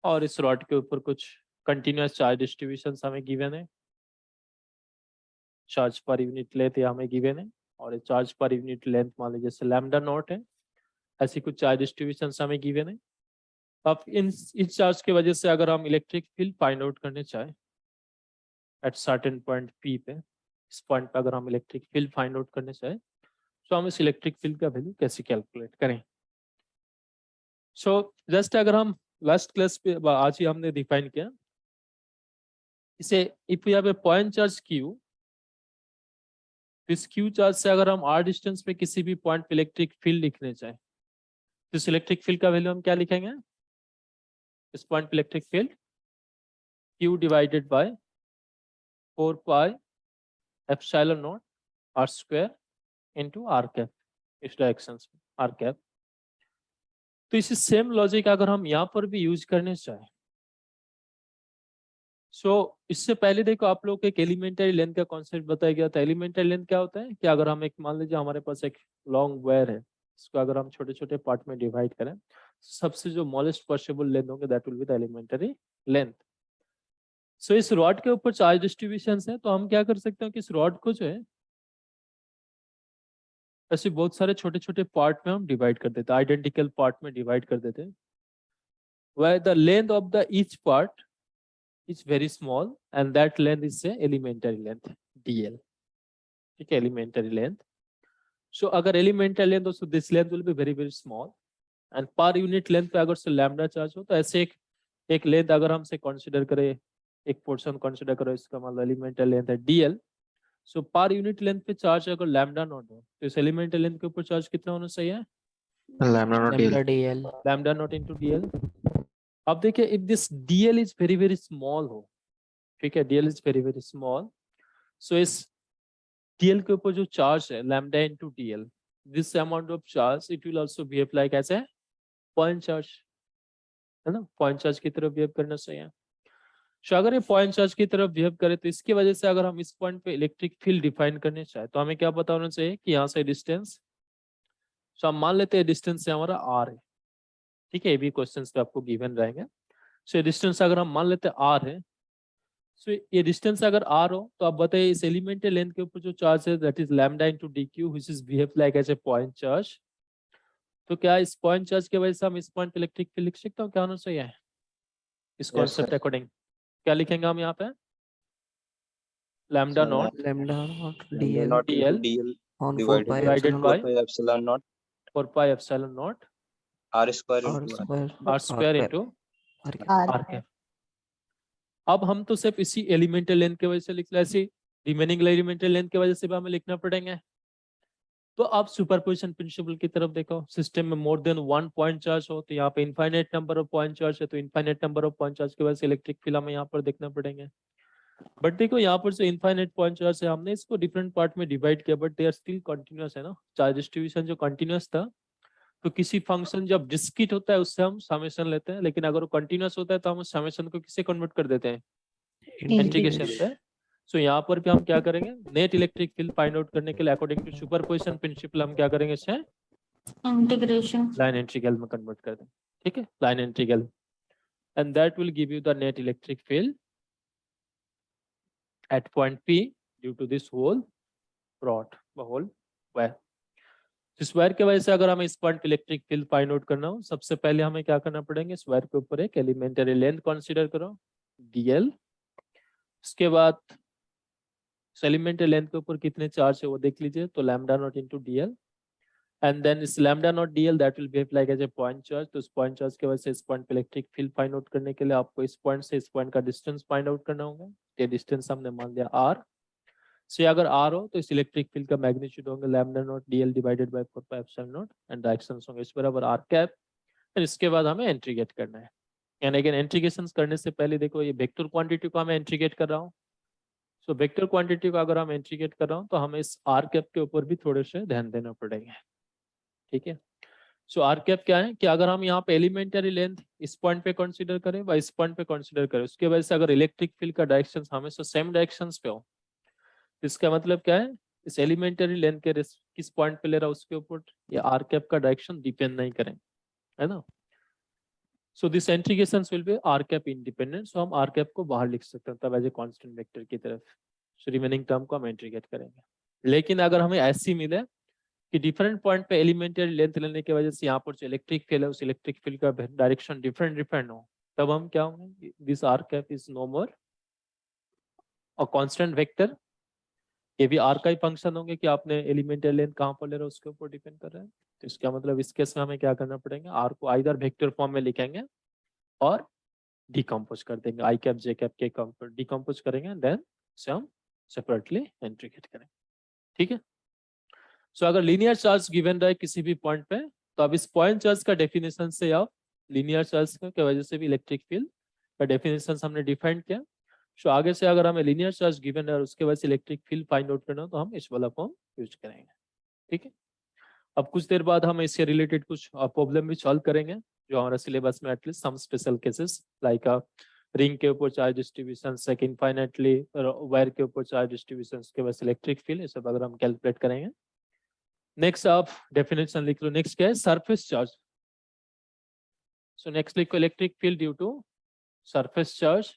और इस रॉड के ऊपर कुछ कंटिन्यूस चार्ज डिस्ट्रीब्यूशन हमें गिवन है, चार्ज पर यूनिट लेंथ हमें गिवन है, और चार्ज पर यूनिट लेंथ मान लीजिए जैसे लैम्डा नॉट है, ऐसी कुछ चार्ज डिस्ट्रीब्यूशन हमें गिवन है। अब इस चार्ज की वजह से अगर हम इलेक्ट्रिक फील्ड फाइंड आउट करने चाहें एट सर्टेन पॉइंट पी पे, इस पॉइंट पे अगर हम इलेक्ट्रिक फील्ड फाइंड आउट करने चाहें तो हम इस इलेक्ट्रिक फील्ड का वैल्यू कैसे कैलकुलेट करें। सो जस्ट अगर हम लास्ट क्लास पे आज ही हमने डिफाइन किया इसे, if we have a point charge Q, इस क्यू चार्ज से अगर हम आर डिस्टेंस पे किसी भी पॉइंट पे इलेक्ट्रिक फील्ड लिखने चाहें तो इस इलेक्ट्रिक फील्ड का वैल्यू हम क्या लिखेंगे, इस पॉइंट पे electric field Q divided by 4 pi epsilon naught are square into are cap, इस डायरेक्शन में आर कैप। तो इसी सेम लॉजिक अगर हम यहाँ पर भी यूज करने चाहें, सो इससे पहले देखो आप लोग को एक एलिमेंटरी लेंथ का कॉन्सेप्ट बताया गया था। एलिमेंटरी लेंथ क्या होता है कि अगर हम एक मान लीजिए हमारे पास एक लॉन्ग वायर है, इसको अगर हम छोटे छोटे पार्ट में डिवाइड करें, सबसे जो स्मॉलेस्ट पॉसिबल लेंथ होंगे that will be the elementary length. So इस रॉड के ऊपर चार्ज डिस्ट्रीब्यूशन है, तो हम क्या कर सकते हैं कि इस रॉड को जो है ऐसे बहुत सारे छोटे छोटे पार्ट में हम डिवाइड कर देते हैं, आइडेंटिकल पार्ट में डिवाइड कर देते हैं, where the length of the each part is very small and that length is a elementary length dl, ठीक है, elementary length. So अगर elementary length हो so this length will be very small and per unit length पे अगर से lambda charge हो तो ऐसे एक length अगर हम से consider करें, एक portion consider करो, इसका मतलब elementary length है dl, सो पर यूनिट लेंथ पे चार्ज अगर लैम्डा नॉट हो तो इस एलिमेंटल लेंथ के ऊपर चार्ज कितना होना चाहिए? Lambda naught lambda DL. dl lambda naught into DL. अब देखिए if this DL is very very small हो, ठीक है, DL is very very small, so इस डीएल के ऊपर जो चार्ज है lambda into DL, this amount of charge it will also behave like as a point charge, है ना, पॉइंट चार्ज की तरफ बिहेव करना चाहिए। तो अगर ये पॉइंट चार्ज की तरफ बिहेव करे तो इसकी वजह से अगर हम इस पॉइंट पे इलेक्ट्रिक फील्ड डिफाइन करने चाहे तो हमें क्या पता होना चाहिए कि यहाँ से डिस्टेंस, तो हम मान लेते हैं डिस्टेंस से हमारा आर है, ठीक है, ये भी क्वेश्चंस पे आपको गिवन रहेंगे। सो डिस्टेंस अगर हम मान लेते हैं आर है, सो ये डिस्टेंस अगर आर हो तो आप बताइए इस एलिमेंटल लेंथ के ऊपर जो चार्ज है that is lambda into d q which is behave like as a point charge. तो क्या इस पॉइंट चार्ज की वजह से हम इस पॉइंट पे इलेक्ट्रिक फील्ड लिख सकते हो? क्या होना चाहिए इस Yes, कॉन्सेप्ट sir. अकॉर्डिंग? क्या लिखेंगे हम यहाँ पे? Lambda So, not lambda not lambda dl not into DL dl on 4 divided pi by divided epsilon by 4 pi epsilon naught 4 pi epsilon naught r square r into r. square r square cap into r cap R r cap। अब हम तो सिर्फ इसी elemental length की वजह से लिख रहे हैं, ऐसी रिमेनिंग एलिमेंटल लेंथ की वजह से भी हमें लिखना पड़ेंगे। तो आप सुपरपोजिशन प्रिंसिपल की तरफ देखो, सिस्टम में more than one point charge हो तो यहाँ पे infinite number of point charge है, तो infinite number of point charge की वजह से इलेक्ट्रिक फील्ड हमें यहाँ पर देखना पड़ेंगे। बट देखो यहाँ पर जो इनफाइनाइट पॉइंट चार्ज है हमने इसको डिफरेंट पार्ट में डिवाइड किया but they are still continuous, है ना, चार्ज डिस्ट्रीब्यूशन जो कंटिन्यूअस था, तो किसी फंक्शन जब डिस्क्रीट होता है उससे हम समेशन लेते हैं, लेकिन अगर वो कंटिन्यूअस होता है तो हम उस समेशन को किससे कन्वर्ट कर देते हैं? इंटीग्रेशन से। सो यहाँ पर भी हम क्या करेंगे, net electric field find out करने के लिए अकॉर्डिंग टू सुपरपोजिशन प्रिंसिपल हम क्या करेंगे, इसे इंटीग्रेशन लाइन इंटीग्रल में कन्वर्ट कर दें, ठीक है, line integral, and that will give you the net electric field at point P due to this whole rod whole wire. इस वायर की वजह से अगर हमें इस पॉइंट पे इलेक्ट्रिक फील्ड फाइंड आउट करना हो, सबसे पहले हमें क्या करना पड़ेगा, इस वायर के ऊपर एक एलिमेंटरी लेंथ कंसीडर करो dl, इसके बाद एलिमेंटरी लेंथ के ऊपर कितने चार्ज है वो देख लीजिए, तो lambda naught into dl, and then इस lambda naught dl that will behave like as a point charge. तो इस पॉइंट चार्ज की वजह से इस पॉइंट पे इलेक्ट्रिक फील्ड फाइंड आउट करने के लिए आपको इस पॉइंट से इस पॉइंट का डिस्टेंस फाइंड आउट करना होगा। ये डिस्टेंस हमने मान लिया r, से अगर r हो तो इस इलेक्ट्रिक फील्ड का मैग्नीट्यूड होगा lambda naught dl divided by 4 pi epsilon not, and directions होंगे इस बराबर r कैप। फिर इसके बाद हमें इंटीग्रेट करना है, यानी अगेन इंटीग्रेशंस करने से पहले देखो ये वेक्टर क्वांटिटी को हमें इंटीग्रेट कर रहा हूँ। सो वेक्टर क्वांटिटी को अगर हम इंटीग्रेट कर रहा हूँ तो हमें इस r कैप के ऊपर भी थोड़े से ध्यान देना पड़ेगा, ठीक है। सो r कैप क्या है कि अगर हम यहाँ पे एलिमेंटरी लेंथ इस पॉइंट पे कंसीडर करें व इस पॉइंट पे कंसीडर करें, उसके वजह से अगर इलेक्ट्रिक फील्ड का डायरेक्शन हमेशा सेम डायरेक्शन पे हो, इसका मतलब क्या है, इस एलिमेंटरी लेंथ के किस पॉइंट पे ले रहा है उसके ऊपर ये r कैप का डायरेक्शन डिपेंड नहीं करेंगे, है ना। So this integrations will be r cap independent, so हम r कैप को बाहर लिख सकते हैं तब एज ए कांस्टेंट वेक्टर की तरफ। सो रिमेनिंग टर्म को हम इंटीग्रेट करेंगे। लेकिन अगर हमें ऐसी मिले कि डिफरेंट पॉइंट पे एलिमेंटरी लेंथ लेने की वजह से यहाँ पर जो इलेक्ट्रिक फील्ड है उस इलेक्ट्रिक फील्ड का डायरेक्शन डिफरेंट हो, तब हम क्या होंगे, this r cap is no more a constant vector. ये भी r का ही फंक्शन होंगे कि आपने एलिमेंटरी लेंथ कहाँ पर ले रहे हो उसके ऊपर डिपेंड कर रहा है। तो इसका मतलब इस केस में हमें क्या करना पड़ेगा, r को आइदर वेक्टर फॉर्म में लिखेंगे और डिकम्पोज कर देंगे, आई कैप जे कैप के डिकम्पोज करेंगे, देन से हम सेपरेटली इंटीग्रेट करेंगे, ठीक है। सो अगर लीनियर चार्ज गिवन रहे किसी भी पॉइंट पे, तो अब इस पॉइंट चार्ज का डेफिनेशन से आप लीनियर चार्ज की वजह से भी इलेक्ट्रिक फील्ड का डेफिनेशन हमने डिफाइन किया। सो आगे से अगर हमें लीनियर चार्ज गिवन है और उसके वजह से इलेक्ट्रिक फील्ड फाइंड आउट करना हो तो हम इस वाला फॉर्म यूज करेंगे, ठीक है। अब कुछ देर बाद हम इससे रिलेटेड कुछ प्रॉब्लम भी सॉल्व करेंगे जो हमारा सिलेबस में at least some special cases like ring के ऊपर चार्ज डिस्ट्रीब्यूशन से इनफाइनाइटली वायर के ऊपर चार्ज डिस्ट्रीब्यूशन के वजह से इलेक्ट्रिक फील्ड, ये सब अगर हम कैलकुलेट करेंगे। नेक्स्ट आप डेफिनेशन लिख लो, नेक्स्ट क्या है, सरफेस चार्ज। सो नेक्स्ट लिखो electric field due to surface charge.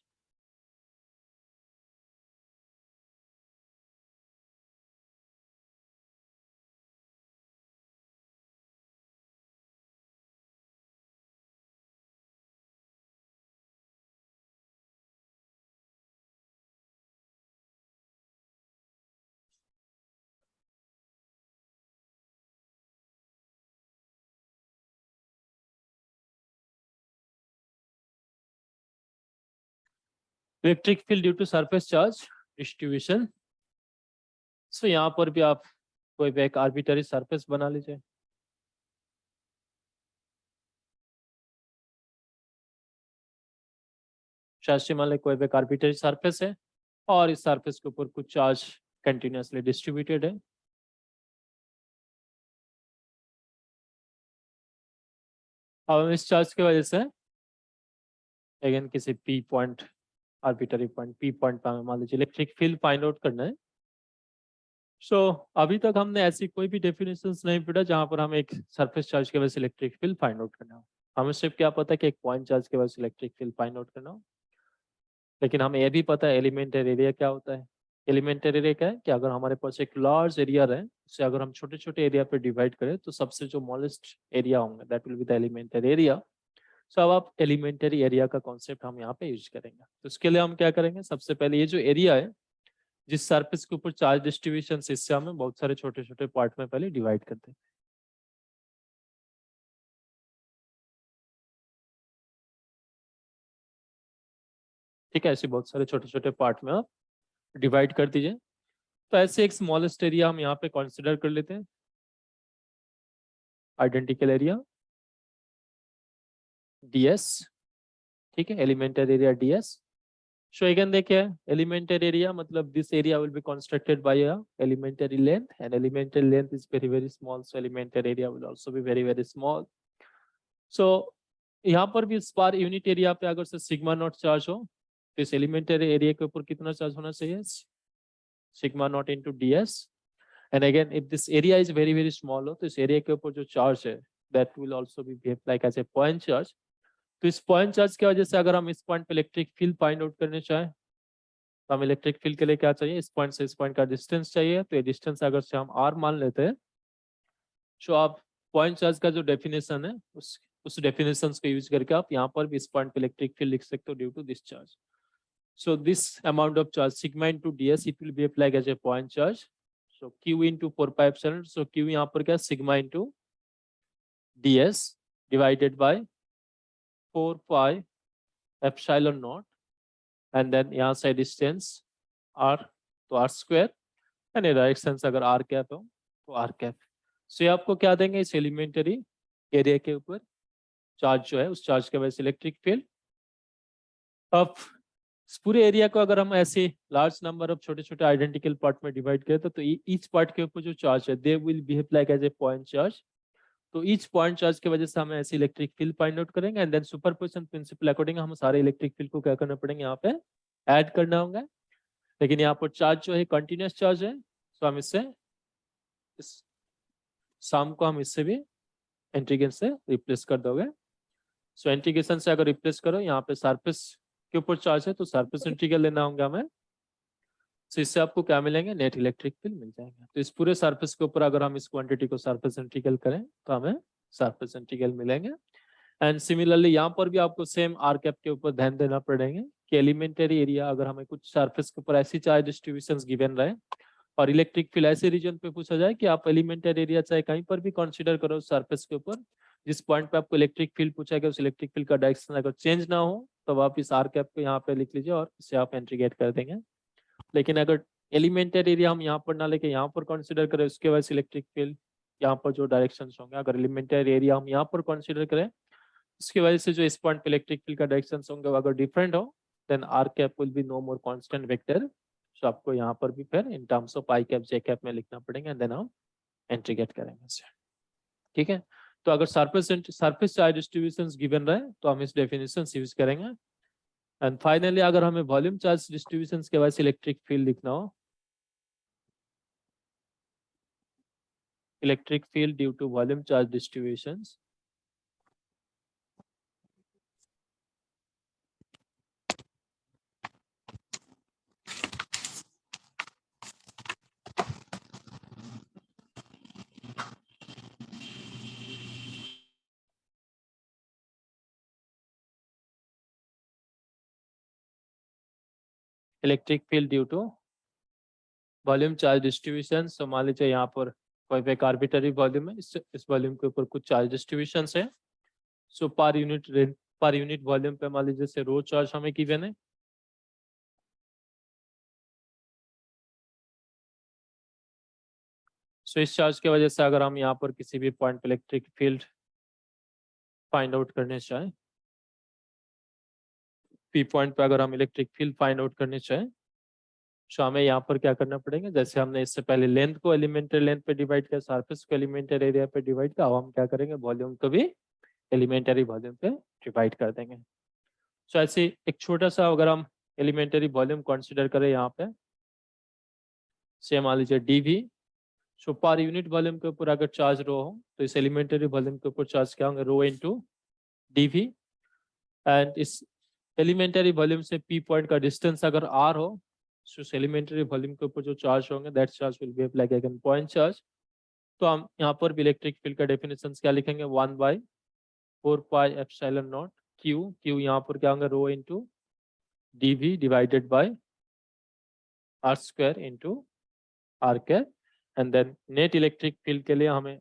Electric field due to surface charge distribution. So यहाँ पर भी आप कोई भी एक आर्बिटरी सरफेस बना लीजिए। शायद मान लीजिए कोई भी एक आर्बिटरी सरफेस है और इस सरफेस के ऊपर कुछ चार्ज कंटिन्यूसली डिस्ट्रीब्यूटेड है। अब इस चार्ज की वजह से अगेन किसी P point, arbitrary point P point पे हमें मान लीजिए इलेक्ट्रिक फील्ड फाइंड आउट करना है। सो अभी तक हमने ऐसी कोई भी डेफिनेशंस नहीं पढ़ा जहां पर हम एक सरफेस चार्ज की वजह से इलेक्ट्रिक फील्ड फाइंड आउट करना हो। हमें सिर्फ क्या पता है कि एक पॉइंट चार्ज की वजह से इलेक्ट्रिक फील्ड फाइंड आउट करना हो, लेकिन हमें यह भी पता है एलिमेंटरी एरिया क्या होता है। एलिमेंटरी एरिया क्या है कि अगर हमारे पास एक लार्ज एरिया है, उसे अगर हम छोटे छोटे एरिया पे डिवाइड करें तो सबसे जो स्मॉलेस्ट एरिया होंगे that will be the elementary area. So अब आप एलिमेंटरी एरिया का कॉन्सेप्ट हम यहाँ पे यूज करेंगे। तो इसके लिए हम क्या करेंगे, सबसे पहले ये जो एरिया है जिस सरफेस के ऊपर चार्ज डिस्ट्रीब्यूशन, इससे हमें बहुत सारे छोटे छोटे पार्ट में पहले डिवाइड करते हैं। ठीक है, ऐसे बहुत सारे छोटे छोटे पार्ट में आप डिवाइड कर दीजिए। तो ऐसे एक स्मॉलेस्ट एरिया हम यहाँ पे कंसिडर कर लेते हैं, आइडेंटिकल एरिया ds। ठीक है, elementary area ds। So again देखिए, एलिमेंटरी एरिया मतलब this area will be constructed by a elementary length and elementary length is very small, so elementary area will also be very small. So यहाँ पर भी इस बार unit area पे अगर से sigma not charge हो तो इस एलिमेंटरी एरिया के ऊपर कितना चार्ज होना चाहिए, sigma naught into ds। And again if this area is very small हो तो इस एरिया के ऊपर जो चार्ज है that will also be behave like as a point charge. तो इस पॉइंट चार्ज की वजह से अगर हम इस पॉइंट पे इलेक्ट्रिक फील्ड फाइंड आउट करने चाहें तो हम इलेक्ट्रिक फील्ड के लिए क्या चाहिए, इस पॉइंट से इस पॉइंट का डिस्टेंस चाहिए। तो ये डिस्टेंस अगर से हम r मान लेते हैं, तो आप पॉइंट चार्ज का जो डेफिनेशन है उस डेफिनेशन को यूज करके आप यहाँ पर भी इस पॉइंट पे इलेक्ट्रिक फील्ड लिख सकते हो due to this charge. So this amount of charge sigma into ds it will be applied as a point charge. So q into 4πε, so q यहाँ पर क्या, sigma into ds divided by 4πε0 and then यहाँ से distance r, तो r square and direction अगर r cap हो तो r cap. सो ये आपको क्या देंगे, इस एलिमेंटरी एरिया के ऊपर चार्ज जो है उस चार्ज के वजह से इलेक्ट्रिक फील्ड। अब इस पूरे एरिया को अगर हम ऐसे लार्ज नंबर ऑफ छोटे छोटे आइडेंटिकल पार्ट में डिवाइड करें तो ईच पार्ट के ऊपर जो चार्ज है they will behave like as a point charge. तो ईच पॉइंट चार्ज की वजह से हमें ऐसे इलेक्ट्रिक फील्ड फाइंड आउट करेंगे and then superposition principle according हम सारे इलेक्ट्रिक फील्ड को क्या करना पड़ेंगे, यहाँ पे ऐड करना होगा। लेकिन यहाँ पर चार्ज जो है कंटिन्यूस चार्ज है, तो हम इससे इस सम को हम इससे भी इंटीग्रेशन से रिप्लेस कर दोगे। सो इंटीग्रेशन से अगर रिप्लेस करो, यहाँ पे सरफेस के ऊपर चार्ज है तो सरफेस इंटीग्रल लेना होगा हमें। तो इससे आपको क्या मिलेंगे, नेट इलेक्ट्रिक फील्ड मिल जाएंगे। तो इस पूरे सरफेस के ऊपर अगर हम इस क्वांटिटी को सरफेस इंटीग्रल करें तो हमें सरफेस इंटीग्रल मिलेंगे। एंड सिमिलरली यहाँ पर भी आपको सेम आर कैप के ऊपर ध्यान देना पड़ेंगे कि एलिमेंटरी एरिया अगर हमें कुछ सरफेस के ऊपर ऐसी चार्ज डिस्ट्रीब्यूशन गिवन रहे और इलेक्ट्रिक फील्ड ऐसे रीजन पे पूछा जाए कि आप एलिमेंटरी एरिया चाहे कहीं पर भी कंसीडर करो सरफेस के ऊपर, जिस पॉइंट पे आपको इलेक्ट्रिक फील्ड पूछा गया उस इलेक्ट्रिक फील्ड का डायरेक्शन अगर चेंज ना हो तो आप इस आर कैप को यहाँ पे लिख लीजिए और इसे आप इंटीग्रेट कर देंगे। लेकिन अगर एलिमेंटरी एरिया हम यहाँ पर ना लेके यहाँ पर कंसीडर करें, उसके वजह से इलेक्ट्रिक फील्ड यहाँ पर जो डायरेक्शन होंगे, अगर एलिमेंटरी एरिया हम यहाँ पर कंसीडर करें उसकी वजह से जो इस पॉइंट पे इलेक्ट्रिक फील्ड का डायरेक्शन होंगे अगर डिफरेंट हो then R cap will be no more constant vector. So आपको यहाँ पर भी फिर in terms of I cap J cap में लिखना पड़ेगा एंड देन हम इंटीग्रेट करेंगे इसे। ठीक है, तो अगर सरफेस चार्ज डिस्ट्रीब्यूशंस गिवन रहे तो हम इस डेफिनेशन यूज करेंगे। एंड फाइनली अगर हमें वॉल्यूम चार्ज डिस्ट्रीब्यूशंस के वजह से इलेक्ट्रिक फील्ड लिखना हो, electric field due to volume charge distributions, electric field due to volume charge distribution. तो मान लीजिए यहाँ पर कोई एक आर्बिटरी वॉल्यूम है, इस वॉल्यूम के ऊपर कुछ चार्ज डिस्ट्रीब्यूशन है। सो पर यूनिट वॉल्यूम पे मान लीजिए से रो चार्ज हमें गिवन है सो इस चार्ज की वजह से अगर हम यहाँ पर किसी भी पॉइंट पे इलेक्ट्रिक फील्ड फाइंड आउट करने चाहें, पी पॉइंट पे अगर हम इलेक्ट्रिक फील्ड फाइंड आउट करने चाहें, तो हमें यहाँ पर क्या करना पड़ेगा, जैसे हमने इससे पहले लेंथ को एलिमेंटरी लेंथ पे डिवाइड किया, सरफेस को एलिमेंटरी एरिया पे डिवाइड किया, अब हम क्या करेंगे, वॉल्यूम को भी एलिमेंटरी वॉल्यूम पे डिवाइड कर देंगे। सो ऐसे एक छोटा सा अगर हम एलिमेंटरी वॉल्यूम कंसीडर करें यहाँ पे, से मान लीजिए डीवी, सो पर यूनिट वॉल्यूम के ऊपर अगर चार्ज रो हो तो इस एलिमेंटरी वॉल्यूम के ऊपर चार्ज क्या होंगे, रो इनटू डीवी। एंड इस एलिमेंटरी वॉल्यूम से पी पॉइंट का डिस्टेंस अगर आर हो, सो इस एलिमेंटरी वॉल्यूम के ऊपर जो चार्ज होंगे that charge will be like again point charge. तो हम यहाँ पर भी इलेक्ट्रिक फील्ड का डेफिनेशन क्या लिखेंगे, 1/4 pi epsilon naught Q, Q यहाँ पर क्या होंगे, rho into DV divided by R square into are cap. And then net electric field के लिए हमें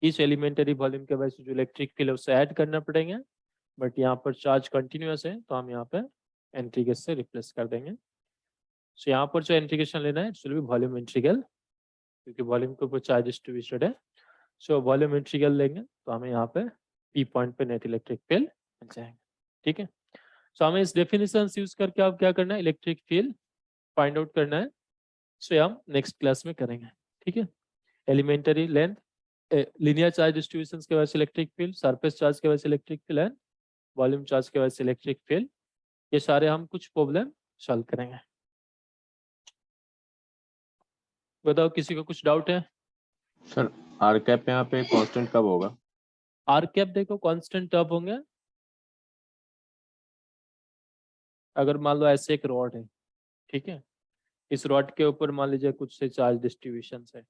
इस एलिमेंटरी वॉल्यूम के वजह से जो इलेक्ट्रिक फील्ड है उससे ऐड करना पड़ेंगे, बट यहाँ पर चार्ज कंटिन्यूअस है तो हम यहाँ पे इंटीग्रल से रिप्लेस कर देंगे। सो यहाँ पर जो इंटीग्रेशन लेना है it will B volume integral, क्योंकि वॉल्यूम के ऊपर चार्ज डिस्ट्रीब्यूटेड है। सो वॉल्यूम इंटीग्रल लेंगे तो हमें यहाँ पे पी पॉइंट पे नेट इलेक्ट्रिक फील्ड मिल जाएंगे। ठीक है, सो हमें इस डेफिनेशन यूज करके अब क्या करना है, इलेक्ट्रिक फील्ड फाइंड आउट करना है। सो हम नेक्स्ट क्लास में करेंगे। ठीक है, elementary length, linear charge distribution के वजह से इलेक्ट्रिक फील्ड, सरफेस चार्ज के वजह से electric field and volume charge के वजह से इलेक्ट्रिक फील्ड, ये सारे हम कुछ प्रॉब्लम सॉल्व करेंगे। बताओ किसी को कुछ डाउट है? सर आर कैप यहाँ पे कांस्टेंट कब होगा? आर कैप देखो कांस्टेंट तब होंगे अगर मान लो ऐसे एक रॉड है, ठीक है, इस रॉड के ऊपर मान लीजिए कुछ से चार्ज डिस्ट्रीब्यूशन है,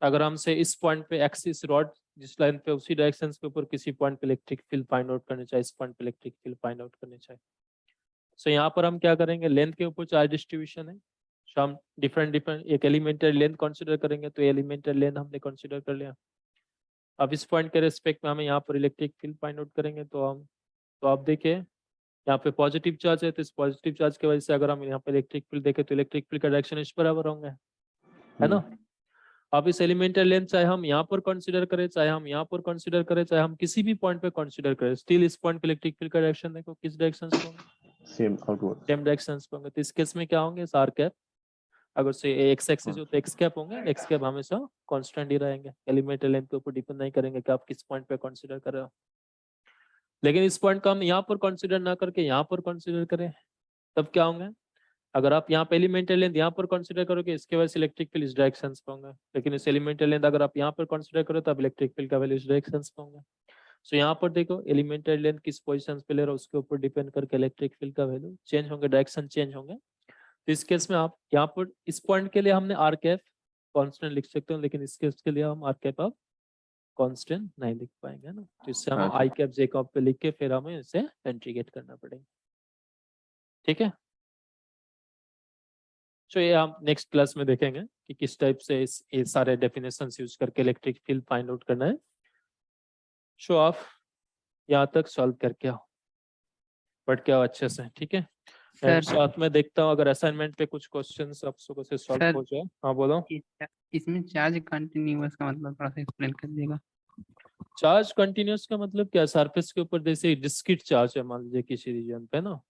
अगर हमसे इस पॉइंट पे एक्सिस रॉड जिस लाइन पे उसी डायरेक्शन के ऊपर किसी पॉइंट पे इलेक्ट्रिक फील्ड फाइंड आउट करने चाहिए, इस पॉइंट पे इलेक्ट्रिक फील्ड फाइंड आउट करने चाहिए। सो यहाँ पर हम क्या करेंगे, लेंथ के ऊपर चार्ज डिस्ट्रीब्यूशन है, सो हम डिफरेंट एक एलिमेंटरी लेंथ कंसीडर करेंगे, तो एलिमेंटरी लेंथ हमने कंसीडर कर लिया। अब इस पॉइंट के रेस्पेक्ट में हमें यहाँ पर इलेक्ट्रिक फील्ड फाइंड आउट करेंगे, तो आप देखिए यहाँ पे पॉजिटिव चार्ज है, तो इस पॉजिटिव चार्ज की वजह से अगर हम यहाँ पे इलेक्ट्रिक फील्ड देखें तो इलेक्ट्रिक फील्ड का डायरेक्शन इस बराबर होंगे, है ना। अब इस एलिमेंटरी लेंथ चाहे हम यहाँ पर कंसीडर करें, चाहे हम यहाँ पर कंसीडर करें, चाहे हम किसी भी पॉइंट पे कंसीडर करें, स्टिल इस पॉइंट पे इलेक्ट्रिक फील्ड का डायरेक्शन देखो किस डायरेक्शन से होंगे, सेम आउटवर्ड, सेम डायरेक्शन पे होंगे। तो इस केस में क्या होंगे, आर कैप, अगर से एक्स एक्सिस हो तो एक्स कैप होंगे, एक्स कैप हमेशा कांस्टेंट ही रहेंगे, एलिमेंटरी लेंथ के ऊपर डिपेंड नहीं करेंगे कि आप किस पॉइंट पे कंसीडर कर रहे हो। लेकिन इस पॉइंट को हम यहाँ पर कंसीडर ना करके यहाँ पर कंसीडर करें, तब क्या होंगे, अगर आप यहाँ पे एलिमेंटरी लेंथ यहाँ पर कंसीडर करोगे इसके वजह से इलेक्ट्रिक फील्ड इस डायरेक्शन पे होंगे, लेकिन इस एलिमेंटरी लेंथ अगर आप यहाँ पर कंसीडर करो तब इलेक्ट्रिक फील्ड का वैल्यू इस डायरेक्शन पे होंगे। सो यहाँ पर देखो एलिमेंटरी लेंथ किस पोजीशन पे ले रहा है उसके ऊपर डिपेंड करके इलेक्ट्रिक फील्ड का वैल्यू चेंज होंगे, डायरेक्शन चेंज होंगे। तो इस केस में आप यहाँ पर इस पॉइंट के लिए हमने आर कैप कॉन्स्टेंट लिख सकते हो, लेकिन इस केस के लिए हम आर कैप अब कांस्टेंट नहीं लिख पाएंगे ना, तो इससे हम अच्छा। आई कैप जे कैप पे लिख के फिर हमें इसे इंटीग्रेट करना पड़ेगा। ठीक है, तो ये हम नेक्स्ट क्लास में देखेंगे कि किस टाइप से ये सारे डेफिनेशंस यूज करके इलेक्ट्रिक फील्ड फाइंड आउट करना है। सो आप यहाँ तक सॉल्व करके आओ, पढ़ के आओ अच्छे से, ठीक है। सर साथ में देखता हूँ अगर असाइनमेंट पे कुछ क्वेश्चंस आप लोगों से सॉल्व सर हो जाए। हाँ बोलो। इसमें चार्ज कंटिन्यूअस का मतलब थोड़ा सा एक्सप्लेन कर दीजिएगा। चार्ज कंटिन्यूअस का मतलब क्या, सरफेस के ऊपर जैसे डिस्क्रीट चार्ज है मान लीजिए किसी रीजन पे ना,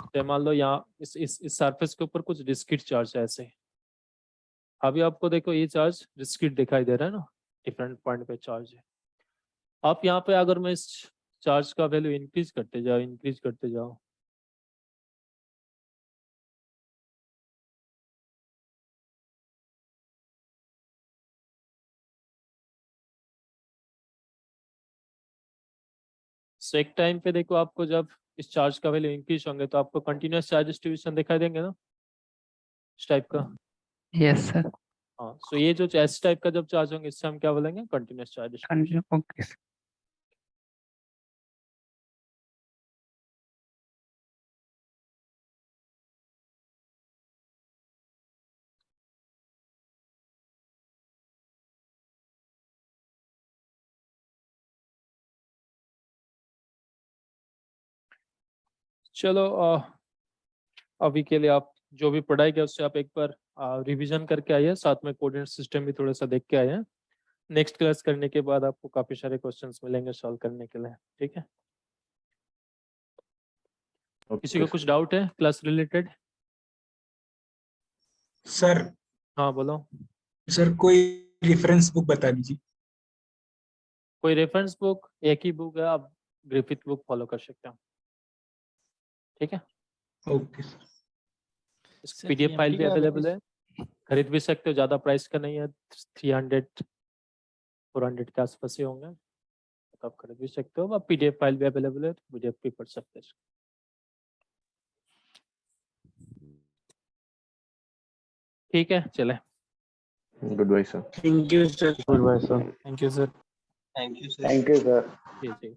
तो मान लो यहाँ इस सरफेस के ऊपर कुछ डिस्क्रीट चार्ज है ऐसे, अभी आपको देखो ये चार्ज डिस्क्रीट दिखाई दे रहा है ना, डिफरेंट पॉइंट पे चार्ज है। आप यहाँ पे अगर मैं इस चार्ज का वैल्यू इंक्रीज करते जाओ सो एक टाइम पे देखो आपको जब इस चार्ज का वैल्यू इंक्रीज होंगे तो आपको कंटिन्यूअस चार्ज डिस्ट्रीब्यूशन दिखाई देंगे ना, इस टाइप का। Yes sir. हाँ, सो ये जो एस टाइप का जब चार्ज होंगे इससे हम क्या बोलेंगे, कंटिन्यूअस चार्ज डिस्ट्रीब्यूशन। ओके। चलो अभी के लिए आप जो भी पढ़ाया गया उससे आप एक बार रिवीजन करके आइए, साथ में कोऑर्डिनेट सिस्टम भी थोड़ा सा देख के आइए। नेक्स्ट क्लास करने के बाद आपको काफी सारे क्वेश्चंस मिलेंगे सॉल्व करने के लिए, ठीक है। किसी को कुछ डाउट है क्लास रिलेटेड? सर हाँ बोलो। सर कोई रेफरेंस बुक बता दीजिए। कोई रेफरेंस बुक? एक ही बुक है, आप ग्रिफिथ बुक फॉलो कर सकते हो, ठीक है। ओके इसकी पीडीएफ फाइल भी अवेलेबल है, खरीद भी सकते हो, ज़्यादा प्राइस का नहीं है, 300-400 के आसपास ही होंगे, तो आप खरीद भी सकते हो। आप पीडीएफ फाइल भी अवेलेबल है, पीडीएफ भी पढ़ सकते हो। ठीक है, चले। Good bye sir. Thank you sir. Good bye, sir. Thank you sir. Thank you sir. Thank you, sir. जी जी।